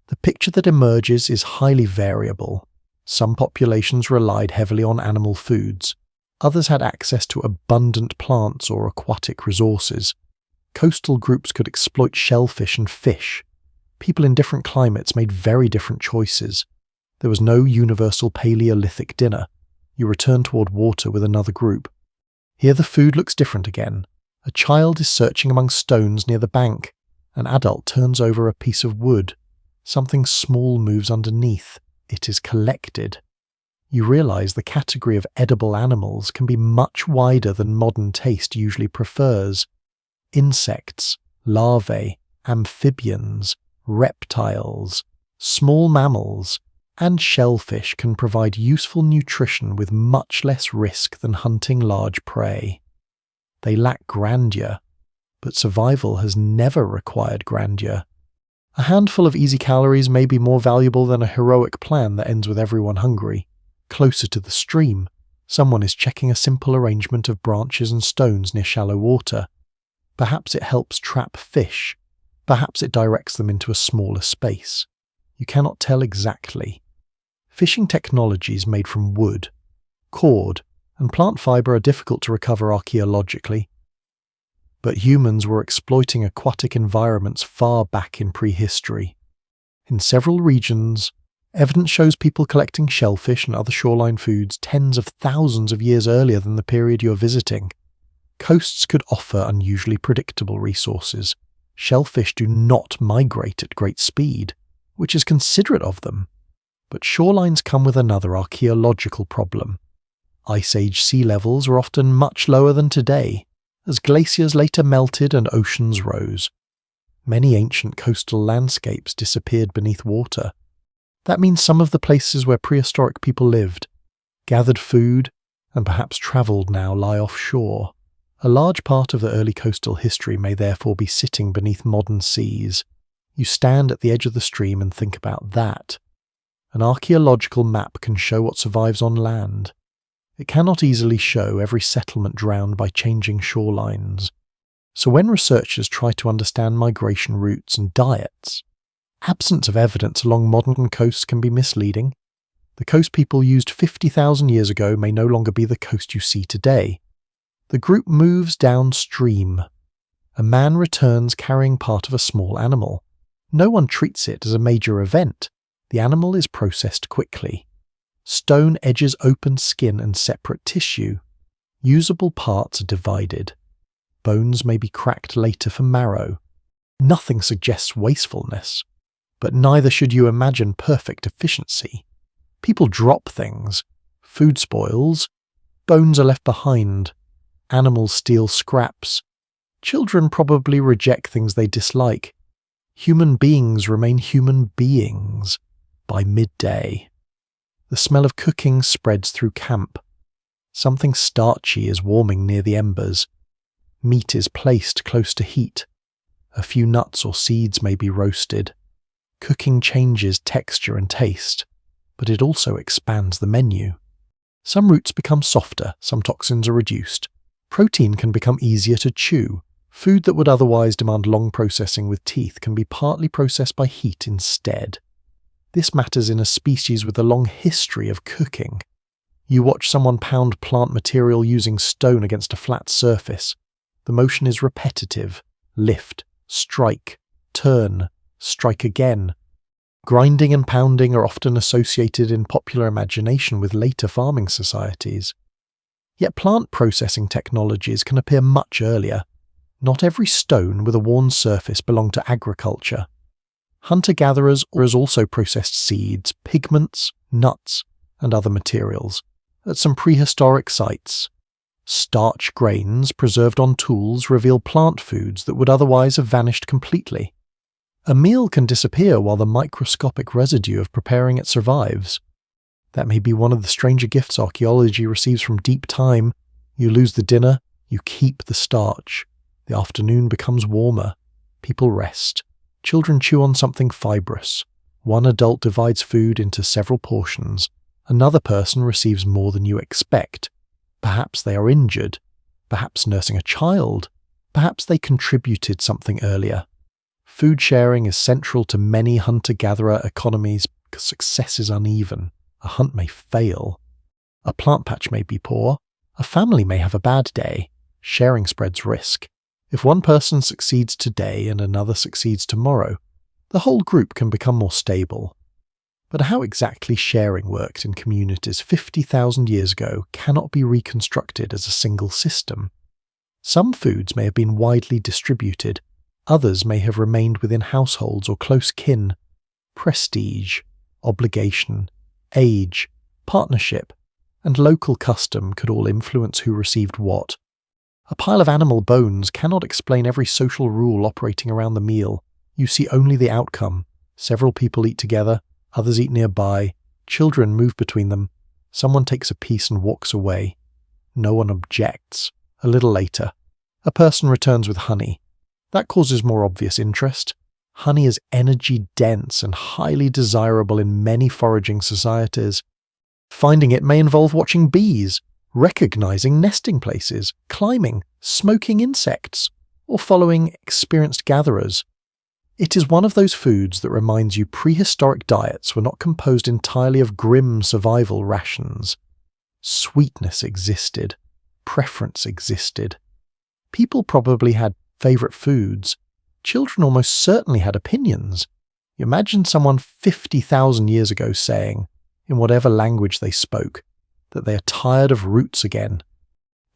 The picture that emerges is highly variable. Some populations relied heavily on animal foods. Others had access to abundant plants or aquatic resources. Coastal groups could exploit shellfish and fish. People in different climates made very different choices. There was no universal Paleolithic dinner. You return toward water with another group. Here the food looks different again. A child is searching among stones near the bank. An adult turns over a piece of wood. Something small moves underneath. It is collected. You realize the category of edible animals can be much wider than modern taste usually prefers. Insects, larvae, amphibians, reptiles, small mammals, and shellfish can provide useful nutrition with much less risk than hunting large prey. They lack grandeur, but survival has never required grandeur. A handful of easy calories may be more valuable than a heroic plan that ends with everyone hungry. Closer to the stream, someone is checking a simple arrangement of branches and stones near shallow water. Perhaps it helps trap fish. Perhaps it directs them into a smaller space. You cannot tell exactly. Fishing technologies made from wood, cord, and plant fibre are difficult to recover archaeologically. But humans were exploiting aquatic environments far back in prehistory. In several regions, evidence shows people collecting shellfish and other shoreline foods tens of thousands of years earlier than the period you're visiting. Coasts could offer unusually predictable resources. Shellfish do not migrate at great speed, which is considerate of them. But shorelines come with another archaeological problem. Ice Age sea levels were often much lower than today, as glaciers later melted and oceans rose. Many ancient coastal landscapes disappeared beneath water. That means some of the places where prehistoric people lived, gathered food, and perhaps travelled now lie offshore. A large part of the early coastal history may therefore be sitting beneath modern seas. You stand at the edge of the stream and think about that. An archaeological map can show what survives on land. It cannot easily show every settlement drowned by changing shorelines. So when researchers try to understand migration routes and diets, absence of evidence along modern coasts can be misleading. The coast people used 50,000 years ago may no longer be the coast you see today. The group moves downstream. A man returns carrying part of a small animal. No one treats it as a major event. The animal is processed quickly. Stone edges open skin and separate tissue. Usable parts are divided. Bones may be cracked later for marrow. Nothing suggests wastefulness. But neither should you imagine perfect efficiency. People drop things. Food spoils. Bones are left behind. Animals steal scraps. Children probably reject things they dislike. Human beings remain human beings by midday. The smell of cooking spreads through camp. Something starchy is warming near the embers. Meat is placed close to heat. A few nuts or seeds may be roasted. Cooking changes texture and taste, but it also expands the menu. Some roots become softer, some toxins are reduced. Protein can become easier to chew. Food that would otherwise demand long processing with teeth can be partly processed by heat instead. This matters in a species with a long history of cooking. You watch someone pound plant material using stone against a flat surface. The motion is repetitive. Lift, strike, turn, strike again. Grinding and pounding are often associated in popular imagination with later farming societies. Yet plant processing technologies can appear much earlier. Not every stone with a worn surface belonged to agriculture. Hunter-gatherers also processed seeds, pigments, nuts, and other materials at some prehistoric sites. Starch grains preserved on tools reveal plant foods that would otherwise have vanished completely. A meal can disappear while the microscopic residue of preparing it survives. That may be one of the stranger gifts archaeology receives from deep time. You lose the dinner, you keep the starch. The afternoon becomes warmer. People rest. Children chew on something fibrous. One adult divides food into several portions. Another person receives more than you expect. Perhaps they are injured. Perhaps nursing a child. Perhaps they contributed something earlier. Food sharing is central to many hunter-gatherer economies because success is uneven. A hunt may fail. A plant patch may be poor. A family may have a bad day. Sharing spreads risk. If one person succeeds today and another succeeds tomorrow, the whole group can become more stable. But how exactly sharing worked in communities 50,000 years ago cannot be reconstructed as a single system. Some foods may have been widely distributed, others may have remained within households or close kin. Prestige, obligation, age, partnership, and local custom could all influence who received what. A pile of animal bones cannot explain every social rule operating around the meal. You see only the outcome. Several people eat together, others eat nearby, children move between them, someone takes a piece and walks away. No one objects. A little later, a person returns with honey. That causes more obvious interest. Honey is energy-dense and highly desirable in many foraging societies. Finding it may involve watching bees, recognizing nesting places, climbing, smoking insects, or following experienced gatherers. It is one of those foods that reminds you prehistoric diets were not composed entirely of grim survival rations. Sweetness existed. Preference existed. People probably had favorite foods. Children almost certainly had opinions. You imagine someone 50,000 years ago saying, in whatever language they spoke, that they are tired of roots again.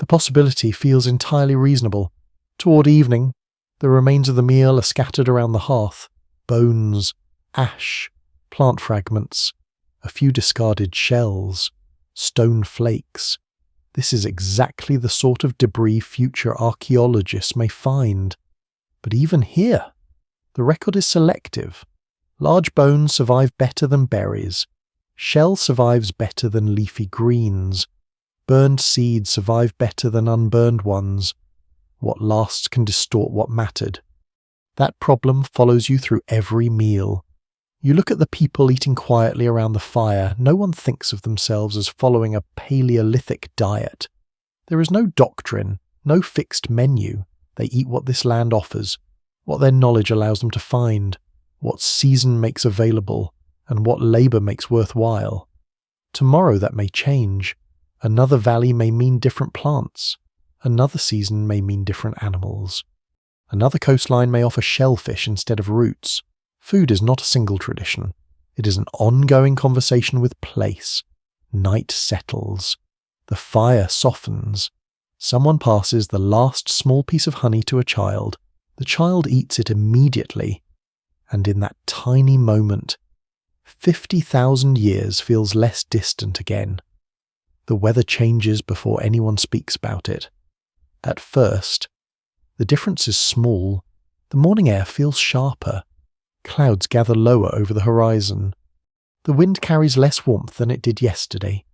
The possibility feels entirely reasonable. Toward evening, the remains of the meal are scattered around the hearth. Bones, ash, plant fragments, a few discarded shells, stone flakes. This is exactly the sort of debris future archaeologists may find. But even here, the record is selective. Large bones survive better than berries. Shell survives better than leafy greens. Burned seeds survive better than unburned ones. What lasts can distort what mattered. That problem follows you through every meal. You look at the people eating quietly around the fire. No one thinks of themselves as following a Paleolithic diet. There is no doctrine, no fixed menu. They eat what this land offers, what their knowledge allows them to find, what season makes available, and what labor makes worthwhile. Tomorrow that may change. Another valley may mean different plants. Another season may mean different animals. Another coastline may offer shellfish instead of roots. Food is not a single tradition. It is an ongoing conversation with place. Night settles. The fire softens. Someone passes the last small piece of honey to a child. The child eats it immediately. And in that tiny moment, 50,000 years feels less distant again. The weather changes before anyone speaks about it. At first, the difference is small. The morning air feels sharper. Clouds gather lower over the horizon. The wind carries less warmth than it did yesterday.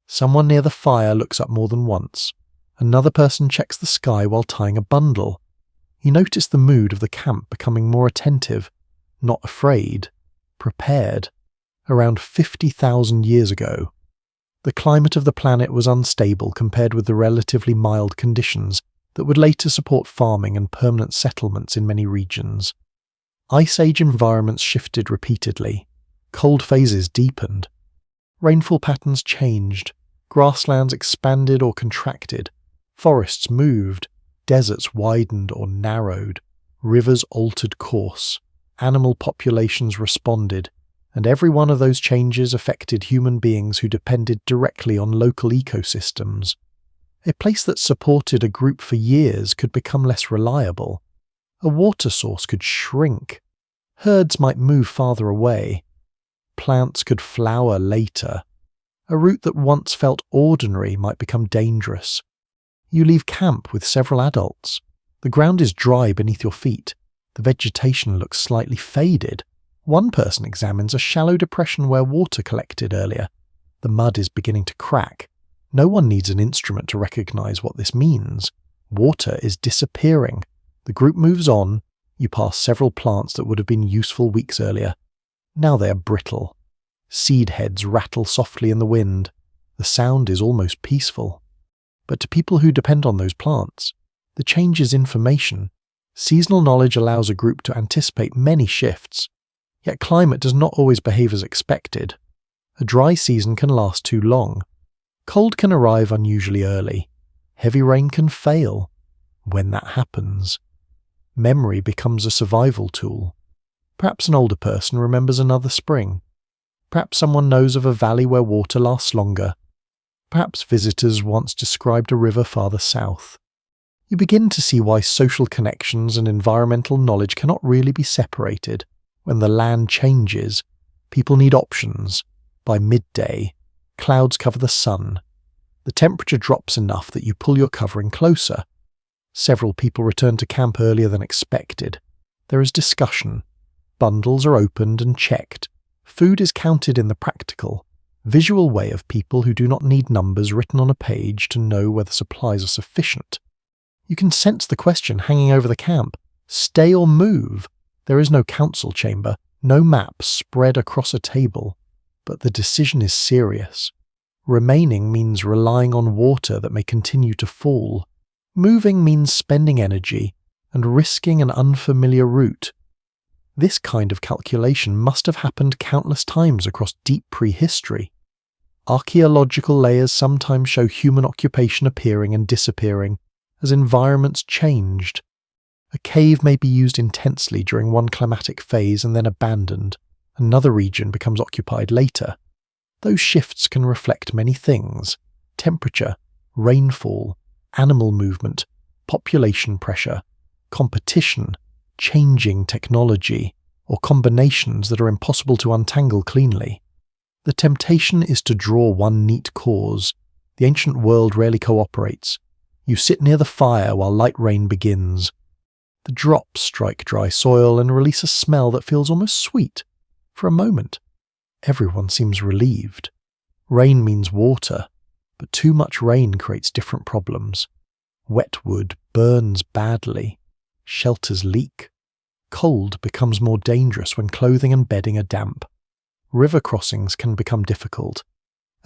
Someone near the fire looks up more than once. Another person checks the sky while tying a bundle. You notice the mood of the camp becoming more attentive, not afraid, prepared. Around 50,000 years ago, the climate of the planet was unstable compared with the relatively mild conditions that would later support farming and permanent settlements in many regions. Ice Age environments shifted repeatedly. Cold phases deepened. Rainfall patterns changed. Grasslands expanded or contracted. Forests moved. Deserts widened or narrowed. Rivers altered course. Animal populations responded. And every one of those changes affected human beings who depended directly on local ecosystems. A place that supported a group for years could become less reliable. A water source could shrink. Herds might move farther away. Plants could flower later. A route that once felt ordinary might become dangerous. You leave camp with several adults. The ground is dry beneath your feet. The vegetation looks slightly faded. One person examines a shallow depression where water collected earlier. The mud is beginning to crack. No one needs an instrument to recognize what this means. Water is disappearing. The group moves on. You pass several plants that would have been useful weeks earlier. Now they are brittle. Seed heads rattle softly in the wind. The sound is almost peaceful. But to people who depend on those plants, the change is information. Seasonal knowledge allows a group to anticipate many shifts. Yet climate does not always behave as expected. A dry season can last too long. Cold can arrive unusually early. Heavy rain can fail. When that happens, memory becomes a survival tool. Perhaps an older person remembers another spring. Perhaps someone knows of a valley where water lasts longer. Perhaps visitors once described a river farther south. You begin to see why social connections and environmental knowledge cannot really be separated. When the land changes, people need options. By midday, clouds cover the sun. The temperature drops enough that you pull your covering closer. Several people return to camp earlier than expected. There is discussion. Bundles are opened and checked. Food is counted in the practical, visual way of people who do not need numbers written on a page to know whether supplies are sufficient. You can sense the question hanging over the camp. Stay or move? There is no council chamber, no map spread across a table. But the decision is serious. Remaining means relying on water that may continue to fall. Moving means spending energy and risking an unfamiliar route. This kind of calculation must have happened countless times across deep prehistory. Archaeological layers sometimes show human occupation appearing and disappearing as environments changed. A cave may be used intensely during one climatic phase and then abandoned. Another region becomes occupied later. Those shifts can reflect many things: temperature, rainfall, animal movement, population pressure, competition, changing technology, or combinations that are impossible to untangle cleanly. The temptation is to draw one neat cause. The ancient world rarely cooperates. You sit near the fire while light rain begins. The drops strike dry soil and release a smell that feels almost sweet. For a moment, everyone seems relieved. Rain means water, but too much rain creates different problems. Wet wood burns badly. Shelters leak. Cold becomes more dangerous when clothing and bedding are damp. River crossings can become difficult.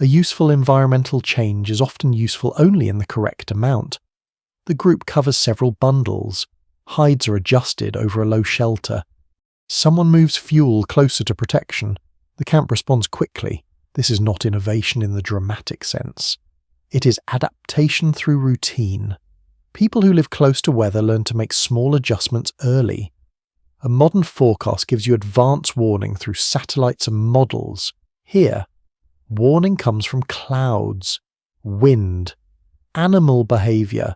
A useful environmental change is often useful only in the correct amount. The group covers several bundles. Hides are adjusted over a low shelter. Someone moves fuel closer to protection. The camp responds quickly. This is not innovation in the dramatic sense. It is adaptation through routine. People who live close to weather learn to make small adjustments early. A modern forecast gives you advance warning through satellites and models. Here, warning comes from clouds, wind, animal behavior,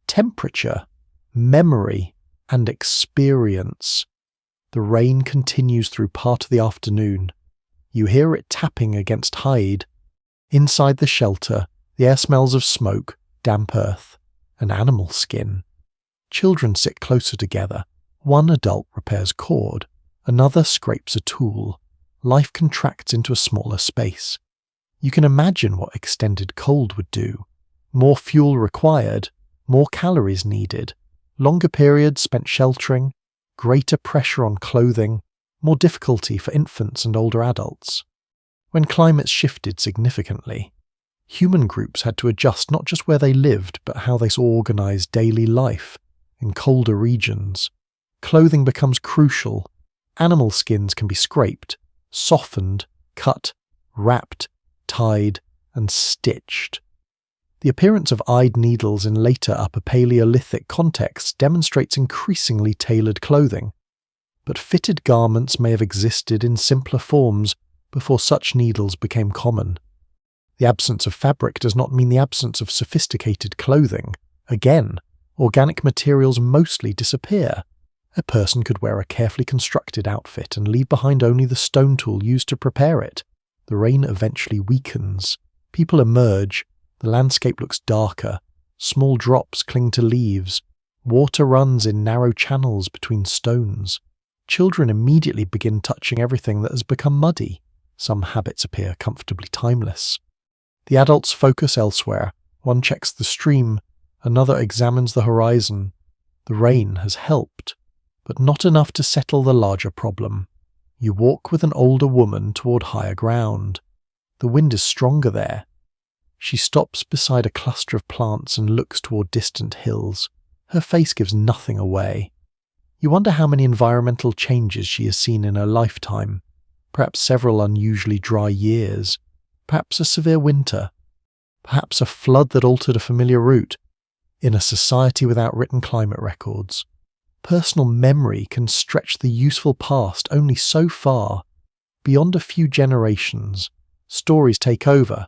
temperature, memory, and experience. The rain continues through part of the afternoon. You hear it tapping against hide. Inside the shelter, the air smells of smoke, damp earth, and animal skin. Children sit closer together. One adult repairs cord, another scrapes a tool. Life contracts into a smaller space. You can imagine what extended cold would do. More fuel required, more calories needed, longer periods spent sheltering, greater pressure on clothing, more difficulty for infants and older adults. When climates shifted significantly, human groups had to adjust not just where they lived, but how they organized daily life in colder regions. Clothing becomes crucial. Animal skins can be scraped, softened, cut, wrapped, tied, and stitched. The appearance of eyed needles in later Upper Paleolithic contexts demonstrates increasingly tailored clothing, but fitted garments may have existed in simpler forms before such needles became common. The absence of fabric does not mean the absence of sophisticated clothing. Again, organic materials mostly disappear. A person could wear a carefully constructed outfit and leave behind only the stone tool used to prepare it. The rain eventually weakens. People emerge. The landscape looks darker. Small drops cling to leaves. Water runs in narrow channels between stones. Children immediately begin touching everything that has become muddy. Some habits appear comfortably timeless. The adults focus elsewhere. One checks the stream. Another examines the horizon. The rain has helped, but not enough to settle the larger problem. You walk with an older woman toward higher ground. The wind is stronger there. She stops beside a cluster of plants and looks toward distant hills. Her face gives nothing away. You wonder how many environmental changes she has seen in her lifetime. Perhaps several unusually dry years. Perhaps a severe winter. Perhaps a flood that altered a familiar route. In a society without written climate records, personal memory can stretch the useful past only so far. Beyond a few generations, stories take over.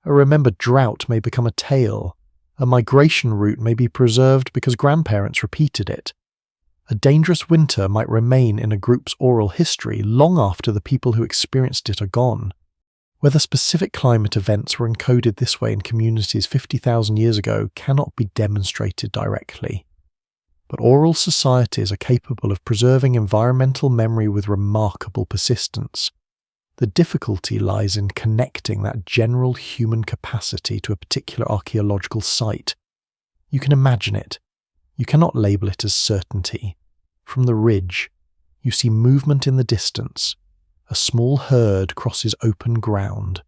A remembered drought may become a tale. A migration route may be preserved because grandparents repeated it. A dangerous winter might remain in a group's oral history long after the people who experienced it are gone. Whether specific climate events were encoded this way in communities 50,000 years ago cannot be demonstrated directly. But oral societies are capable of preserving environmental memory with remarkable persistence. The difficulty lies in connecting that general human capacity to a particular archaeological site. You can imagine it. You cannot label it as certainty. From the ridge, you see movement in the distance. A small herd crosses open ground.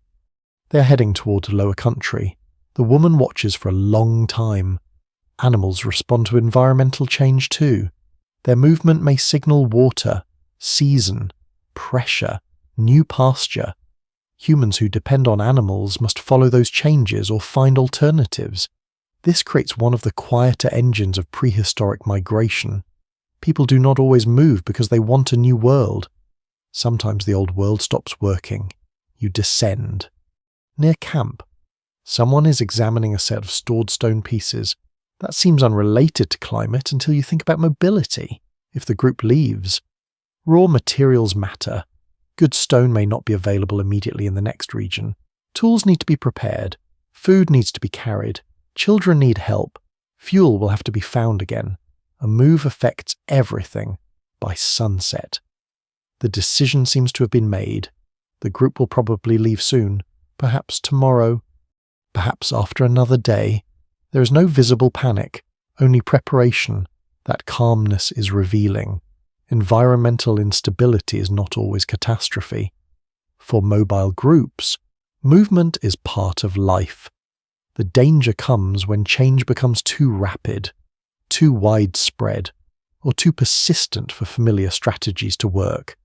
They are heading toward a lower country. The woman watches for a long time. Animals respond to environmental change too. Their movement may signal water, season, pressure, new pasture. Humans who depend on animals must follow those changes or find alternatives. This creates one of the quieter engines of prehistoric migration. People do not always move because they want a new world. Sometimes the old world stops working. You descend. Near camp, someone is examining a set of stored stone pieces. That seems unrelated to climate until you think about mobility. If the group leaves, raw materials matter. Good stone may not be available immediately in the next region. Tools need to be prepared. Food needs to be carried. Children need help. Fuel will have to be found again. A move affects everything by sunset. The decision seems to have been made. The group will probably leave soon, perhaps tomorrow, perhaps after another day. There is no visible panic, only preparation. That calmness is revealing. Environmental instability is not always catastrophe. For mobile groups, movement is part of life. The danger comes when change becomes too rapid, too widespread, or too persistent for familiar strategies to work.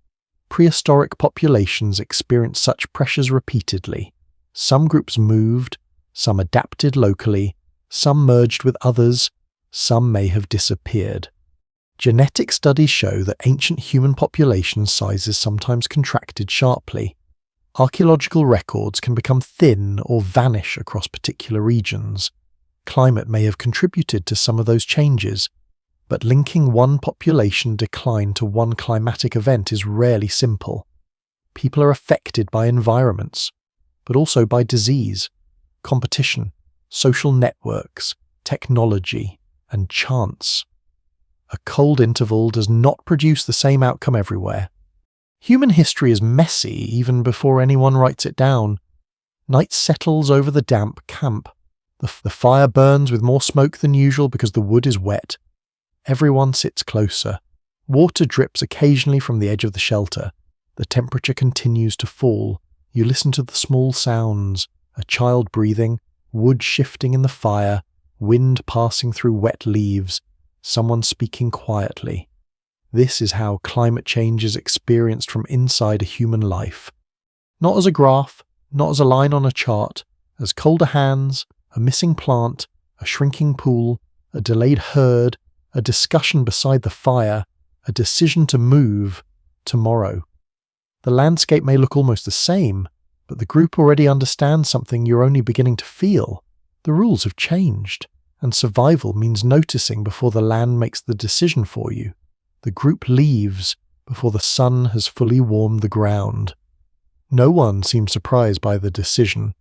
Prehistoric populations experienced such pressures repeatedly. Some groups moved, some adapted locally, some merged with others, some may have disappeared. Genetic studies show that ancient human population sizes sometimes contracted sharply. Archaeological records can become thin or vanish across particular regions. Climate may have contributed to some of those changes, but linking one population decline to one climatic event is rarely simple. People are affected by environments, but also by disease, competition, social networks, technology, and chance. A cold interval does not produce the same outcome everywhere. Human history is messy even before anyone writes it down. Night settles over the damp camp. The fire burns with more smoke than usual because the wood is wet. Everyone sits closer. Water drips occasionally from the edge of the shelter. The temperature continues to fall. You listen to the small sounds, a child breathing, wood shifting in the fire, wind passing through wet leaves, someone speaking quietly. This is how climate change is experienced from inside a human life. Not as a graph, not as a line on a chart, as colder hands, a missing plant, a shrinking pool, a delayed herd, a discussion beside the fire, a decision to move tomorrow. The landscape may look almost the same, But the group already understands something you're only beginning to feel. The rules have changed, and survival means noticing before the land makes the decision for you. The group leaves before the sun has fully warmed the ground. No one seems surprised by the decision.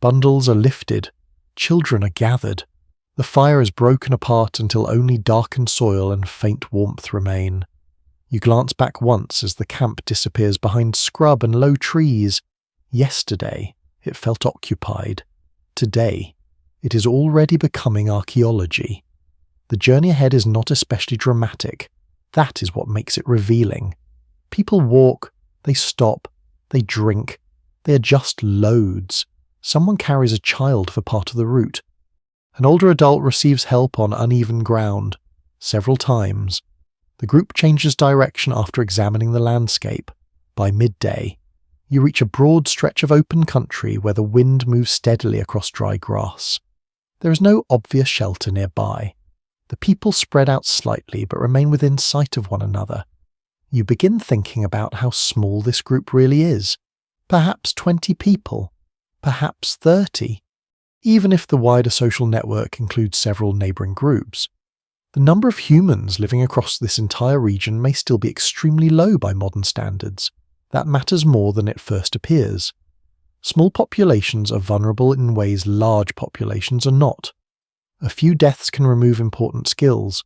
Bundles are lifted, children are gathered. The fire is broken apart until only darkened soil and faint warmth remain. You glance back once as the camp disappears behind scrub and low trees. Yesterday, it felt occupied. Today, it is already becoming archaeology. The journey ahead is not especially dramatic. That is what makes it revealing. People walk, they stop, they drink, they adjust loads. Someone carries a child for part of the route. An older adult receives help on uneven ground, several times. The group changes direction after examining the landscape. By midday, you reach a broad stretch of open country where the wind moves steadily across dry grass. There is no obvious shelter nearby. The people spread out slightly but remain within sight of one another. You begin thinking about how small this group really is. Perhaps 20 people, perhaps 30, even if the wider social network includes several neighbouring groups. The number of humans living across this entire region may still be extremely low by modern standards. That matters more than it first appears. Small populations are vulnerable in ways large populations are not. A few deaths can remove important skills.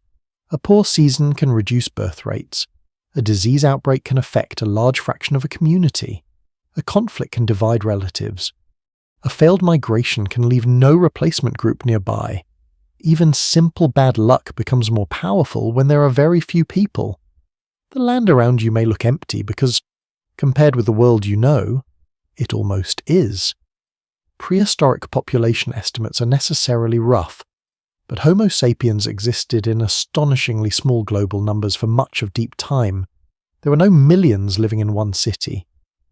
A poor season can reduce birth rates. A disease outbreak can affect a large fraction of a community. A conflict can divide relatives. A failed migration can leave no replacement group nearby. Even simple bad luck becomes more powerful when there are very few people. The land around you may look empty because, compared with the world you know, it almost is. Prehistoric population estimates are necessarily rough, but Homo sapiens existed in astonishingly small global numbers for much of deep time. There were no millions living in one city,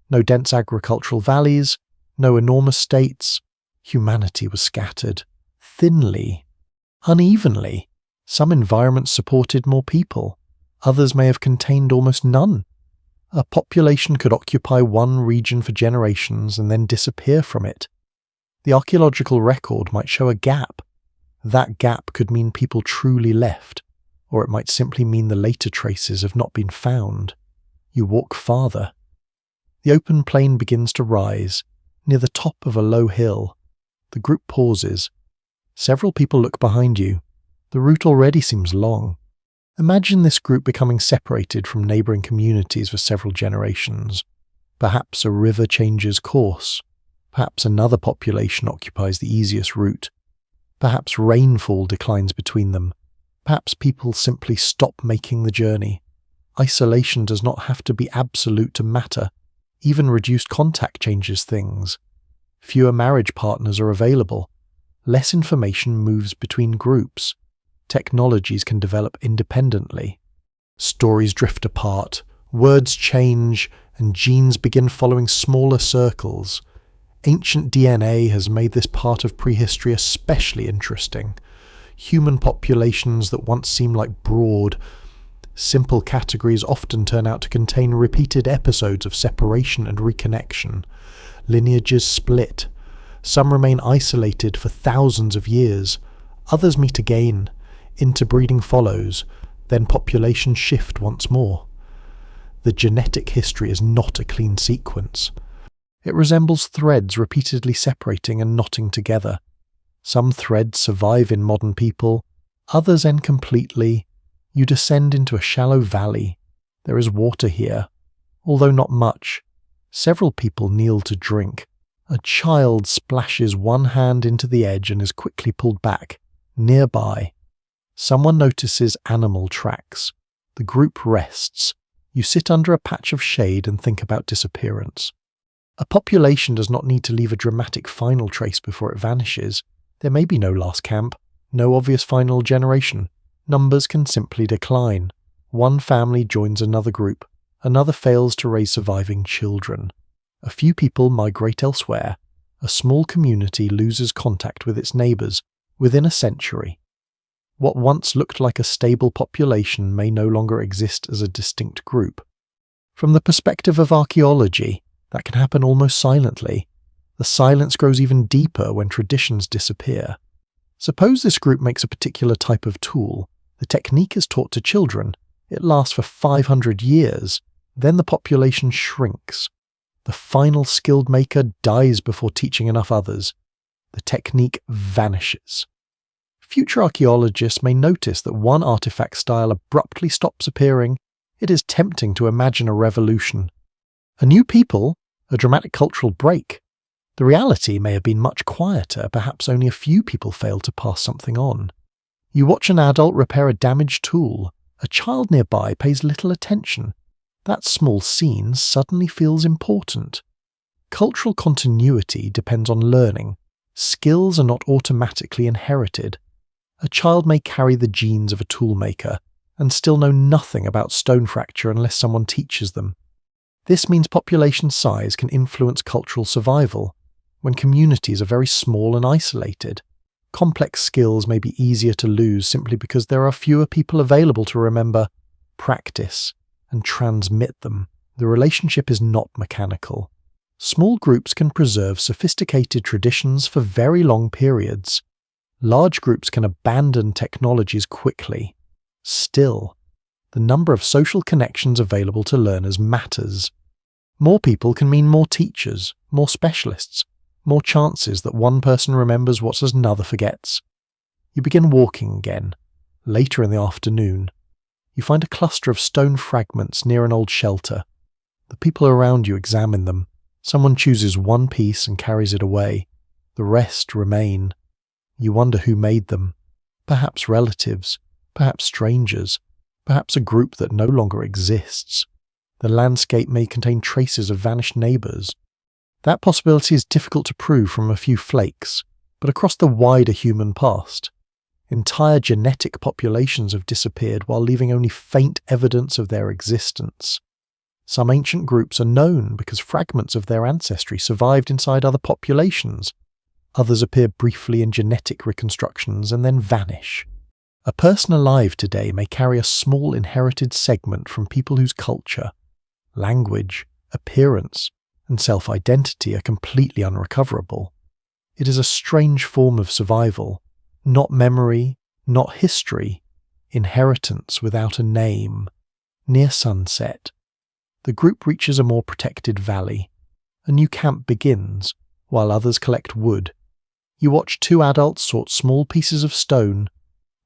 no dense agricultural valleys, no enormous states. Humanity was scattered, thinly, unevenly. Some environments supported more people, others may have contained almost none. A population could occupy one region for generations and then disappear from it. The archaeological record might show a gap. That gap could mean people truly left, or it might simply mean the later traces have not been found. You walk farther. The open plain begins to rise, near the top of a low hill. The group pauses. Several people look behind you. The route already seems long. Imagine this group becoming separated from neighbouring communities for several generations. Perhaps a river changes course. Perhaps another population occupies the easiest route. Perhaps rainfall declines between them. Perhaps people simply stop making the journey. Isolation does not have to be absolute to matter. Even reduced contact changes things. Fewer marriage partners are available. Less information moves between groups. Technologies can develop independently. Stories drift apart, words change, and genes begin following smaller circles. Ancient DNA has made this part of prehistory especially interesting. Human populations that once seemed like broad, simple categories often turn out to contain repeated episodes of separation and reconnection. Lineages split. Some remain isolated for thousands of years. Others meet again. Interbreeding follows. Then populations shift once more. The genetic history is not a clean sequence. It resembles threads repeatedly separating and knotting together. Some threads survive in modern people, others end completely. You descend into a shallow valley. There is water here, although not much. Several people kneel to drink. A child splashes one hand into the edge and is quickly pulled back. Nearby, someone notices animal tracks. The group rests. You sit under a patch of shade and think about disappearance. A population does not need to leave a dramatic final trace before it vanishes. There may be no last camp, no obvious final generation. Numbers can simply decline. One family joins another group. Another fails to raise surviving children. A few people migrate elsewhere. A small community loses contact with its neighbours within a century. What once looked like a stable population may no longer exist as a distinct group. From the perspective of archaeology, That can happen almost silently. The silence grows even deeper when traditions disappear. Suppose this group makes a particular type of tool. The technique is taught to children. It lasts for 500 years. Then the population shrinks. The final skilled maker dies before teaching enough others. The technique vanishes. Future archaeologists may notice that one artifact style abruptly stops appearing. It is tempting to imagine a revolution. A new people, a dramatic cultural break. The reality may have been much quieter, perhaps only a few people failed to pass something on. You watch an adult repair a damaged tool. A child nearby pays little attention. That small scene suddenly feels important. Cultural continuity depends on learning. Skills are not automatically inherited. A child may carry the genes of a toolmaker and still know nothing about stone fracture unless someone teaches them. This means population size can influence cultural survival. When communities are very small and isolated, complex skills may be easier to lose simply because there are fewer people available to remember, practice, and transmit them. The relationship is not mechanical. Small groups can preserve sophisticated traditions for very long periods. Large groups can abandon technologies quickly. Still, the number of social connections available to learners matters. More people can mean more teachers, more specialists, more chances that one person remembers what another forgets. You begin walking again, later in the afternoon. You find a cluster of stone fragments near an old shelter. The people around you examine them. Someone chooses one piece and carries it away. The rest remain. You wonder who made them. Perhaps relatives, perhaps strangers, perhaps a group that no longer exists. The landscape may contain traces of vanished neighbours. That possibility is difficult to prove from a few flakes, but across the wider human past, entire genetic populations have disappeared while leaving only faint evidence of their existence. Some ancient groups are known because fragments of their ancestry survived inside other populations. Others appear briefly in genetic reconstructions and then vanish. A person alive today may carry a small inherited segment from people whose culture, language, appearance, and self-identity are completely unrecoverable. It is a strange form of survival, not memory, not history, inheritance without a name. Near sunset, the group reaches a more protected valley. A new camp begins, while others collect wood. You watch two adults sort small pieces of stone.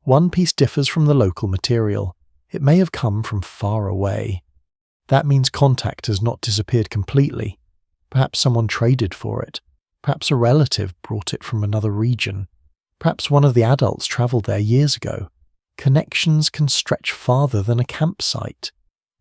One piece differs from the local material. It may have come from far away. That means contact has not disappeared completely. Perhaps someone traded for it. Perhaps a relative brought it from another region. Perhaps one of the adults travelled there years ago. Connections can stretch farther than a campsite,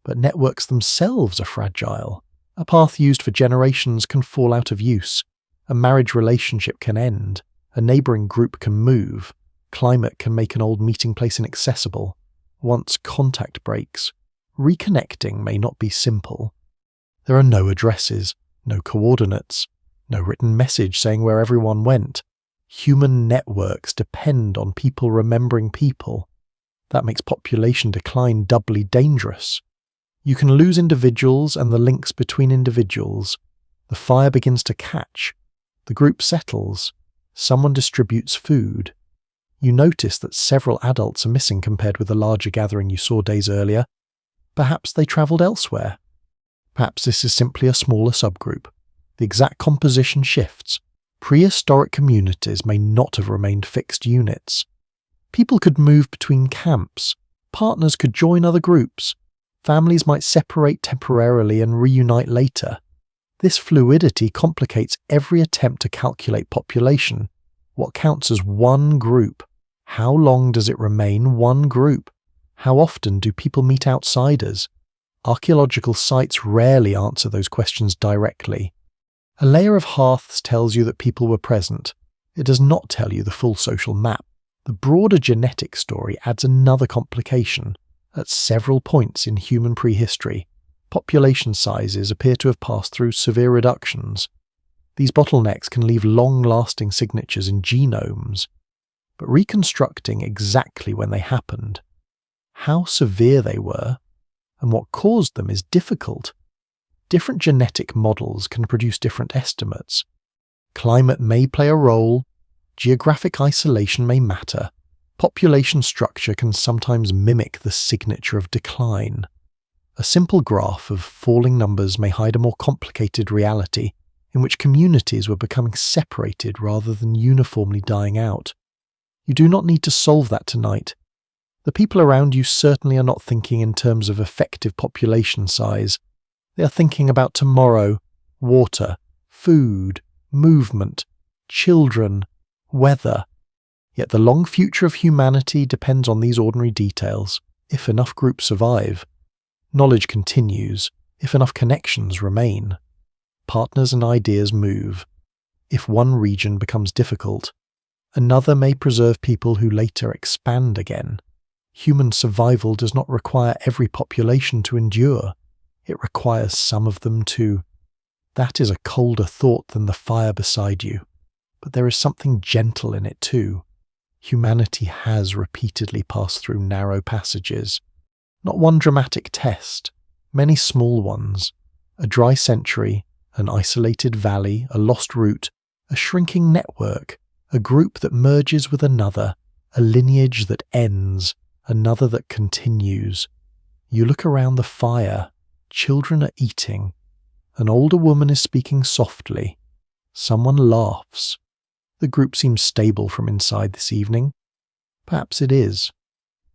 but networks themselves are fragile. A path used for generations can fall out of use. A marriage relationship can end. A neighbouring group can move. Climate can make an old meeting place inaccessible. Once contact breaks, reconnecting may not be simple. There are no addresses, no coordinates, no written message saying where everyone went. Human networks depend on people remembering people. That makes population decline doubly dangerous. You can lose individuals and the links between individuals. The fire begins to catch. The group settles. Someone distributes food. You notice that several adults are missing compared with the larger gathering you saw days earlier. Perhaps they travelled elsewhere. Perhaps this is simply a smaller subgroup. The exact composition shifts. Prehistoric communities may not have remained fixed units. People could move between camps. Partners could join other groups. Families might separate temporarily and reunite later. This fluidity complicates every attempt to calculate population. What counts as one group? How long does it remain one group? How often do people meet outsiders? Archaeological sites rarely answer those questions directly. A layer of hearths tells you that people were present. It does not tell you the full social map. The broader genetic story adds another complication. At several points in human prehistory, population sizes appear to have passed through severe reductions. These bottlenecks can leave long-lasting signatures in genomes, but reconstructing exactly when they happened, how severe they were, and what caused them is difficult. Different genetic models can produce different estimates. Climate may play a role, geographic isolation may matter, population structure can sometimes mimic the signature of decline. A simple graph of falling numbers may hide a more complicated reality in which communities were becoming separated rather than uniformly dying out. You do not need to solve that tonight. The people around you certainly are not thinking in terms of effective population size. They are thinking about tomorrow, water, food, movement, children, weather. Yet the long future of humanity depends on these ordinary details, if enough groups survive. Knowledge continues, if enough connections remain. Partners and ideas move. If one region becomes difficult, another may preserve people who later expand again. Human survival does not require every population to endure. It requires some of them to. That is a colder thought than the fire beside you, but there is something gentle in it too. Humanity has repeatedly passed through narrow passages. Not one dramatic test, many small ones. A dry century, an isolated valley, a lost route, a shrinking network, a group that merges with another, a lineage that ends, another that continues. You look around the fire, children are eating. An older woman is speaking softly. Someone laughs. The group seems stable from inside this evening. Perhaps it is.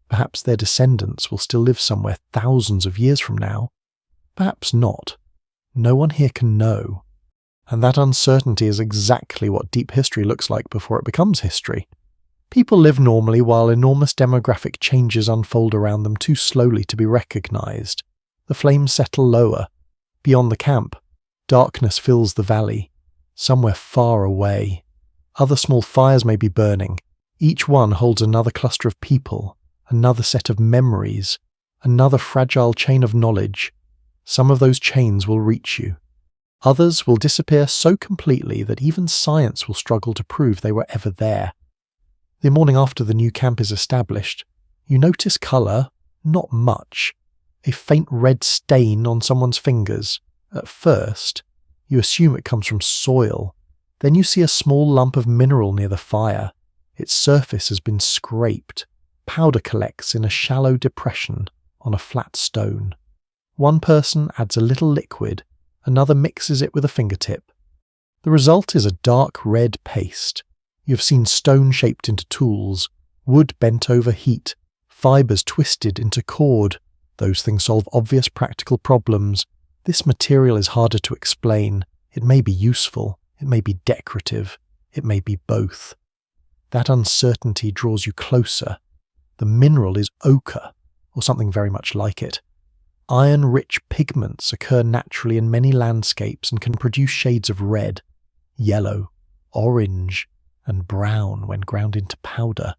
Perhaps their descendants will still live somewhere thousands of years from now. Perhaps not. No one here can know. And that uncertainty is exactly what deep history looks like before it becomes history. People live normally while enormous demographic changes unfold around them too slowly to be recognized. The flames settle lower. Beyond the camp, darkness fills the valley. Somewhere far away. Other small fires may be burning. Each one holds another cluster of people, another set of memories, another fragile chain of knowledge. Some of those chains will reach you. Others will disappear so completely that even science will struggle to prove they were ever there. The morning after the new camp is established, you notice colour, not much. A faint red stain on someone's fingers. At first, you assume it comes from soil. Then you see a small lump of mineral near the fire. Its surface has been scraped. Powder collects in a shallow depression on a flat stone. One person adds a little liquid, another mixes it with a fingertip. The result is a dark red paste. You have seen stone shaped into tools, wood bent over heat, fibres twisted into cord. Those things solve obvious practical problems. This material is harder to explain. It may be useful, it may be decorative, it may be both. That uncertainty draws you closer. The mineral is ochre, or something very much like it. Iron-rich pigments occur naturally in many landscapes and can produce shades of red, yellow, orange, and brown when ground into powder.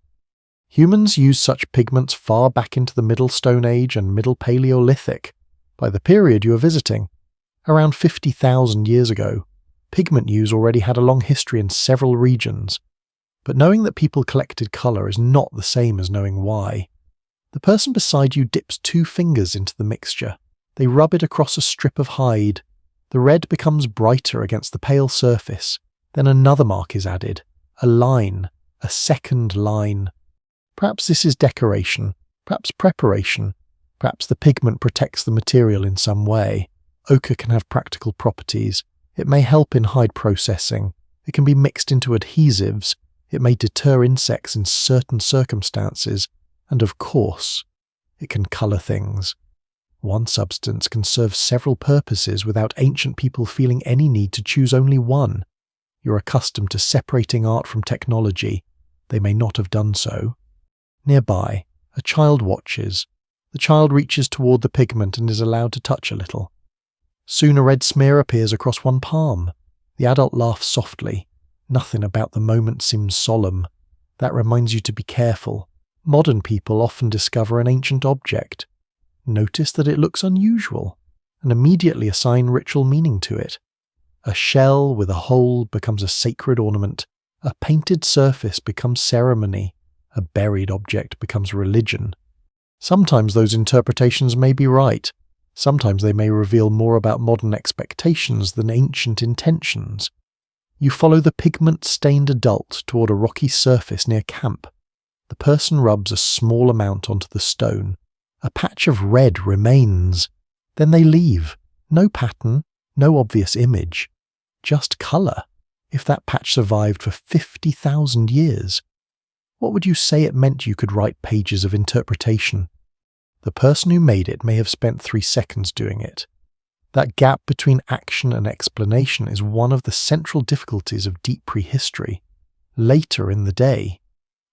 Humans used such pigments far back into the Middle Stone Age and Middle Paleolithic. By the period you are visiting, around 50,000 years ago, pigment use already had a long history in several regions. But knowing that people collected colour is not the same as knowing why. The person beside you dips 2 fingers into the mixture. They rub it across a strip of hide. The red becomes brighter against the pale surface. Then another mark is added. A line. A second line. Perhaps this is decoration. Perhaps preparation. Perhaps the pigment protects the material in some way. Ochre can have practical properties. It may help in hide processing. It can be mixed into adhesives. It may deter insects in certain circumstances. And of course, it can colour things. One substance can serve several purposes without ancient people feeling any need to choose only one. You're accustomed to separating art from technology. They may not have done so. Nearby, a child watches. The child reaches toward the pigment and is allowed to touch a little. Soon a red smear appears across one palm. The adult laughs softly. Nothing about the moment seems solemn. That reminds you to be careful. Modern people often discover an ancient object. Notice that it looks unusual, and immediately assign ritual meaning to it. A shell with a hole becomes a sacred ornament. A painted surface becomes ceremony. A buried object becomes religion. Sometimes those interpretations may be right. Sometimes they may reveal more about modern expectations than ancient intentions. You follow the pigment-stained adult toward a rocky surface near camp. The person rubs a small amount onto the stone. A patch of red remains. Then they leave. No pattern, no obvious image. Just colour. If that patch survived for 50,000 years, what would you say it meant? You could write pages of interpretation. The person who made it may have spent 3 seconds doing it. That gap between action and explanation is one of the central difficulties of deep prehistory. Later in the day,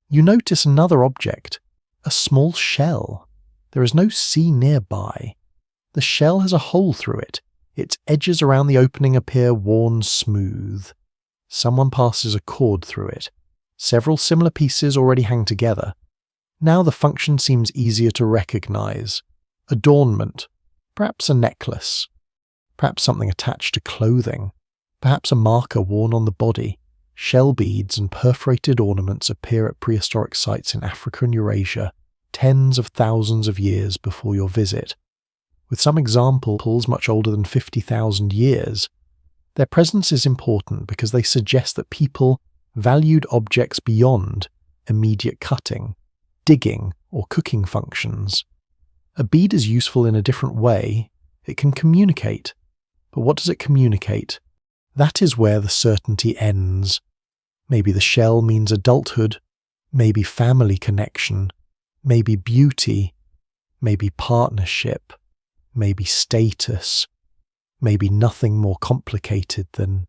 you notice another object, a small shell. There is no sea nearby. The shell has a hole through it. Its edges around the opening appear worn smooth. Someone passes a cord through it. Several similar pieces already hang together. Now the function seems easier to recognize. Adornment. Perhaps a necklace. Perhaps something attached to clothing. Perhaps a marker worn on the body. Shell beads and perforated ornaments appear at prehistoric sites in Africa and Eurasia, tens of thousands of years before your visit. With some examples much older than 50,000 years, their presence is important because they suggest that people valued objects beyond immediate cutting, digging, or cooking functions. A bead is useful in a different way. It can communicate. But what does it communicate? That is where the certainty ends. Maybe the shell means adulthood, maybe family connection, maybe beauty, maybe partnership, maybe status, maybe nothing more complicated than,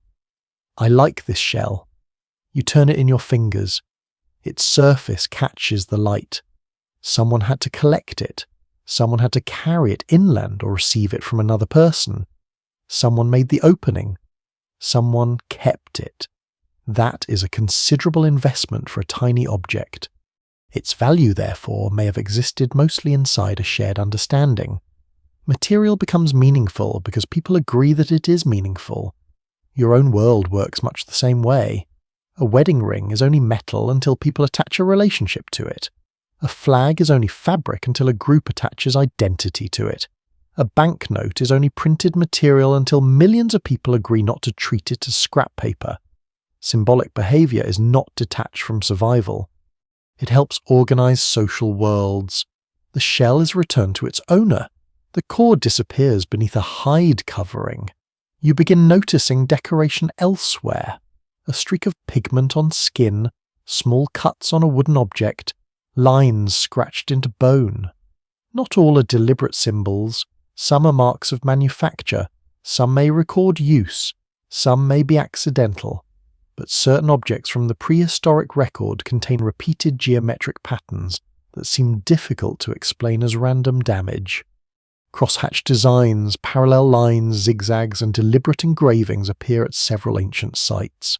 I like this shell. You turn it in your fingers. Its surface catches the light. Someone had to collect it. Someone had to carry it inland or receive it from another person. Someone made the opening. Someone kept it. That is a considerable investment for a tiny object. Its value, therefore, may have existed mostly inside a shared understanding. Material becomes meaningful because people agree that it is meaningful. Your own world works much the same way. A wedding ring is only metal until people attach a relationship to it. A flag is only fabric until a group attaches identity to it. A banknote is only printed material until millions of people agree not to treat it as scrap paper. Symbolic behaviour is not detached from survival. It helps organise social worlds. The shell is returned to its owner. The cord disappears beneath a hide covering. You begin noticing decoration elsewhere. A streak of pigment on skin, small cuts on a wooden object, lines scratched into bone. Not all are deliberate symbols. Some are marks of manufacture. Some may record use. Some may be accidental. But certain objects from the prehistoric record contain repeated geometric patterns that seem difficult to explain as random damage. Crosshatch designs, parallel lines, zigzags, and deliberate engravings appear at several ancient sites.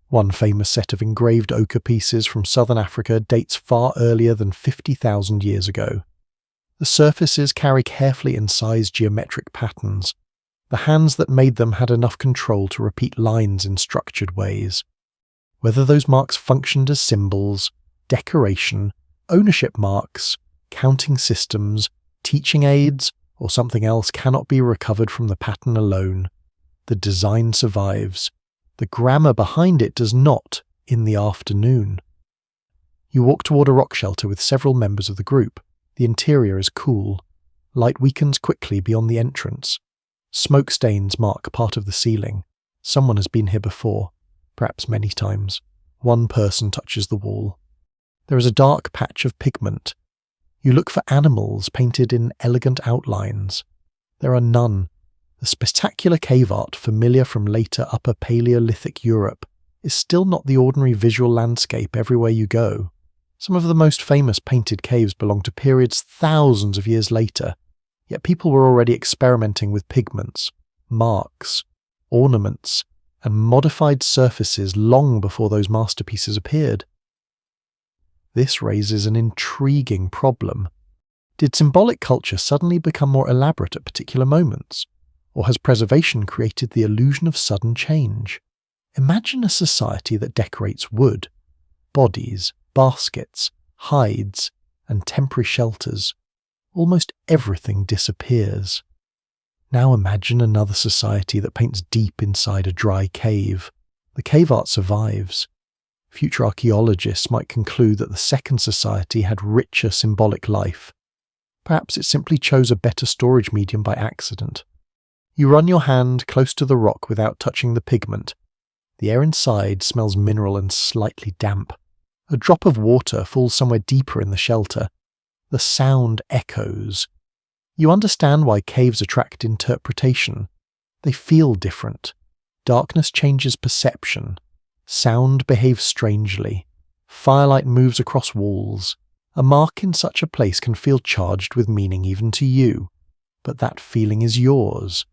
One famous set of engraved ochre pieces from southern Africa dates far earlier than 50,000 years ago. The surfaces carry carefully incised geometric patterns. The hands that made them had enough control to repeat lines in structured ways. Whether those marks functioned as symbols, decoration, ownership marks, counting systems, teaching aids, or something else cannot be recovered from the pattern alone. The design survives. The grammar behind it does not, in the afternoon. You walk toward a rock shelter with several members of the group. The interior is cool. Light weakens quickly beyond the entrance. Smoke stains mark part of the ceiling. Someone has been here before, perhaps many times. One person touches the wall. There is a dark patch of pigment. You look for animals painted in elegant outlines. There are none. The spectacular cave art, familiar from later Upper Paleolithic Europe, is still not the ordinary visual landscape everywhere you go. Some of the most famous painted caves belong to periods thousands of years later, yet people were already experimenting with pigments, marks, ornaments, and modified surfaces long before those masterpieces appeared. This raises an intriguing problem. Did symbolic culture suddenly become more elaborate at particular moments? Or has preservation created the illusion of sudden change? Imagine a society that decorates wood, bodies, baskets, hides, and temporary shelters. Almost everything disappears. Now imagine another society that paints deep inside a dry cave. The cave art survives. Future archaeologists might conclude that the second society had richer symbolic life. Perhaps it simply chose a better storage medium by accident. You run your hand close to the rock without touching the pigment. The air inside smells mineral and slightly damp. A drop of water falls somewhere deeper in the shelter. The sound echoes. You understand why caves attract interpretation. They feel different. Darkness changes perception. Sound behaves strangely. Firelight moves across walls. A mark in such a place can feel charged with meaning even to you, but that feeling is yours.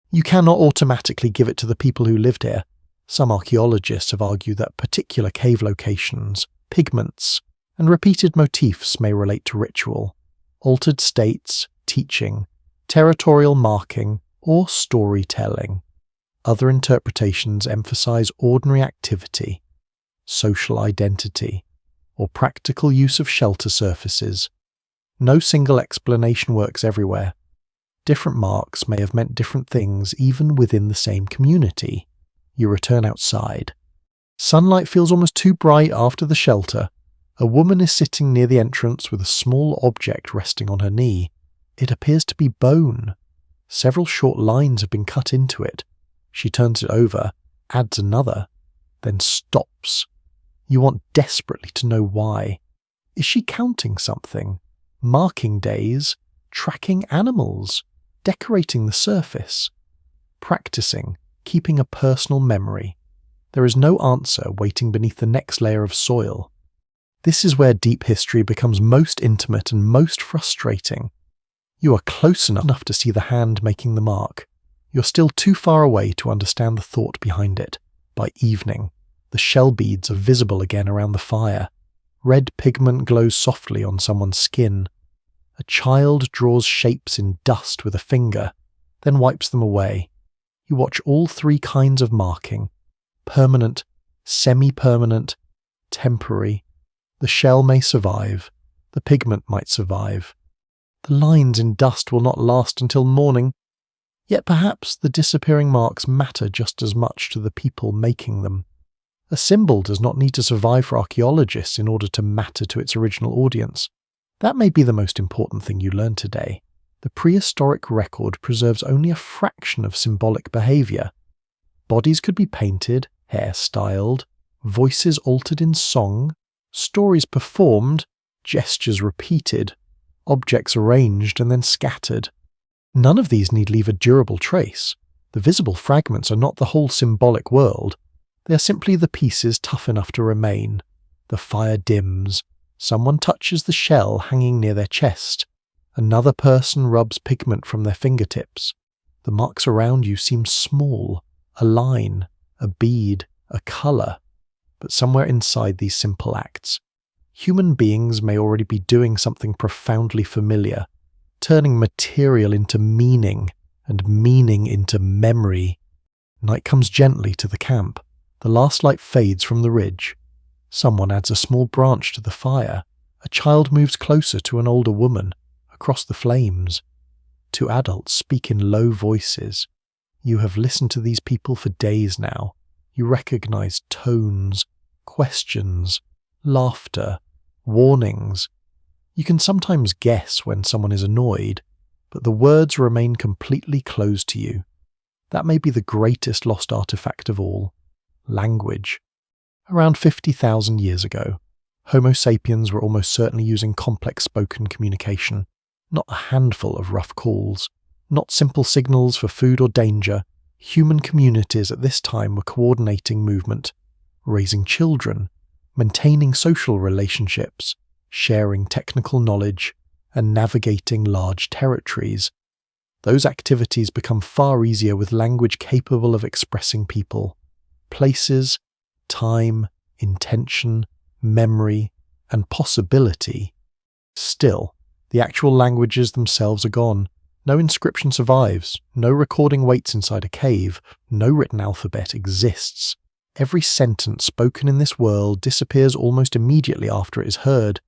You cannot automatically give it to the people who lived here. Some archaeologists have argued that particular cave locations, pigments, and repeated motifs may relate to ritual, altered states, teaching, territorial marking, or storytelling. Other interpretations emphasize ordinary activity, social identity, or practical use of shelter surfaces. No single explanation works everywhere. Different marks may have meant different things even within the same community. You return outside. Sunlight feels almost too bright after the shelter. A woman is sitting near the entrance with a small object resting on her knee. It appears to be bone. Several short lines have been cut into it. She turns it over, adds another, then stops. You want desperately to know why. Is she counting something? Marking days? Tracking animals? Decorating the surface? Practicing, keeping a personal memory. There is no answer waiting beneath the next layer of soil. This is where deep history becomes most intimate and most frustrating. You are close enough to see the hand making the mark. You're still too far away to understand the thought behind it. By evening, the shell beads are visible again around the fire. Red pigment glows softly on someone's skin. A child draws shapes in dust with a finger, then wipes them away. You watch all three kinds of marking: permanent, semi-permanent, temporary. The shell may survive. The pigment might survive. The lines in dust will not last until morning. Yet perhaps the disappearing marks matter just as much to the people making them. A symbol does not need to survive for archaeologists in order to matter to its original audience. That may be the most important thing you learn today. The prehistoric record preserves only a fraction of symbolic behavior. Bodies could be painted, hair styled, voices altered in song, stories performed, gestures repeated, objects arranged and then scattered. None of these need leave a durable trace. The visible fragments are not the whole symbolic world. They are simply the pieces tough enough to remain. The fire dims. Someone touches the shell hanging near their chest. Another person rubs pigment from their fingertips. The marks around you seem small, a line, a bead, a colour. But somewhere inside these simple acts, human beings may already be doing something profoundly familiar, turning material into meaning and meaning into memory. Night comes gently to the camp. The last light fades from the ridge. Someone adds a small branch to the fire. A child moves closer to an older woman, across the flames. Two adults speak in low voices. You have listened to these people for days now. You recognize tones, questions, laughter, warnings. You can sometimes guess when someone is annoyed, but the words remain completely closed to you. That may be the greatest lost artifact of all: language. Around 50,000 years ago, Homo sapiens were almost certainly using complex spoken communication, not a handful of rough calls, not simple signals for food or danger. Human communities at this time were coordinating movement, raising children, maintaining social relationships, sharing technical knowledge, and navigating large territories. Those activities become far easier with language capable of expressing people, places, time, intention, memory, and possibility. Still, the actual languages themselves are gone. No inscription survives, no recording waits inside a cave, no written alphabet exists. Every sentence spoken in this world disappears almost immediately after it is heard.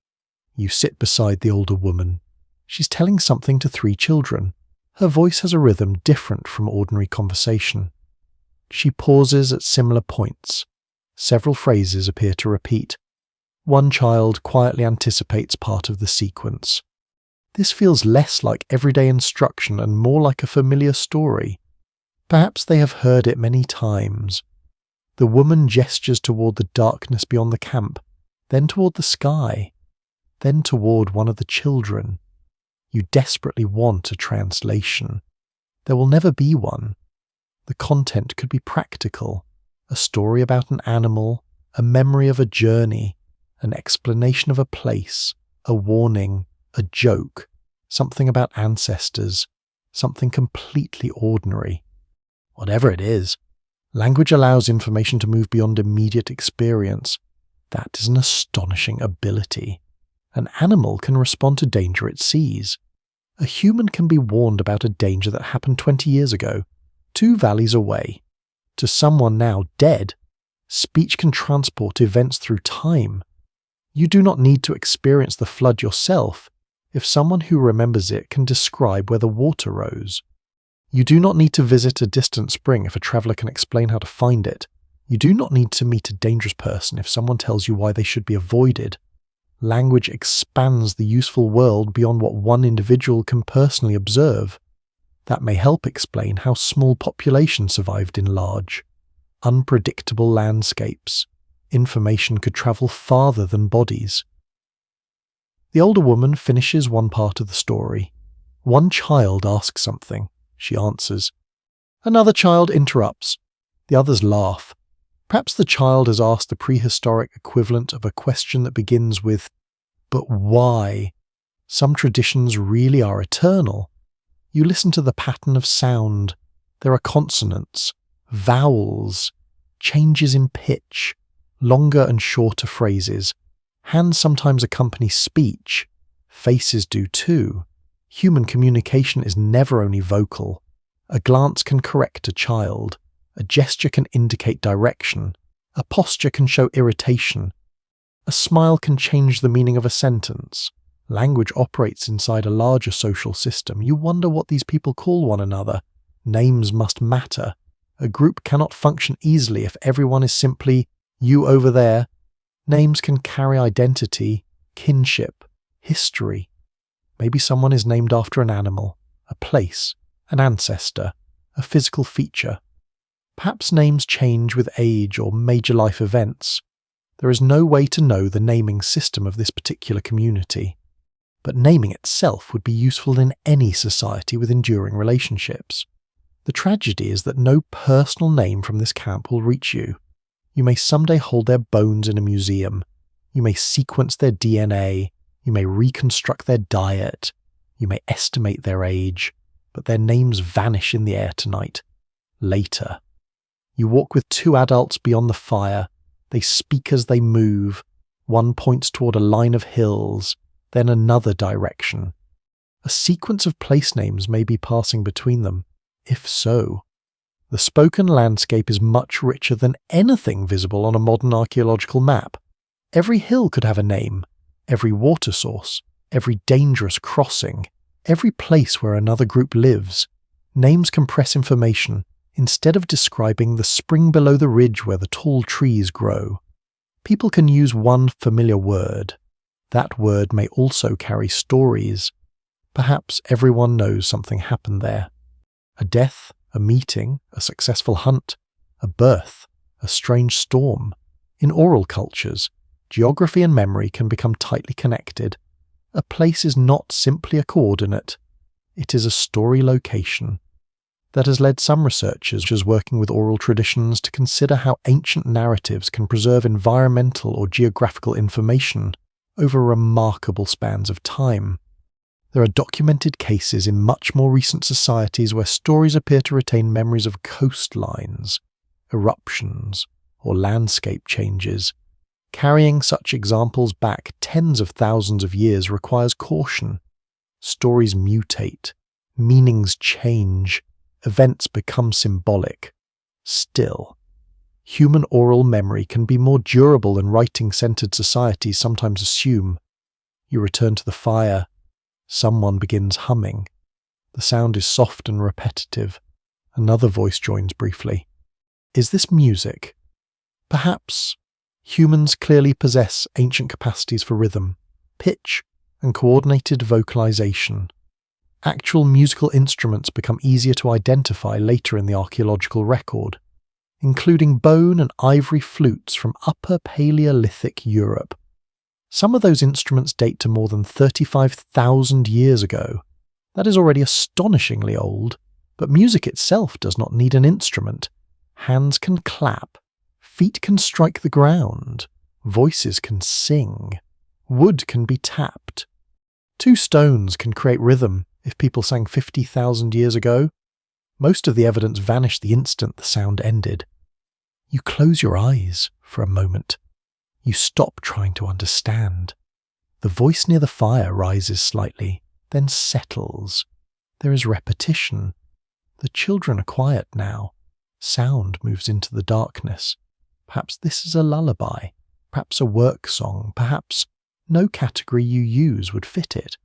You sit beside the older woman. She's telling something to three children. Her voice has a rhythm different from ordinary conversation. She pauses at similar points. Several phrases appear to repeat. One child quietly anticipates part of the sequence. This feels less like everyday instruction and more like a familiar story. Perhaps they have heard it many times. The woman gestures toward the darkness beyond the camp, then toward the sky, then toward one of the children. You desperately want a translation. There will never be one. The content could be practical, a story about an animal, a memory of a journey, an explanation of a place, a warning, a joke, something about ancestors, something completely ordinary. Whatever it is, language allows information to move beyond immediate experience. That is an astonishing ability. An animal can respond to danger it sees. A human can be warned about a danger that happened 20 years ago, 2 valleys away. To someone now dead, speech can transport events through time. You do not need to experience the flood yourself if someone who remembers it can describe where the water rose. You do not need to visit a distant spring if a traveller can explain how to find it. You do not need to meet a dangerous person if someone tells you why they should be avoided. Language expands the useful world beyond what one individual can personally observe. That may help explain how small populations survived in large, unpredictable landscapes. Information could travel farther than bodies. The older woman finishes one part of the story. One child asks something. She answers. Another child interrupts. The others laugh. Perhaps the child has asked the prehistoric equivalent of a question that begins with, "But why?" Some traditions really are eternal. You listen to the pattern of sound. There are consonants, vowels, changes in pitch, longer and shorter phrases. Hands sometimes accompany speech. Faces do too. Human communication is never only vocal. A glance can correct a child. A gesture can indicate direction. A posture can show irritation. A smile can change the meaning of a sentence. Language operates inside a larger social system. You wonder what these people call one another. Names must matter. A group cannot function easily if everyone is simply, "you over there." Names can carry identity, kinship, history. Maybe someone is named after an animal, a place, an ancestor, a physical feature. Perhaps names change with age or major life events. There is no way to know the naming system of this particular community. But naming itself would be useful in any society with enduring relationships. The tragedy is that no personal name from this camp will reach you. You may someday hold their bones in a museum. You may sequence their DNA. You may reconstruct their diet. You may estimate their age. But their names vanish in the air tonight. Later. You walk with 2 adults beyond the fire. They speak as they move. One points toward a line of hills, then another direction. A sequence of place names may be passing between them. If so, the spoken landscape is much richer than anything visible on a modern archaeological map. Every hill could have a name, every water source, every dangerous crossing, every place where another group lives. Names compress information. Instead of describing the spring below the ridge where the tall trees grow, people can use one familiar word. That word may also carry stories. Perhaps everyone knows something happened there. A death, a meeting, a successful hunt, a birth, a strange storm. In oral cultures, geography and memory can become tightly connected. A place is not simply a coordinate. It is a story location. That has led some researchers working with oral traditions to consider how ancient narratives can preserve environmental or geographical information over remarkable spans of time. There are documented cases in much more recent societies where stories appear to retain memories of coastlines, eruptions, or landscape changes. Carrying such examples back tens of thousands of years requires caution. Stories mutate, meanings change, events become symbolic. Still, human oral memory can be more durable than writing-centered societies sometimes assume. You return to the fire. Someone begins humming. The sound is soft and repetitive. Another voice joins briefly. Is this music? Perhaps. Humans clearly possess ancient capacities for rhythm, pitch, and coordinated vocalization. Actual musical instruments become easier to identify later in the archaeological record, including bone and ivory flutes from Upper Paleolithic Europe. Some of those instruments date to more than 35,000 years ago. That is already astonishingly old, but music itself does not need an instrument. Hands can clap, feet can strike the ground, voices can sing, wood can be tapped. 2 stones can create rhythm if people sang 50,000 years ago. Most of the evidence vanished the instant the sound ended. You close your eyes for a moment. You stop trying to understand. The voice near the fire rises slightly, then settles. There is repetition. The children are quiet now. Sound moves into the darkness. Perhaps this is a lullaby, perhaps a work song, perhaps no category you use would fit it.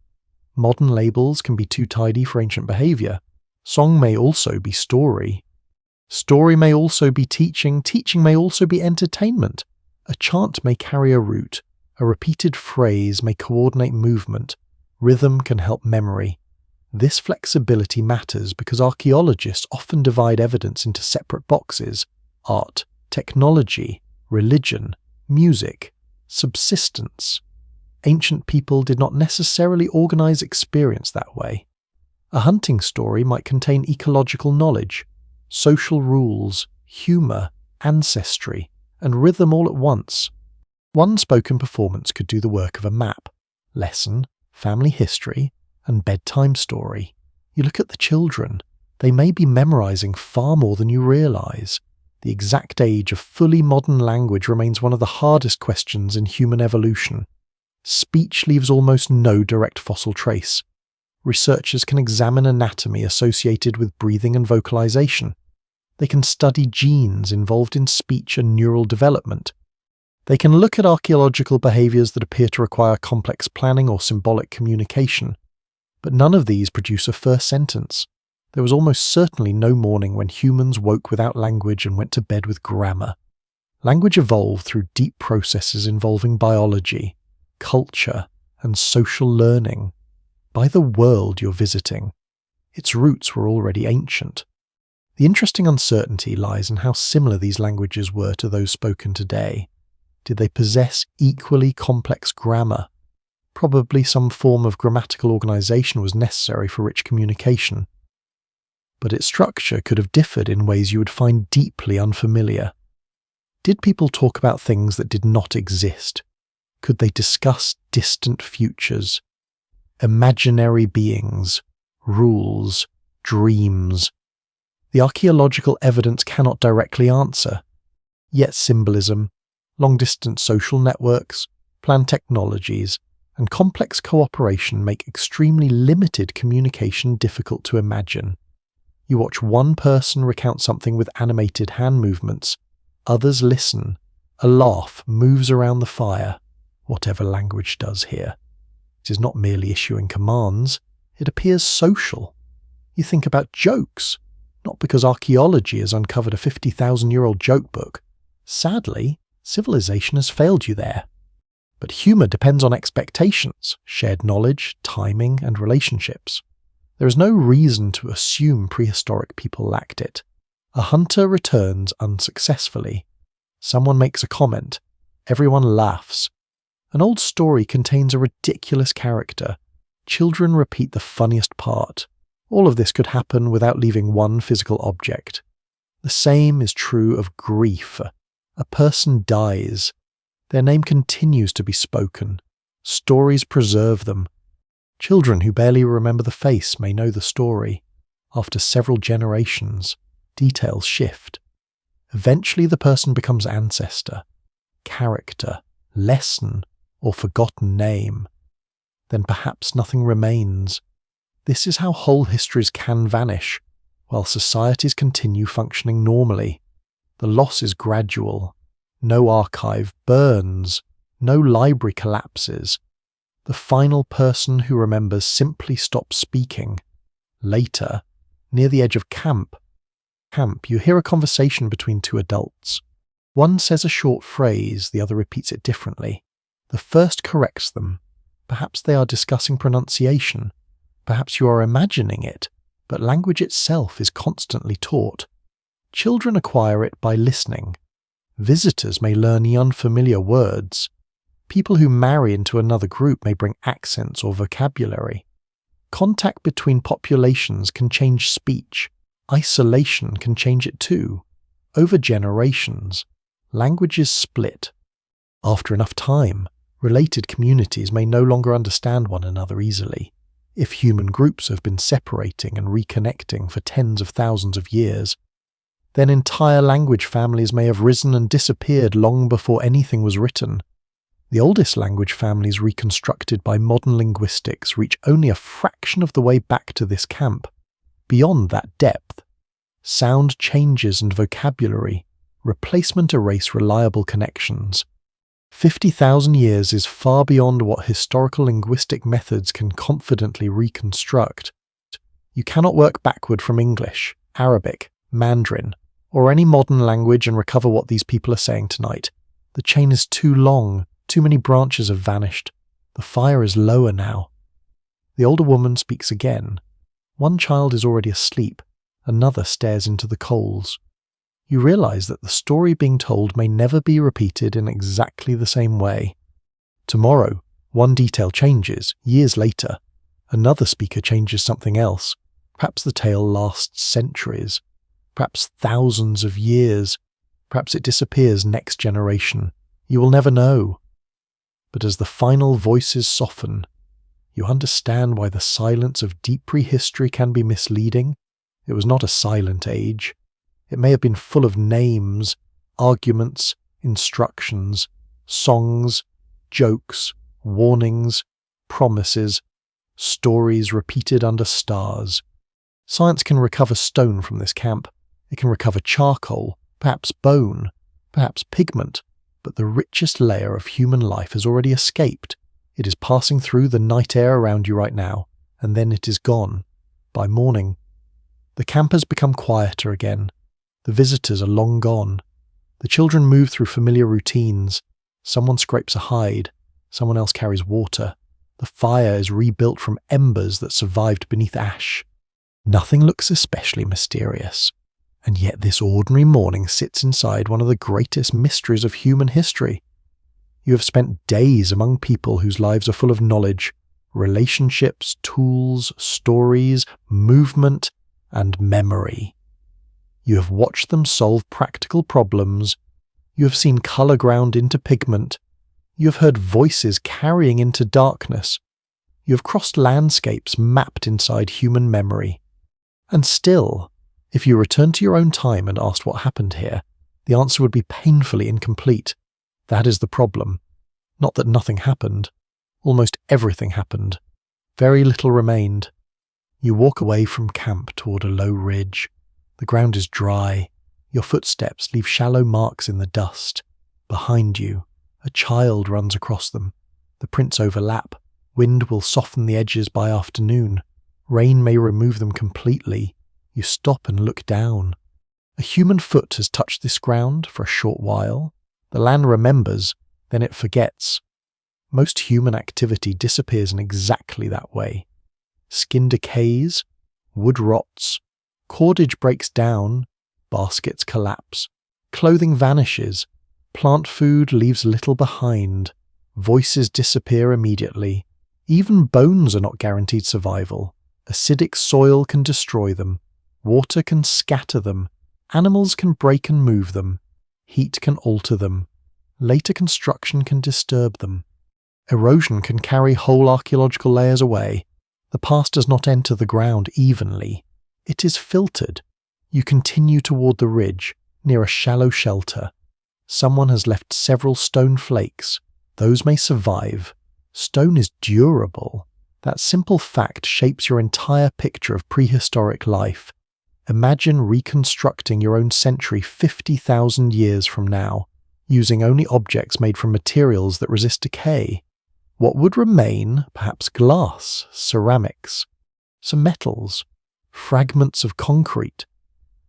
Modern labels can be too tidy for ancient behavior. Song may also be story. Story may also be teaching. Teaching may also be entertainment. A chant may carry a root. A repeated phrase may coordinate movement. Rhythm can help memory. This flexibility matters because archaeologists often divide evidence into separate boxes: art, technology, religion, music, subsistence. Ancient people did not necessarily organize experience that way. A hunting story might contain ecological knowledge, social rules, humor, ancestry, and rhythm all at once. One spoken performance could do the work of a map, lesson, family history, and bedtime story. You look at the children. They may be memorizing far more than you realize. The exact age of fully modern language remains one of the hardest questions in human evolution. Speech leaves almost no direct fossil trace. Researchers can examine anatomy associated with breathing and vocalization. They can study genes involved in speech and neural development. They can look at archaeological behaviors that appear to require complex planning or symbolic communication. But none of these produce a first sentence. There was almost certainly no morning when humans woke without language and went to bed with grammar. Language evolved through deep processes involving biology, culture, and social learning. By the world you're visiting, its roots were already ancient. The interesting uncertainty lies in how similar these languages were to those spoken today. Did they possess equally complex grammar? Probably some form of grammatical organization was necessary for rich communication. But its structure could have differed in ways you would find deeply unfamiliar. Did people talk about things that did not exist? Could they discuss distant futures, imaginary beings, rules, dreams? The archaeological evidence cannot directly answer. Yet symbolism, long-distance social networks, planned technologies, and complex cooperation make extremely limited communication difficult to imagine. You watch one person recount something with animated hand movements, others listen, a laugh moves around the fire, whatever language does here. It is not merely issuing commands, it appears social. You think about jokes, not because archaeology has uncovered a 50,000-year-old joke book. Sadly, civilization has failed you there. But humour depends on expectations, shared knowledge, timing, and relationships. There is no reason to assume prehistoric people lacked it. A hunter returns unsuccessfully. Someone makes a comment. Everyone laughs. An old story contains a ridiculous character. Children repeat the funniest part. All of this could happen without leaving one physical object. The same is true of grief. A person dies. Their name continues to be spoken. Stories preserve them. Children who barely remember the face may know the story. After several generations, details shift. Eventually the person becomes ancestor, character, lesson, or forgotten name. Then perhaps nothing remains. This is how whole histories can vanish, while societies continue functioning normally. The loss is gradual. No archive burns. No library collapses. The final person who remembers simply stops speaking. Later, near the edge of camp, you hear a conversation between two adults. One says a short phrase, the other repeats it differently. The first corrects them. Perhaps they are discussing pronunciation. Perhaps you are imagining it, but language itself is constantly taught. Children acquire it by listening. Visitors may learn unfamiliar words. People who marry into another group may bring accents or vocabulary. Contact between populations can change speech. Isolation can change it too. Over generations, languages split. After enough time, related communities may no longer understand one another easily. If human groups have been separating and reconnecting for tens of thousands of years, then entire language families may have risen and disappeared long before anything was written. The oldest language families reconstructed by modern linguistics reach only a fraction of the way back to this camp. Beyond that depth, sound changes and vocabulary, replacement erase reliable connections. 50,000 years is far beyond what historical linguistic methods can confidently reconstruct. You cannot work backward from English, Arabic, Mandarin, or any modern language and recover what these people are saying tonight. The chain is too long, too many branches have vanished. The fire is lower now. The older woman speaks again. One child is already asleep, another stares into the coals. You realize that the story being told may never be repeated in exactly the same way. Tomorrow, one detail changes, years later. Another speaker changes something else. Perhaps the tale lasts centuries. Perhaps thousands of years. Perhaps it disappears next generation. You will never know. But as the final voices soften, you understand why the silence of deep prehistory can be misleading. It was not a silent age. It may have been full of names, arguments, instructions, songs, jokes, warnings, promises, stories repeated under stars. Science can recover stone from this camp. It can recover charcoal, perhaps bone, perhaps pigment, but the richest layer of human life has already escaped. It is passing through the night air around you right now, and then it is gone. By morning, the camp has become quieter again. The visitors are long gone. The children move through familiar routines. Someone scrapes a hide. Someone else carries water. The fire is rebuilt from embers that survived beneath ash. Nothing looks especially mysterious. And yet this ordinary morning sits inside one of the greatest mysteries of human history. You have spent days among people whose lives are full of knowledge, relationships, tools, stories, movement, and memory. You have watched them solve practical problems. You have seen colour ground into pigment. You have heard voices carrying into darkness. You have crossed landscapes mapped inside human memory. And still, if you returned to your own time and asked what happened here, the answer would be painfully incomplete. That is the problem. Not that nothing happened. Almost everything happened. Very little remained. You walk away from camp toward a low ridge. The ground is dry. Your footsteps leave shallow marks in the dust. Behind you, a child runs across them. The prints overlap. Wind will soften the edges by afternoon. Rain may remove them completely. You stop and look down. A human foot has touched this ground for a short while. The land remembers, then it forgets. Most human activity disappears in exactly that way. Skin decays, wood rots, cordage breaks down, baskets collapse, clothing vanishes, plant food leaves little behind, voices disappear immediately. Even bones are not guaranteed survival. Acidic soil can destroy them. Water can scatter them. Animals can break and move them. Heat can alter them. Later construction can disturb them. Erosion can carry whole archaeological layers away. The past does not enter the ground evenly. It is filtered. You continue toward the ridge, near a shallow shelter. Someone has left several stone flakes. Those may survive. Stone is durable. That simple fact shapes your entire picture of prehistoric life. Imagine reconstructing your own century 50,000 years from now, using only objects made from materials that resist decay. What would remain? Perhaps glass, ceramics, some metals, fragments of concrete.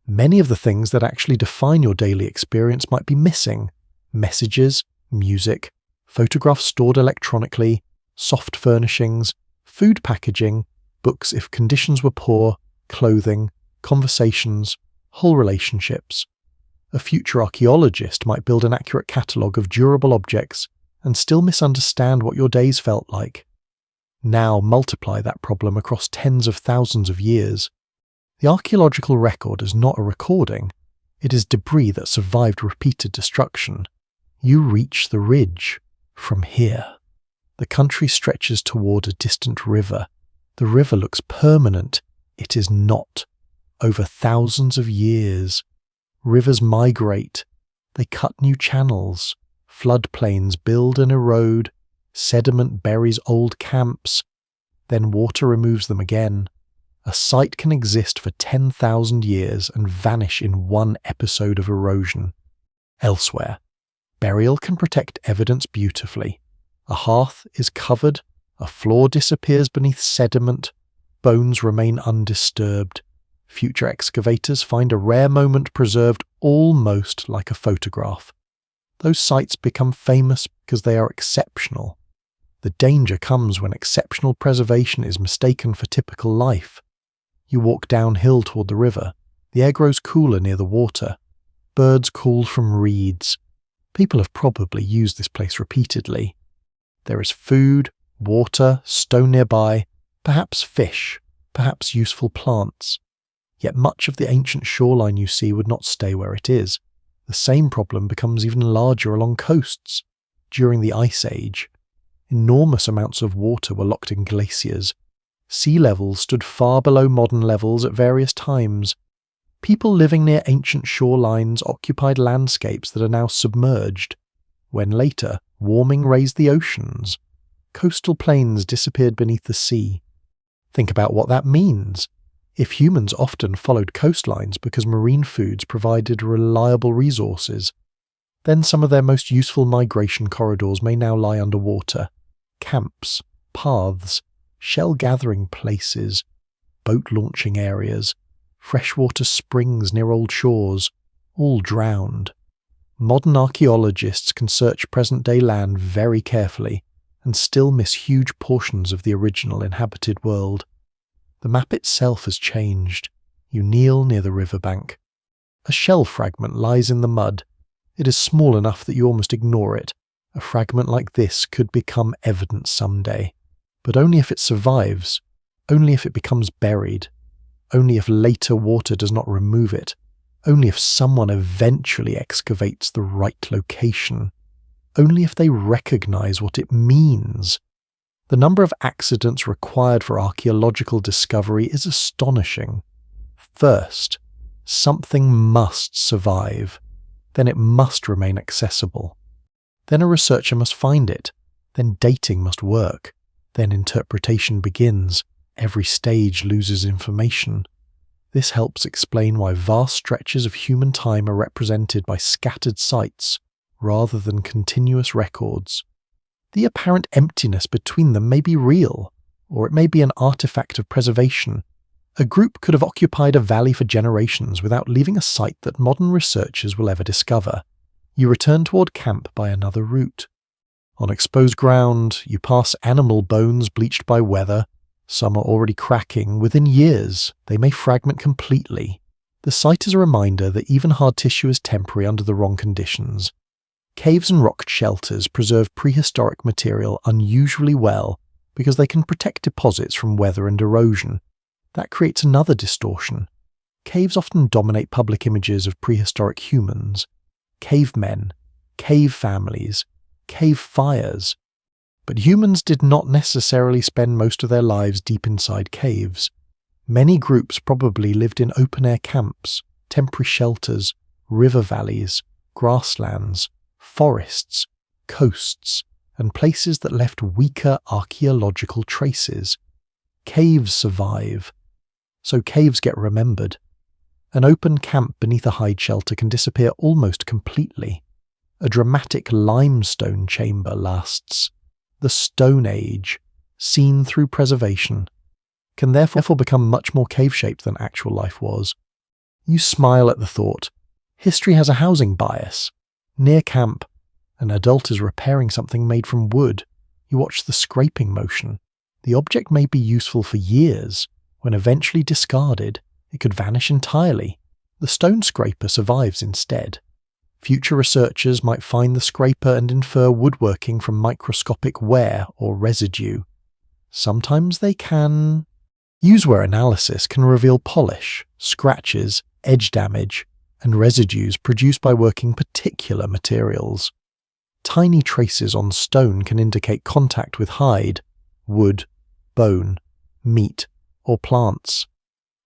Many of the things that actually define your daily experience might be missing: messages, music, photographs stored electronically, soft furnishings, food packaging, books if conditions were poor, clothing, conversations, whole relationships. A future archaeologist might build an accurate catalogue of durable objects and still misunderstand what your days felt like. Now multiply that problem across tens of thousands of years. The archaeological record is not a recording, it is debris that survived repeated destruction. You reach the ridge from here. The country stretches toward a distant river. The river looks permanent. It is not. Over thousands of years, rivers migrate. They cut new channels. Floodplains build and erode. Sediment buries old camps. Then water removes them again. A site can exist for 10,000 years and vanish in one episode of erosion. Elsewhere, burial can protect evidence beautifully. A hearth is covered, a floor disappears beneath sediment, bones remain undisturbed. Future excavators find a rare moment preserved almost like a photograph. Those sites become famous because they are exceptional. The danger comes when exceptional preservation is mistaken for typical life. You walk downhill toward the river. The air grows cooler near the water. Birds call from reeds. People have probably used this place repeatedly. There is food, water, stone nearby, perhaps fish, perhaps useful plants. Yet much of the ancient shoreline you see would not stay where it is. The same problem becomes even larger along coasts. During the Ice Age, enormous amounts of water were locked in glaciers. Sea levels stood far below modern levels at various times. People living near ancient shorelines occupied landscapes that are now submerged. When later, warming raised the oceans, coastal plains disappeared beneath the sea. Think about what that means. If humans often followed coastlines because marine foods provided reliable resources, then some of their most useful migration corridors may now lie underwater. Camps, paths, shell-gathering places, boat-launching areas, freshwater springs near old shores, all drowned. Modern archaeologists can search present-day land very carefully and still miss huge portions of the original inhabited world. The map itself has changed. You kneel near the riverbank. A shell fragment lies in the mud. It is small enough that you almost ignore it. A fragment like this could become evidence someday. But only if it survives, only if it becomes buried, only if later water does not remove it, only if someone eventually excavates the right location, only if they recognize what it means. The number of accidents required for archaeological discovery is astonishing. First, something must survive. Then it must remain accessible. Then a researcher must find it. Then dating must work. Then interpretation begins. Every stage loses information. This helps explain why vast stretches of human time are represented by scattered sites rather than continuous records. The apparent emptiness between them may be real, or it may be an artifact of preservation. A group could have occupied a valley for generations without leaving a site that modern researchers will ever discover. You return toward camp by another route. On exposed ground, you pass animal bones bleached by weather. Some are already cracking. Within years, they may fragment completely. The site is a reminder that even hard tissue is temporary under the wrong conditions. Caves and rock shelters preserve prehistoric material unusually well because they can protect deposits from weather and erosion. That creates another distortion. Caves often dominate public images of prehistoric humans. Cavemen, cave families, cave fires. But humans did not necessarily spend most of their lives deep inside caves. Many groups probably lived in open-air camps, temporary shelters, river valleys, grasslands, forests, coasts, and places that left weaker archaeological traces. Caves survive, so caves get remembered. An open camp beneath a hide shelter can disappear almost completely. A dramatic limestone chamber lasts. The Stone Age, seen through preservation. can therefore become much more cave-shaped than actual life was. You smile at the thought. History has a housing bias. Near camp, an adult is repairing something made from wood. You watch the scraping motion. The object may be useful for years. When eventually discarded, it could vanish entirely. The stone scraper survives instead. Future researchers might find the scraper and infer woodworking from microscopic wear or residue. Sometimes they can. Usewear analysis can reveal polish, scratches, edge damage, and residues produced by working particular materials. Tiny traces on stone can indicate contact with hide, wood, bone, meat, or plants.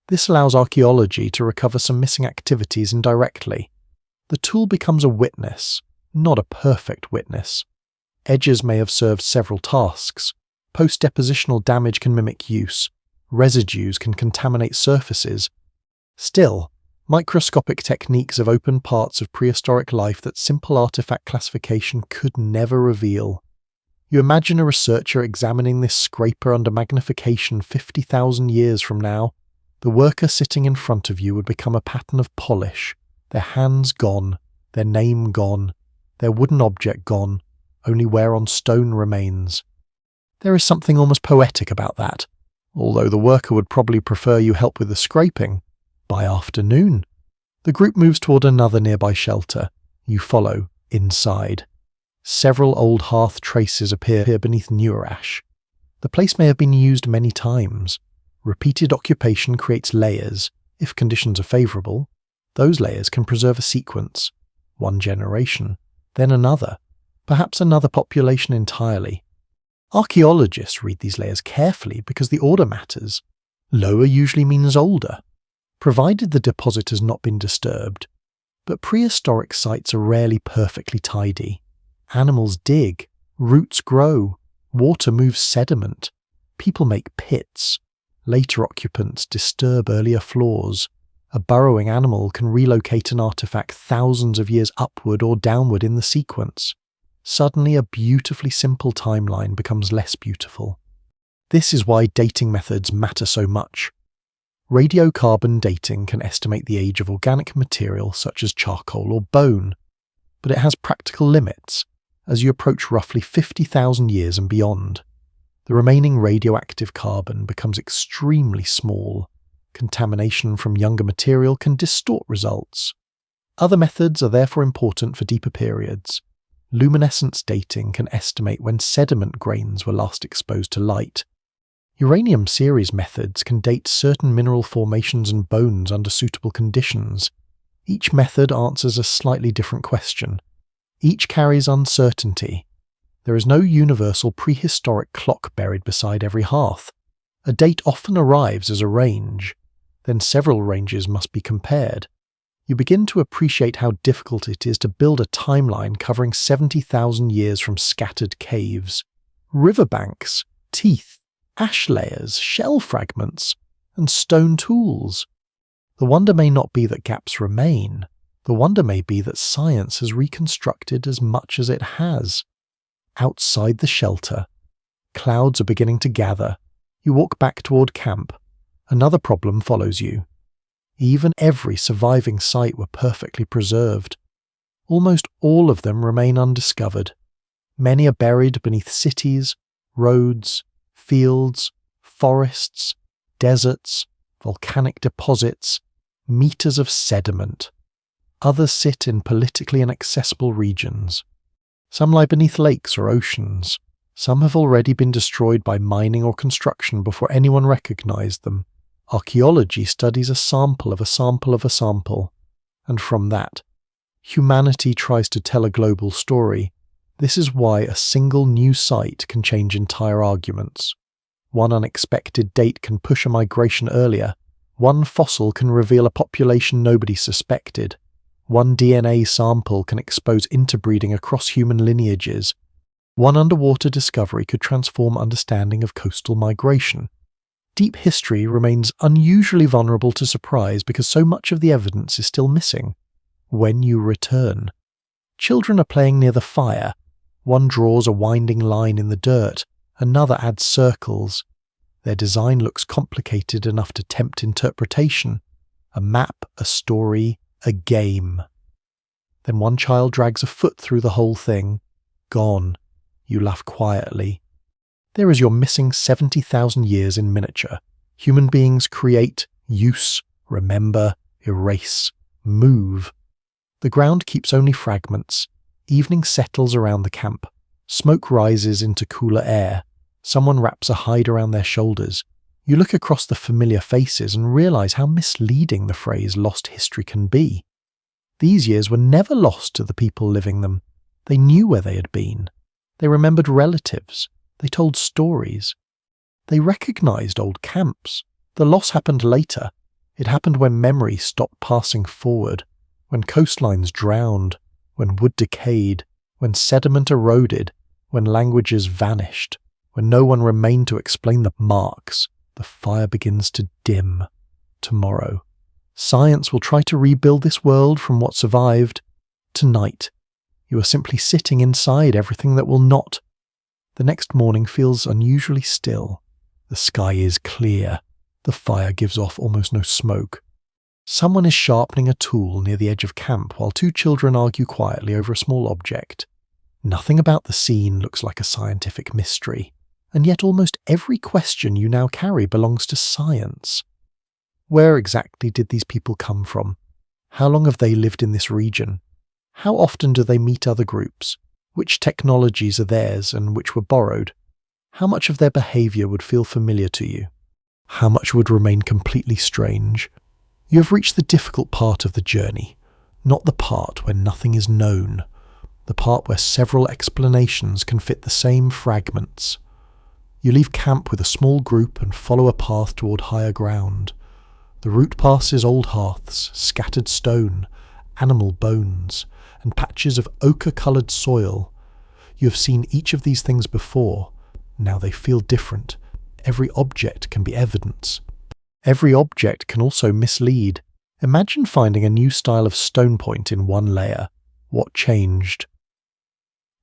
This allows archaeology to recover some missing activities indirectly. The tool becomes a witness, not a perfect witness. Edges may have served several tasks. Post-depositional damage can mimic use. Residues can contaminate surfaces. Still, microscopic techniques have opened parts of prehistoric life that simple artifact classification could never reveal. You imagine a researcher examining this scraper under magnification 50,000 years from now. The worker sitting in front of you would become a pattern of polish, their hands gone, their name gone, their wooden object gone, only wear on stone remains. There is something almost poetic about that, although the worker would probably prefer you help with the scraping. By afternoon, the group moves toward another nearby shelter. You follow, inside. Several old hearth traces appear beneath newer ash. The place may have been used many times. Repeated occupation creates layers. If conditions are favourable, those layers can preserve a sequence. One generation, then another, perhaps another population entirely. Archaeologists read these layers carefully because the order matters. Lower usually means older, provided the deposit has not been disturbed. But prehistoric sites are rarely perfectly tidy. Animals dig, roots grow, water moves sediment, people make pits. Later occupants disturb earlier floors. A burrowing animal can relocate an artifact thousands of years upward or downward in the sequence. Suddenly, a beautifully simple timeline becomes less beautiful. This is why dating methods matter so much. Radiocarbon dating can estimate the age of organic material such as charcoal or bone, but it has practical limits as you approach roughly 50,000 years and beyond. The remaining radioactive carbon becomes extremely small. Contamination from younger material can distort results. Other methods are therefore important for deeper periods. Luminescence dating can estimate when sediment grains were last exposed to light. Uranium series methods can date certain mineral formations and bones under suitable conditions. Each method answers a slightly different question. Each carries uncertainty. There is no universal prehistoric clock buried beside every hearth. A date often arrives as a range. Then several ranges must be compared. You begin to appreciate how difficult it is to build a timeline covering 70,000 years from scattered caves, riverbanks, teeth, ash layers, shell fragments, and stone tools. The wonder may not be that gaps remain. The wonder may be that science has reconstructed as much as it has. Outside the shelter, clouds are beginning to gather. You walk back toward camp. Another problem follows you. Even every surviving site were perfectly preserved. Almost all of them remain undiscovered. Many are buried beneath cities, roads, fields, forests, deserts, volcanic deposits, meters of sediment. Others sit in politically inaccessible regions. Some lie beneath lakes or oceans. Some have already been destroyed by mining or construction before anyone recognized them. Archaeology studies a sample of a sample of a sample, and from that, humanity tries to tell a global story. This is why a single new site can change entire arguments. One unexpected date can push a migration earlier. One fossil can reveal a population nobody suspected. One DNA sample can expose interbreeding across human lineages. One underwater discovery could transform understanding of coastal migration. Deep history remains unusually vulnerable to surprise because so much of the evidence is still missing. When you return, children are playing near the fire. One draws a winding line in the dirt, another adds circles. Their design looks complicated enough to tempt interpretation. A map, a story, a game. Then one child drags a foot through the whole thing. Gone. You laugh quietly. There is your missing 70,000 years in miniature. Human beings create, use, remember, erase, move. The ground keeps only fragments. Evening settles around the camp. Smoke rises into cooler air. Someone wraps a hide around their shoulders. You look across the familiar faces and realize how misleading the phrase lost history can be. These years were never lost to the people living them. They knew where they had been. They remembered relatives. They told stories. They recognized old camps. The loss happened later. It happened when memory stopped passing forward, when coastlines drowned, when wood decayed, when sediment eroded, when languages vanished, when no one remained to explain the marks. The fire begins to dim. Tomorrow, science will try to rebuild this world from what survived. Tonight, you are simply sitting inside everything that will not. The next morning feels unusually still. The sky is clear. The fire gives off almost no smoke. Someone is sharpening a tool near the edge of camp while two children argue quietly over a small object. Nothing about the scene looks like a scientific mystery, and yet almost every question you now carry belongs to science. Where exactly did these people come from? How long have they lived in this region? How often do they meet other groups? Which technologies are theirs and which were borrowed? How much of their behavior would feel familiar to you? How much would remain completely strange? You have reached the difficult part of the journey, not the part where nothing is known, the part where several explanations can fit the same fragments. You leave camp with a small group and follow a path toward higher ground. The route passes old hearths, scattered stone, animal bones, and patches of ochre-coloured soil. You have seen each of these things before. Now they feel different. Every object can be evidence. Every object can also mislead. Imagine finding a new style of stone point in one layer. What changed?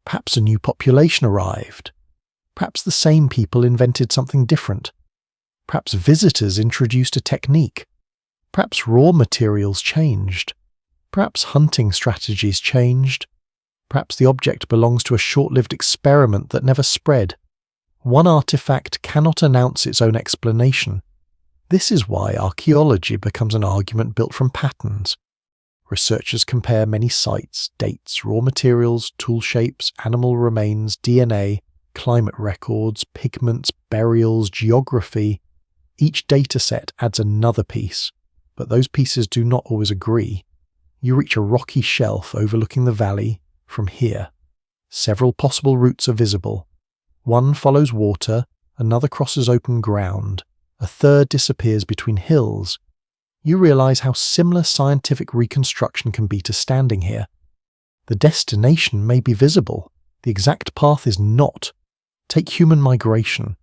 Perhaps a new population arrived. Perhaps the same people invented something different. Perhaps visitors introduced a technique. Perhaps raw materials changed. Perhaps hunting strategies changed. Perhaps the object belongs to a short-lived experiment that never spread. One artifact cannot announce its own explanation. This is why archaeology becomes an argument built from patterns. Researchers compare many sites, dates, raw materials, tool shapes, animal remains, DNA, climate records, pigments, burials, geography. Each dataset adds another piece, but those pieces do not always agree. You reach a rocky shelf overlooking the valley. From here, several possible routes are visible. One follows water, another crosses open ground, a third disappears between hills. You realize how similar scientific reconstruction can be to standing here. The destination may be visible, the exact path is not. Take human migration.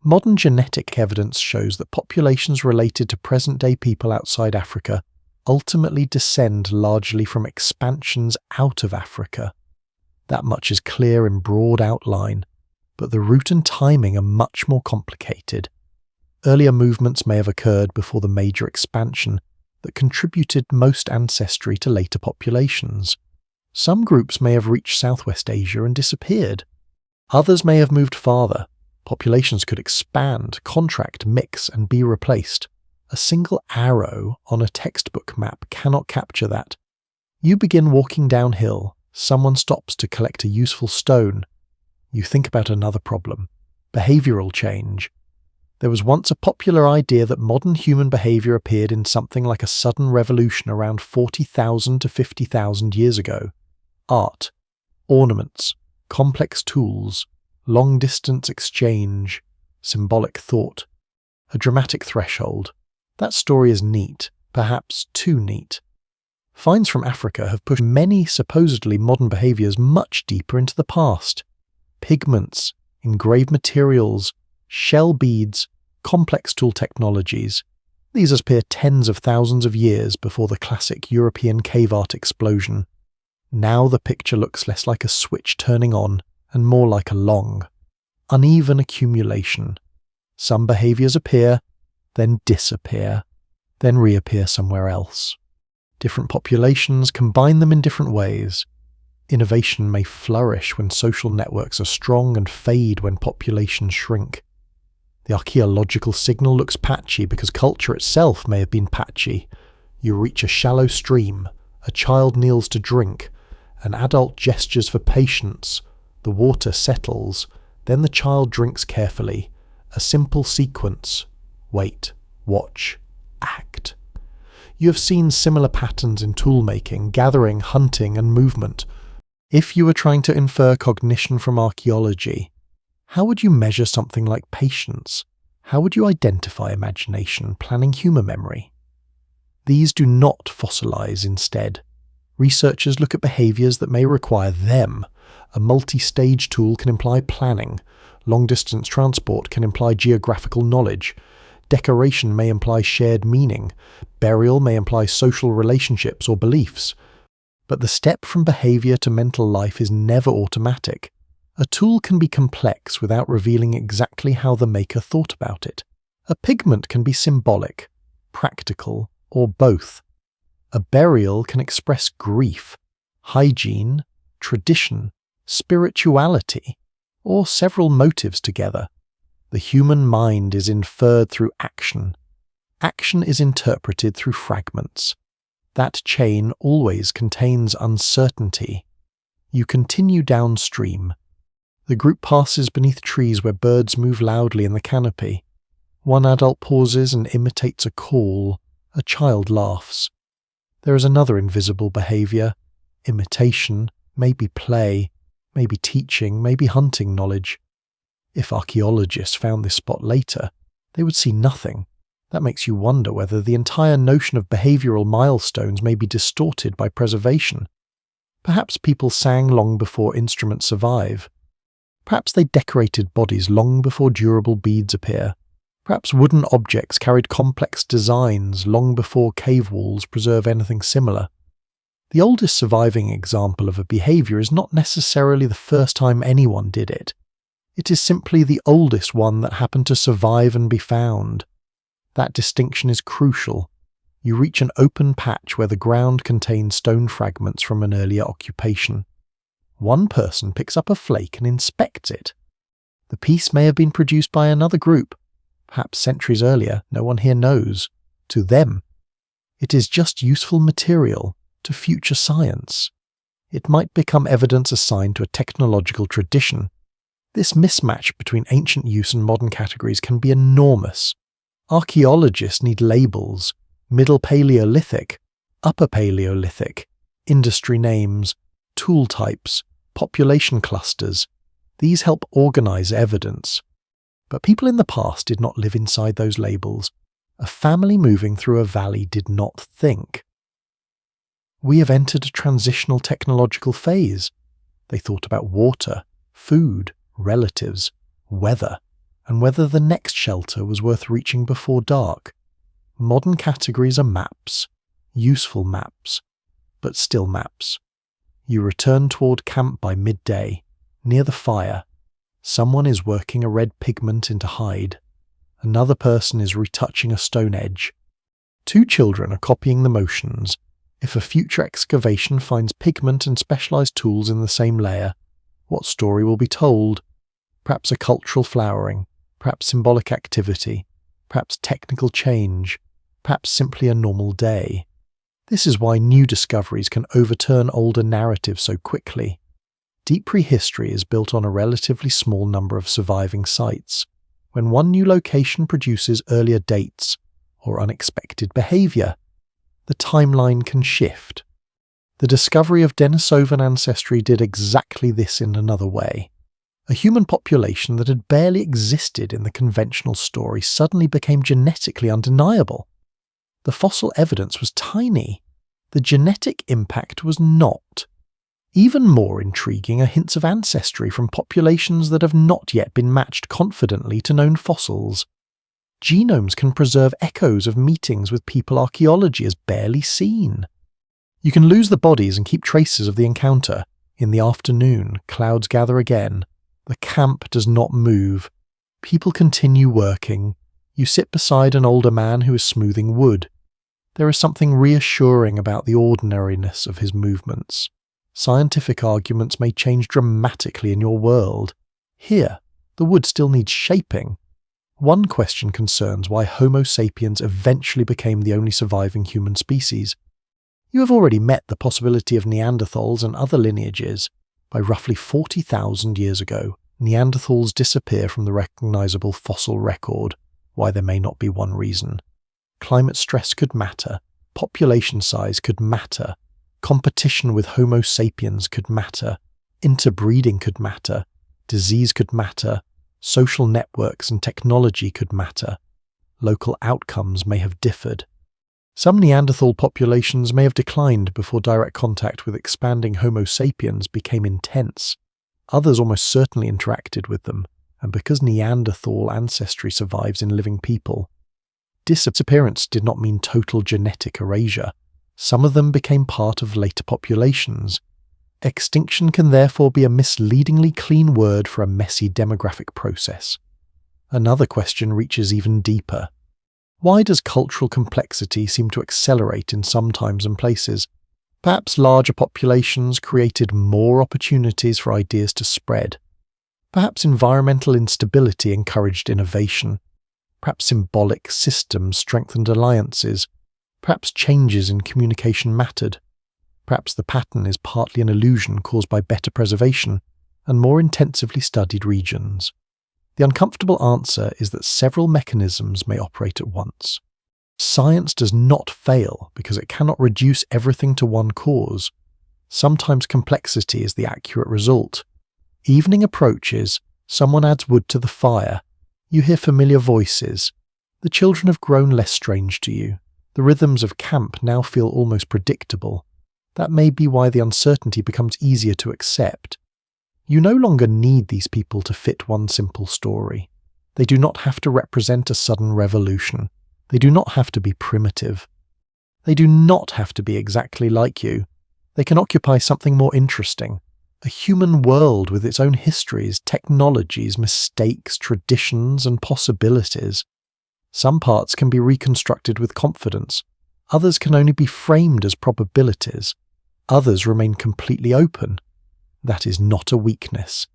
Modern genetic evidence shows that populations related to present-day people outside Africa ultimately descend largely from expansions out of Africa. That much is clear in broad outline, but the route and timing are much more complicated. Earlier movements may have occurred before the major expansion that contributed most ancestry to later populations. Some groups may have reached Southwest Asia and disappeared. Others may have moved farther. Populations could expand, contract, mix, and be replaced. A single arrow on a textbook map cannot capture that. You begin walking downhill. Someone stops to collect a useful stone. You think about another problem: behavioral change. There was once a popular idea that modern human behavior appeared in something like a sudden revolution around 40,000 to 50,000 years ago. Art, ornaments, complex tools, long-distance exchange, symbolic thought, a dramatic threshold. That story is neat, perhaps too neat. Finds from Africa have pushed many supposedly modern behaviors much deeper into the past. Pigments, engraved materials, shell beads, complex tool technologies. These appear tens of thousands of years before the classic European cave art explosion. Now the picture looks less like a switch turning on and more like a long, uneven accumulation. Some behaviors appear, then disappear, then reappear somewhere else. Different populations combine them in different ways. Innovation may flourish when social networks are strong and fade when populations shrink. The archaeological signal looks patchy because culture itself may have been patchy. You reach a shallow stream, a child kneels to drink, an adult gestures for patience, the water settles, then the child drinks carefully. A simple sequence. Wait, watch, act. You have seen similar patterns in toolmaking, gathering, hunting, and movement. If you were trying to infer cognition from archaeology, how would you measure something like patience? How would you identify imagination, planning humour memory? These do not fossilize instead. Researchers look at behaviours that may require them. A multi-stage tool can imply planning. Long-distance transport can imply geographical knowledge. Decoration may imply shared meaning. Burial may imply social relationships or beliefs. But the step from behaviour to mental life is never automatic. A tool can be complex without revealing exactly how the maker thought about it. A pigment can be symbolic, practical, or both. A burial can express grief, hygiene, tradition, spirituality, or several motives together. The human mind is inferred through action. Action is interpreted through fragments. That chain always contains uncertainty. You continue downstream. The group passes beneath trees where birds move loudly in the canopy. One adult pauses and imitates a call. A child laughs. There is another invisible behaviour. Imitation, maybe play, maybe teaching, maybe hunting knowledge. If archaeologists found this spot later, they would see nothing. That makes you wonder whether the entire notion of behavioural milestones may be distorted by preservation. Perhaps people sang long before instruments survive. Perhaps they decorated bodies long before durable beads appear. Perhaps wooden objects carried complex designs long before cave walls preserve anything similar. The oldest surviving example of a behaviour is not necessarily the first time anyone did it. It is simply the oldest one that happened to survive and be found. That distinction is crucial. You reach an open patch where the ground contains stone fragments from an earlier occupation. One person picks up a flake and inspects it. The piece may have been produced by another group. Perhaps centuries earlier, no one here knows. To them, it is just useful material to future science. It might become evidence assigned to a technological tradition. This mismatch between ancient use and modern categories can be enormous. Archaeologists need labels: Middle Paleolithic, Upper Paleolithic, industry names, tool types, population clusters. These help organize evidence. But people in the past did not live inside those labels. A family moving through a valley did not think. We have entered a transitional technological phase. They thought about water, food, relatives, weather, and whether the next shelter was worth reaching before dark. Modern categories are maps, useful maps, but still maps. You return toward camp by midday, near the fire. Someone is working a red pigment into hide. Another person is retouching a stone edge. Two children are copying the motions. If a future excavation finds pigment and specialized tools in the same layer, what story will be told? Perhaps a cultural flowering, perhaps symbolic activity, perhaps technical change, perhaps simply a normal day. This is why new discoveries can overturn older narratives so quickly. Deep prehistory is built on a relatively small number of surviving sites. When one new location produces earlier dates or unexpected behavior, the timeline can shift. The discovery of Denisovan ancestry did exactly this in another way. A human population that had barely existed in the conventional story suddenly became genetically undeniable. The fossil evidence was tiny. The genetic impact was not. Even more intriguing are hints of ancestry from populations that have not yet been matched confidently to known fossils. Genomes can preserve echoes of meetings with people archaeology has barely seen. You can lose the bodies and keep traces of the encounter. In the afternoon, clouds gather again. The camp does not move. People continue working. You sit beside an older man who is smoothing wood. There is something reassuring about the ordinariness of his movements. Scientific arguments may change dramatically in your world. Here, the wood still needs shaping. One question concerns why Homo sapiens eventually became the only surviving human species. You have already met the possibility of Neanderthals and other lineages. By roughly 40,000 years ago, Neanderthals disappear from the recognizable fossil record. Why there may not be one reason. Climate stress could matter, population size could matter, competition with Homo sapiens could matter, interbreeding could matter, disease could matter, social networks and technology could matter. Local outcomes may have differed. Some Neanderthal populations may have declined before direct contact with expanding Homo sapiens became intense. Others almost certainly interacted with them, and because Neanderthal ancestry survives in living people, disappearance did not mean total genetic erasure. Some of them became part of later populations. Extinction can therefore be a misleadingly clean word for a messy demographic process. Another question reaches even deeper. Why does cultural complexity seem to accelerate in some times and places? Perhaps larger populations created more opportunities for ideas to spread. Perhaps environmental instability encouraged innovation. Perhaps symbolic systems strengthened alliances. Perhaps changes in communication mattered. Perhaps the pattern is partly an illusion caused by better preservation and more intensively studied regions. The uncomfortable answer is that several mechanisms may operate at once. Science does not fail because it cannot reduce everything to one cause. Sometimes complexity is the accurate result. Evening approaches, someone adds wood to the fire. You hear familiar voices. The children have grown less strange to you. The rhythms of camp now feel almost predictable. That may be why the uncertainty becomes easier to accept. You no longer need these people to fit one simple story. They do not have to represent a sudden revolution. They do not have to be primitive. They do not have to be exactly like you. They can occupy something more interesting. A human world with its own histories, technologies, mistakes, traditions, and possibilities. Some parts can be reconstructed with confidence. Others can only be framed as probabilities. Others remain completely open. That is not a weakness.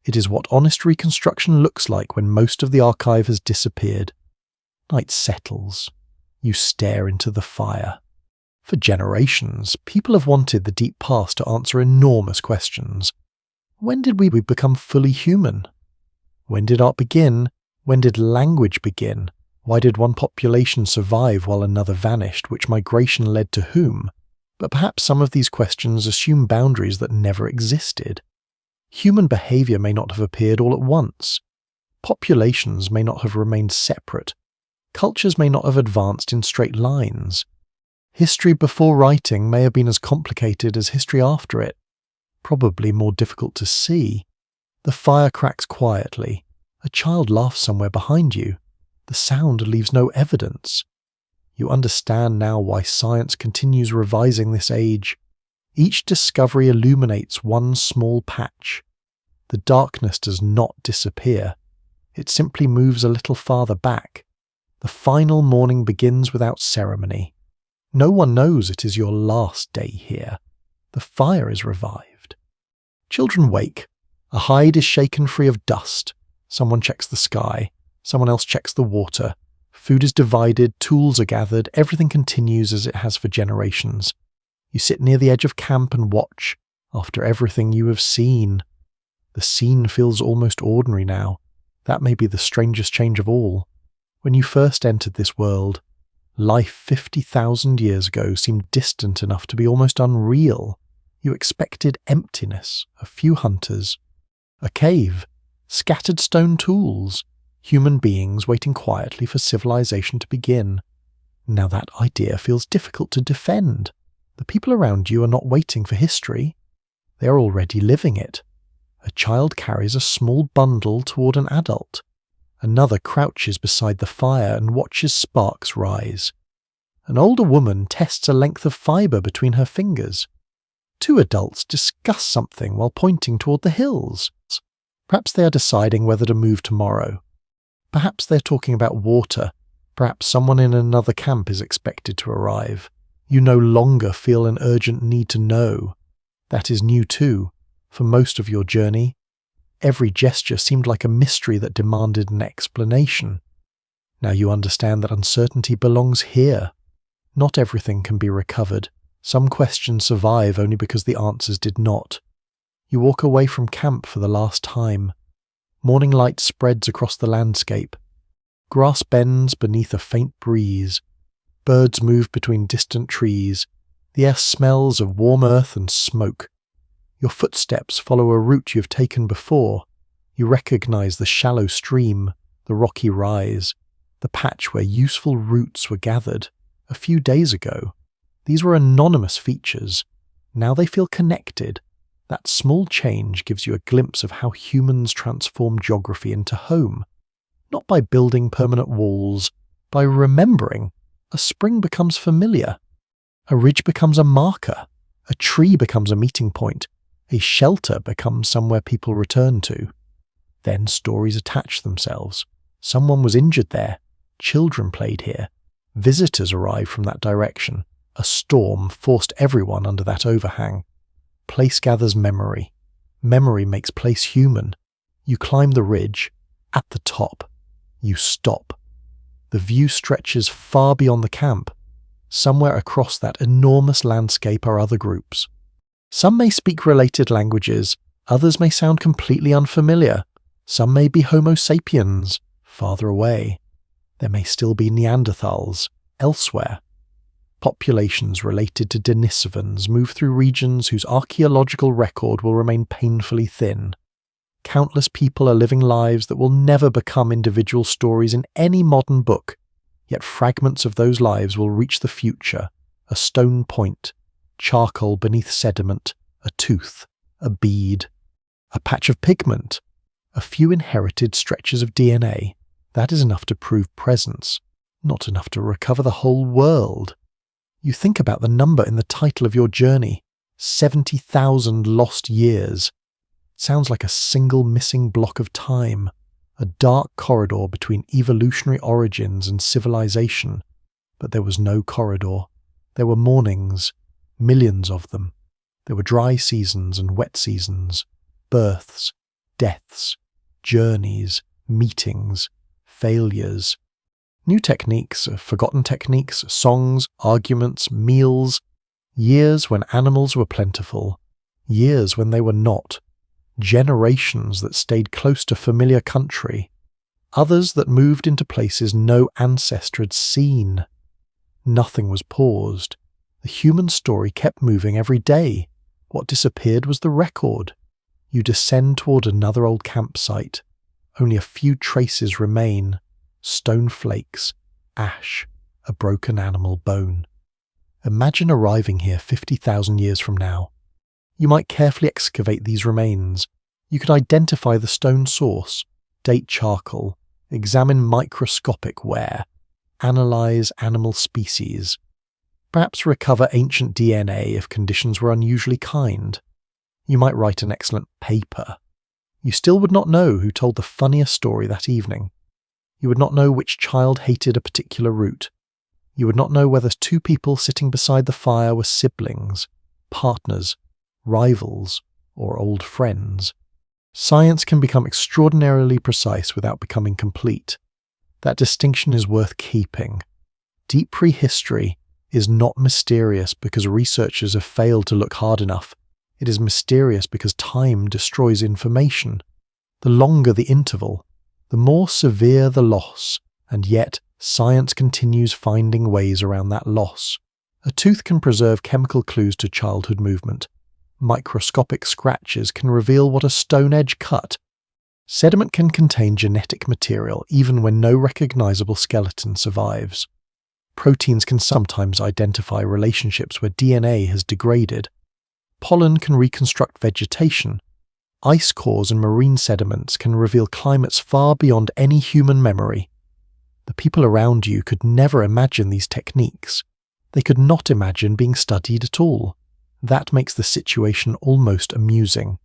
It is what honest reconstruction looks like when most of the archive has disappeared. Night settles. You stare into the fire. For generations, people have wanted the deep past to answer enormous questions. When did we become fully human? When did art begin? When did language begin? Why did one population survive while another vanished? Which migration led to whom? But perhaps some of these questions assume boundaries that never existed. Human behavior may not have appeared all at once. Populations may not have remained separate. Cultures may not have advanced in straight lines. History before writing may have been as complicated as history after it, probably more difficult to see. The fire cracks quietly. A child laughs somewhere behind you. The sound leaves no evidence. You understand now why science continues revising this age. Each discovery illuminates one small patch. The darkness does not disappear. It simply moves a little farther back. The final morning begins without ceremony. No one knows it is your last day here. The fire is revived. Children wake. A hide is shaken free of dust. Someone checks the sky. Someone else checks the water. Food is divided, tools are gathered, everything continues as it has for generations. You sit near the edge of camp and watch, after everything you have seen. The scene feels almost ordinary now. That may be the strangest change of all. When you first entered this world, life 50,000 years ago seemed distant enough to be almost unreal. You expected emptiness, a few hunters, a cave, scattered stone tools, human beings waiting quietly for civilization to begin. Now that idea feels difficult to defend. The people around you are not waiting for history. They are already living it. A child carries a small bundle toward an adult. Another crouches beside the fire and watches sparks rise. An older woman tests a length of fiber between her fingers. Two adults discuss something while pointing toward the hills. Perhaps they are deciding whether to move tomorrow. Perhaps they're talking about water. Perhaps someone in another camp is expected to arrive. You no longer feel an urgent need to know. That is new too. For most of your journey, every gesture seemed like a mystery that demanded an explanation. Now you understand that uncertainty belongs here. Not everything can be recovered. Some questions survive only because the answers did not. You walk away from camp for the last time. Morning light spreads across the landscape. Grass bends beneath a faint breeze. Birds move between distant trees. The air smells of warm earth and smoke. Your footsteps follow a route you've taken before. You recognize the shallow stream, the rocky rise, the patch where useful roots were gathered a few days ago. These were anonymous features. Now they feel connected. That small change gives you a glimpse of how humans transform geography into home. Not by building permanent walls, by remembering. A spring becomes familiar. A ridge becomes a marker. A tree becomes a meeting point. A shelter becomes somewhere people return to. Then stories attach themselves. Someone was injured there. Children played here. Visitors arrived from that direction. A storm forced everyone under that overhang. Place gathers memory. Memory makes place human. You climb the ridge. At the top, you stop. The view stretches far beyond the camp. Somewhere across that enormous landscape are other groups. Some may speak related languages, others may sound completely unfamiliar. Some may be Homo sapiens, farther away. There may still be Neanderthals, elsewhere. Populations related to Denisovans move through regions whose archaeological record will remain painfully thin. Countless people are living lives that will never become individual stories in any modern book, yet fragments of those lives will reach the future, a stone point, charcoal beneath sediment, a tooth, a bead, a patch of pigment, a few inherited stretches of DNA. That is enough to prove presence, not enough to recover the whole world. You think about the number in the title of your journey, 70,000 lost years. It sounds like a single missing block of time, a dark corridor between evolutionary origins and civilization. But there was no corridor. There were mornings, millions of them. There were dry seasons and wet seasons, births, deaths, journeys, meetings, failures. New techniques, forgotten techniques, songs, arguments, meals. Years when animals were plentiful. Years when they were not. Generations that stayed close to familiar country. Others that moved into places no ancestor had seen. Nothing was paused. The human story kept moving every day. What disappeared was the record. You descend toward another old campsite. Only a few traces remain. Stone flakes, ash, a broken animal bone. Imagine arriving here 50,000 years from now. You might carefully excavate these remains. You could identify the stone source, date charcoal, examine microscopic wear, analyze animal species, perhaps recover ancient DNA if conditions were unusually kind. You might write an excellent paper. You still would not know who told the funniest story that evening. You would not know which child hated a particular route. You would not know whether two people sitting beside the fire were siblings, partners, rivals, or old friends. Science can become extraordinarily precise without becoming complete. That distinction is worth keeping. Deep prehistory is not mysterious because researchers have failed to look hard enough. It is mysterious because time destroys information. The longer the interval, the more severe the loss, and yet science continues finding ways around that loss. A tooth can preserve chemical clues to childhood movement. Microscopic scratches can reveal what a stone edge cut. Sediment can contain genetic material even when no recognizable skeleton survives. Proteins can sometimes identify relationships where DNA has degraded. Pollen can reconstruct vegetation. Ice cores and marine sediments can reveal climates far beyond any human memory. The people around you could never imagine these techniques. They could not imagine being studied at all. That makes the situation almost amusing.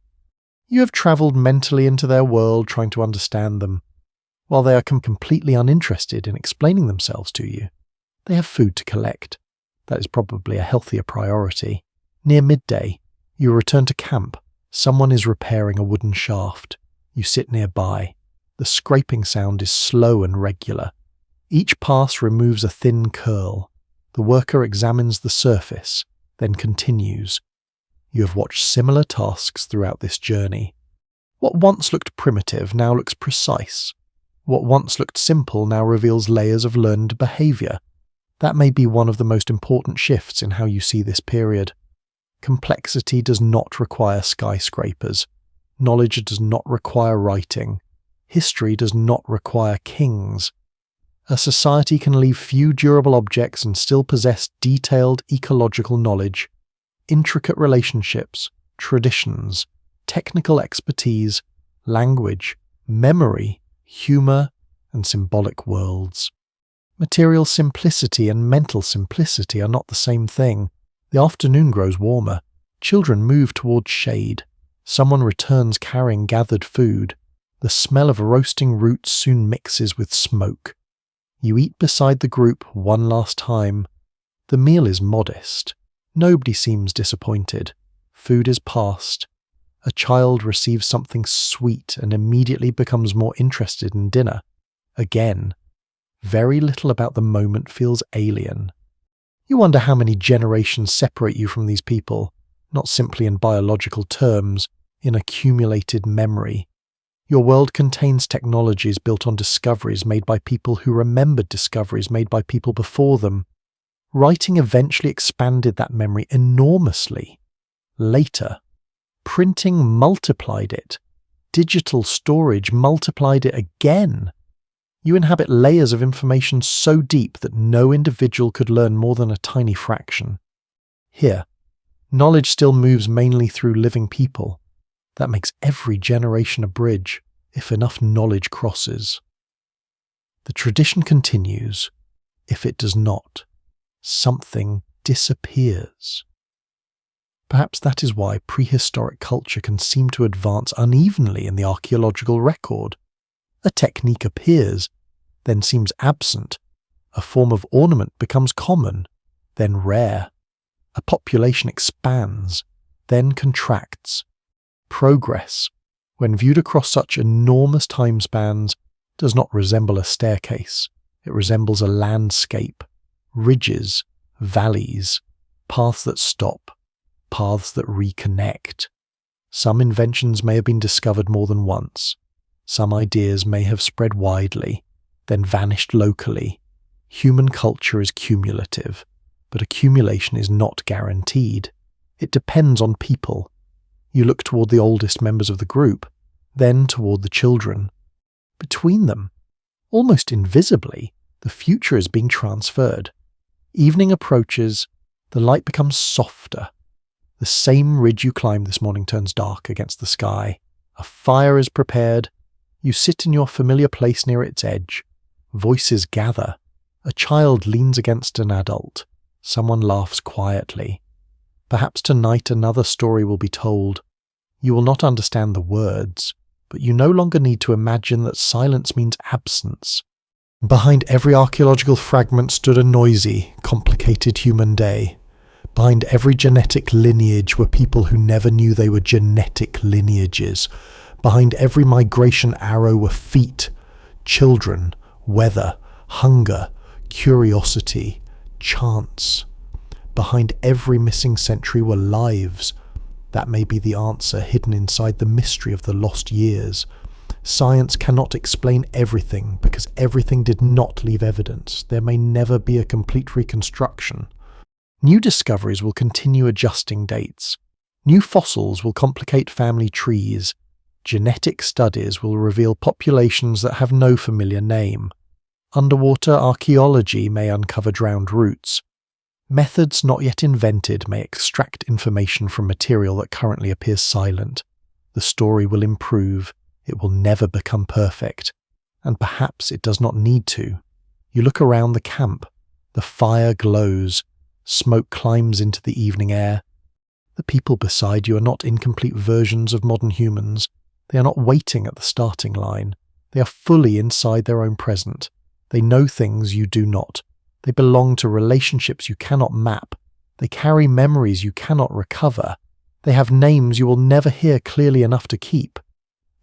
You have travelled mentally into their world trying to understand them. While they are completely uninterested in explaining themselves to you, they have food to collect. That is probably a healthier priority. Near midday, you return to camp. Someone is repairing a wooden shaft. You sit nearby. The scraping sound is slow and regular. Each pass removes a thin curl. The worker examines the surface, then continues. You have watched similar tasks throughout this journey. What once looked primitive now looks precise. What once looked simple now reveals layers of learned behavior. That may be one of the most important shifts in how you see this period. Complexity does not require skyscrapers. Knowledge does not require writing. History does not require kings. A society can leave few durable objects and still possess detailed ecological knowledge, intricate relationships, traditions, technical expertise, language, memory, humor, and symbolic worlds. Material simplicity and mental simplicity are not the same thing. The afternoon grows warmer. Children move towards shade. Someone returns carrying gathered food. The smell of roasting roots soon mixes with smoke. You eat beside the group one last time. The meal is modest. Nobody seems disappointed. Food is passed. A child receives something sweet and immediately becomes more interested in dinner. Again, very little about the moment feels alien. You wonder how many generations separate you from these people, not simply in biological terms, in accumulated memory. Your world contains technologies built on discoveries made by people who remembered discoveries made by people before them. Writing eventually expanded that memory enormously. Later, printing multiplied it. Digital storage multiplied it again. You inhabit layers of information so deep that no individual could learn more than a tiny fraction. Here, knowledge still moves mainly through living people. That makes every generation a bridge, if enough knowledge crosses. The tradition continues. If it does not, something disappears. Perhaps that is why prehistoric culture can seem to advance unevenly in the archaeological record. A technique appears, then seems absent. A form of ornament becomes common, then rare. A population expands, then contracts. Progress, when viewed across such enormous time spans, does not resemble a staircase. It resembles a landscape. Ridges, valleys, paths that stop, paths that reconnect. Some inventions may have been discovered more than once. Some ideas may have spread widely, then vanished locally. Human culture is cumulative, but accumulation is not guaranteed. It depends on people. You look toward the oldest members of the group, then toward the children. Between them, almost invisibly, the future is being transferred. Evening approaches, the light becomes softer. The same ridge you climbed this morning turns dark against the sky. A fire is prepared. You sit in your familiar place near its edge. Voices gather. A child leans against an adult. Someone laughs quietly. Perhaps tonight another story will be told. You will not understand the words, but you no longer need to imagine that silence means absence. Behind every archaeological fragment stood a noisy, complicated human day. Behind every genetic lineage were people who never knew they were genetic lineages. Behind every migration arrow were feet, children, weather, hunger, curiosity, chance. Behind every missing century were lives. That may be the answer hidden inside the mystery of the lost years. Science cannot explain everything because everything did not leave evidence. There may never be a complete reconstruction. New discoveries will continue adjusting dates. New fossils will complicate family trees. Genetic studies will reveal populations that have no familiar name. Underwater archaeology may uncover drowned roots. Methods not yet invented may extract information from material that currently appears silent. The story will improve. It will never become perfect. And perhaps it does not need to. You look around the camp. The fire glows. Smoke climbs into the evening air. The people beside you are not incomplete versions of modern humans. They are not waiting at the starting line. They are fully inside their own present. They know things you do not. They belong to relationships you cannot map. They carry memories you cannot recover. They have names you will never hear clearly enough to keep.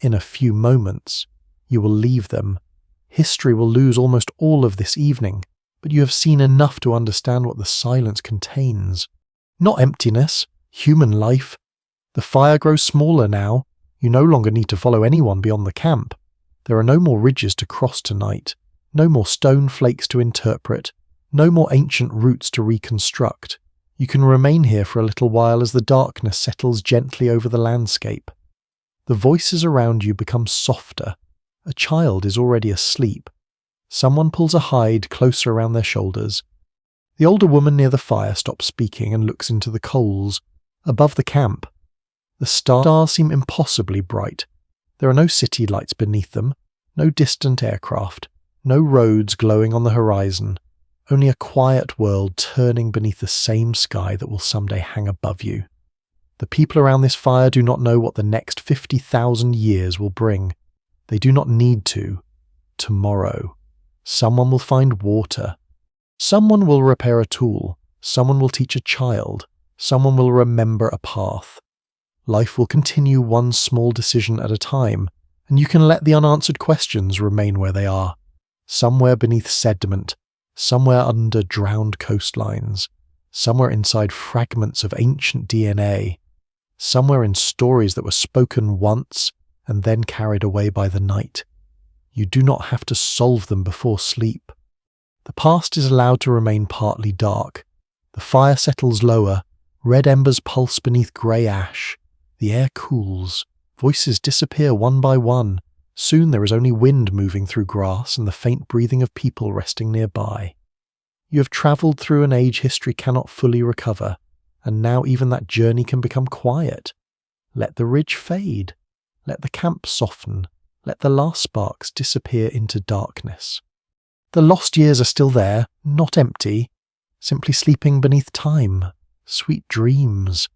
In a few moments, you will leave them. History will lose almost all of this evening, but you have seen enough to understand what the silence contains. Not emptiness, human life. The fire grows smaller now. You no longer need to follow anyone beyond the camp. There are no more ridges to cross tonight, no more stone flakes to interpret, no more ancient routes to reconstruct. You can remain here for a little while as the darkness settles gently over the landscape. The voices around you become softer. A child is already asleep. Someone pulls a hide closer around their shoulders. The older woman near the fire stops speaking and looks into the coals. Above the camp, the stars seem impossibly bright. There are no city lights beneath them, no distant aircraft, no roads glowing on the horizon, only a quiet world turning beneath the same sky that will someday hang above you. The people around this fire do not know what the next 50,000 years will bring. They do not need to. Tomorrow, someone will find water. Someone will repair a tool. Someone will teach a child. Someone will remember a path. Life will continue one small decision at a time, and you can let the unanswered questions remain where they are. Somewhere beneath sediment, somewhere under drowned coastlines, somewhere inside fragments of ancient DNA, somewhere in stories that were spoken once and then carried away by the night. You do not have to solve them before sleep. The past is allowed to remain partly dark. The fire settles lower, red embers pulse beneath grey ash. The air cools, voices disappear one by one. Soon there is only wind moving through grass and the faint breathing of people resting nearby. You have travelled through an age history cannot fully recover, and now even that journey can become quiet. Let the ridge fade. Let the camp soften. Let the last sparks disappear into darkness. The lost years are still there, not empty, simply sleeping beneath time. Sweet dreams.